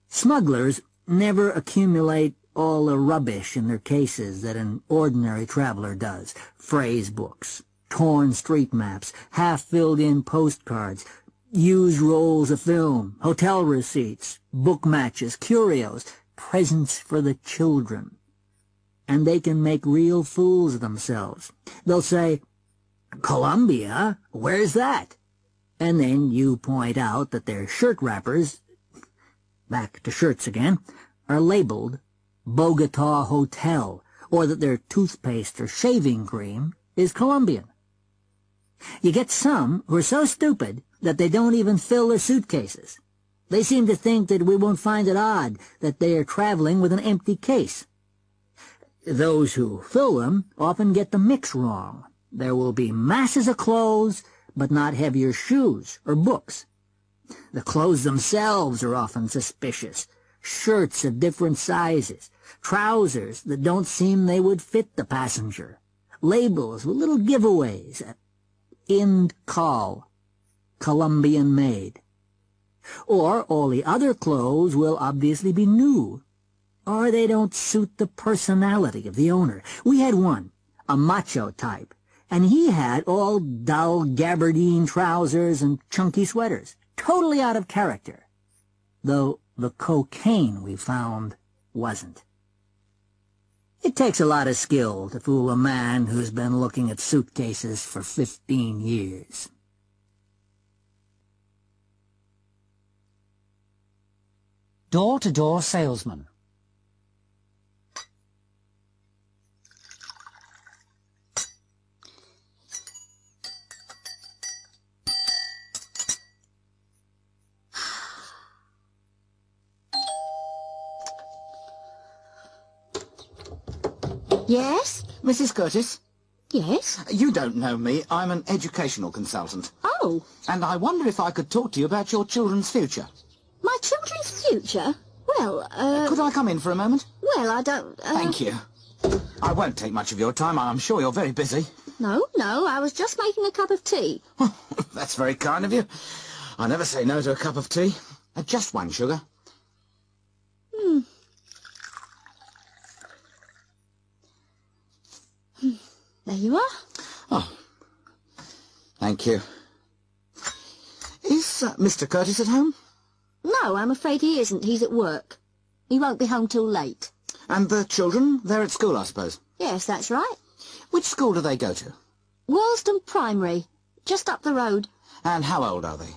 Smugglers never accumulate all the rubbish in their cases that an ordinary traveler does. Phrase books, torn street maps, half-filled-in postcards, used rolls of film, hotel receipts, book matches, curios, presents for the children. And they can make real fools of themselves. They'll say, "Colombia? Where's that?" And then you point out that their shirt wrappers, back to shirts again, are labeled Bogota Hotel, or that their toothpaste or shaving cream is Colombian. You get some who are so stupid that they don't even fill their suitcases. They seem to think that we won't find it odd that they are traveling with an empty case. Those who fill them often get the mix wrong. There will be masses of clothes, but not heavier shoes or books. The clothes themselves are often suspicious. Shirts of different sizes, trousers that don't seem they would fit the passenger, labels with little giveaways, Ind Col, Colombian made. Or all the other clothes will obviously be new, or they don't suit the personality of the owner. We had one, a macho type, and he had all dull gabardine trousers and chunky sweaters, totally out of character, though the cocaine we found wasn't. It takes a lot of skill to fool a man who's been looking at suitcases for 15 years. Door-to-door salesman. Yes? Mrs. Curtis? Yes? You don't know me. I'm an educational consultant. Oh. And I wonder if I could talk to you about your children's future. My children's future? Well, Could I come in for a moment? Well, I don't, Thank you. I won't take much of your time. I'm sure you're very busy. No, I was just making a cup of tea. That's very kind of you. I never say no to a cup of tea. Just one, sugar. There you are. Oh, thank you. Is Mr. Curtis at home? No, I'm afraid he isn't. He's at work. He won't be home till late. And the children? They're at school, I suppose. Yes, that's right. Which school do they go to? Walsden Primary, just up the road. And how old are they?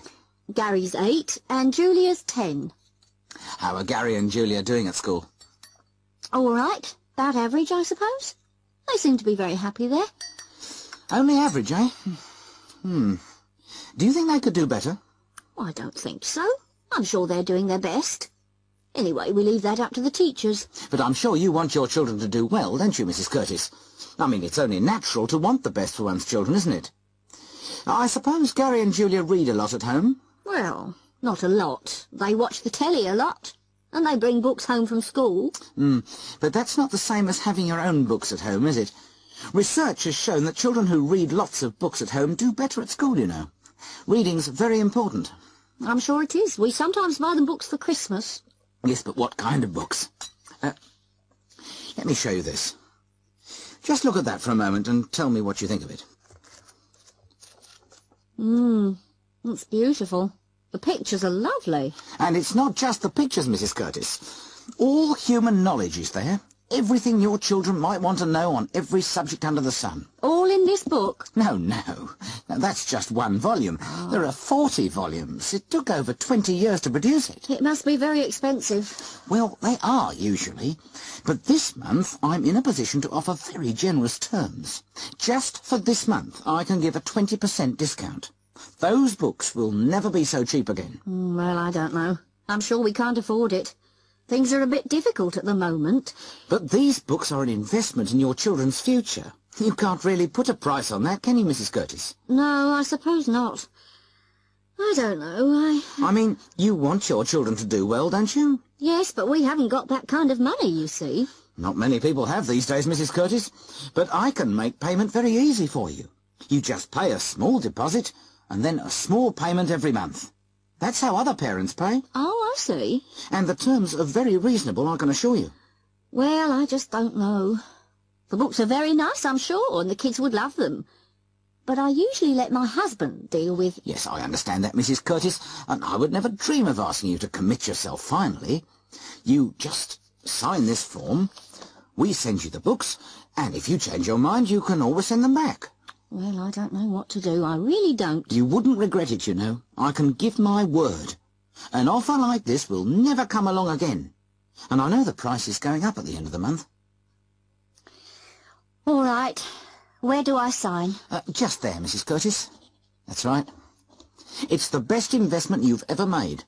Gary's 8 and Julia's 10. How are Gary and Julia doing at school? All right. About average, I suppose. They seem to be very happy there. Only average, eh? Do you think they could do better? I don't think so. I'm sure they're doing their best. Anyway, we leave that up to the teachers. But I'm sure you want your children to do well, don't you, Mrs. Curtis? I mean, it's only natural to want the best for one's children, isn't it? I suppose Gary and Julia read a lot at home? Well, not a lot. They watch the telly a lot. And they bring books home from school. But that's not the same as having your own books at home, is it? Research has shown that children who read lots of books at home do better at school, you know. Reading's very important. I'm sure it is. We sometimes buy them books for Christmas. Yes, but what kind of books? Let me show you this. Just look at that for a moment and tell me what you think of it. That's beautiful. The pictures are lovely. And it's not just the pictures, Mrs. Curtis. All human knowledge is there. Everything your children might want to know on every subject under the sun. All in this book? No. Now, that's just one volume. There are 40 volumes. It took over 20 years to produce it. It must be very expensive. Well, they are, usually. But this month, I'm in a position to offer very generous terms. Just for this month, I can give a 20% discount. Those books will never be so cheap again. Well, I don't know. I'm sure we can't afford it. Things are a bit difficult at the moment. But these books are an investment in your children's future. You can't really put a price on that, can you, Mrs. Curtis? No, I suppose not. I don't know, I mean, you want your children to do well, don't you? Yes, but we haven't got that kind of money, you see. Not many people have these days, Mrs. Curtis. But I can make payment very easy for you. You just pay a small deposit and then a small payment every month. That's how other parents pay. Oh, I see. And the terms are very reasonable, I can assure you. Well, I just don't know. The books are very nice, I'm sure, and the kids would love them. But I usually let my husband deal with... Yes, I understand that, Mrs. Curtis, and I would never dream of asking you to commit yourself finally. You just sign this form, we send you the books, and if you change your mind, you can always send them back. Well, I don't know what to do. I really don't. You wouldn't regret it, you know. I can give my word. An offer like this will never come along again. And I know the price is going up at the end of the month. All right. Where do I sign? Just there, Mrs. Curtis. That's right. It's the best investment you've ever made.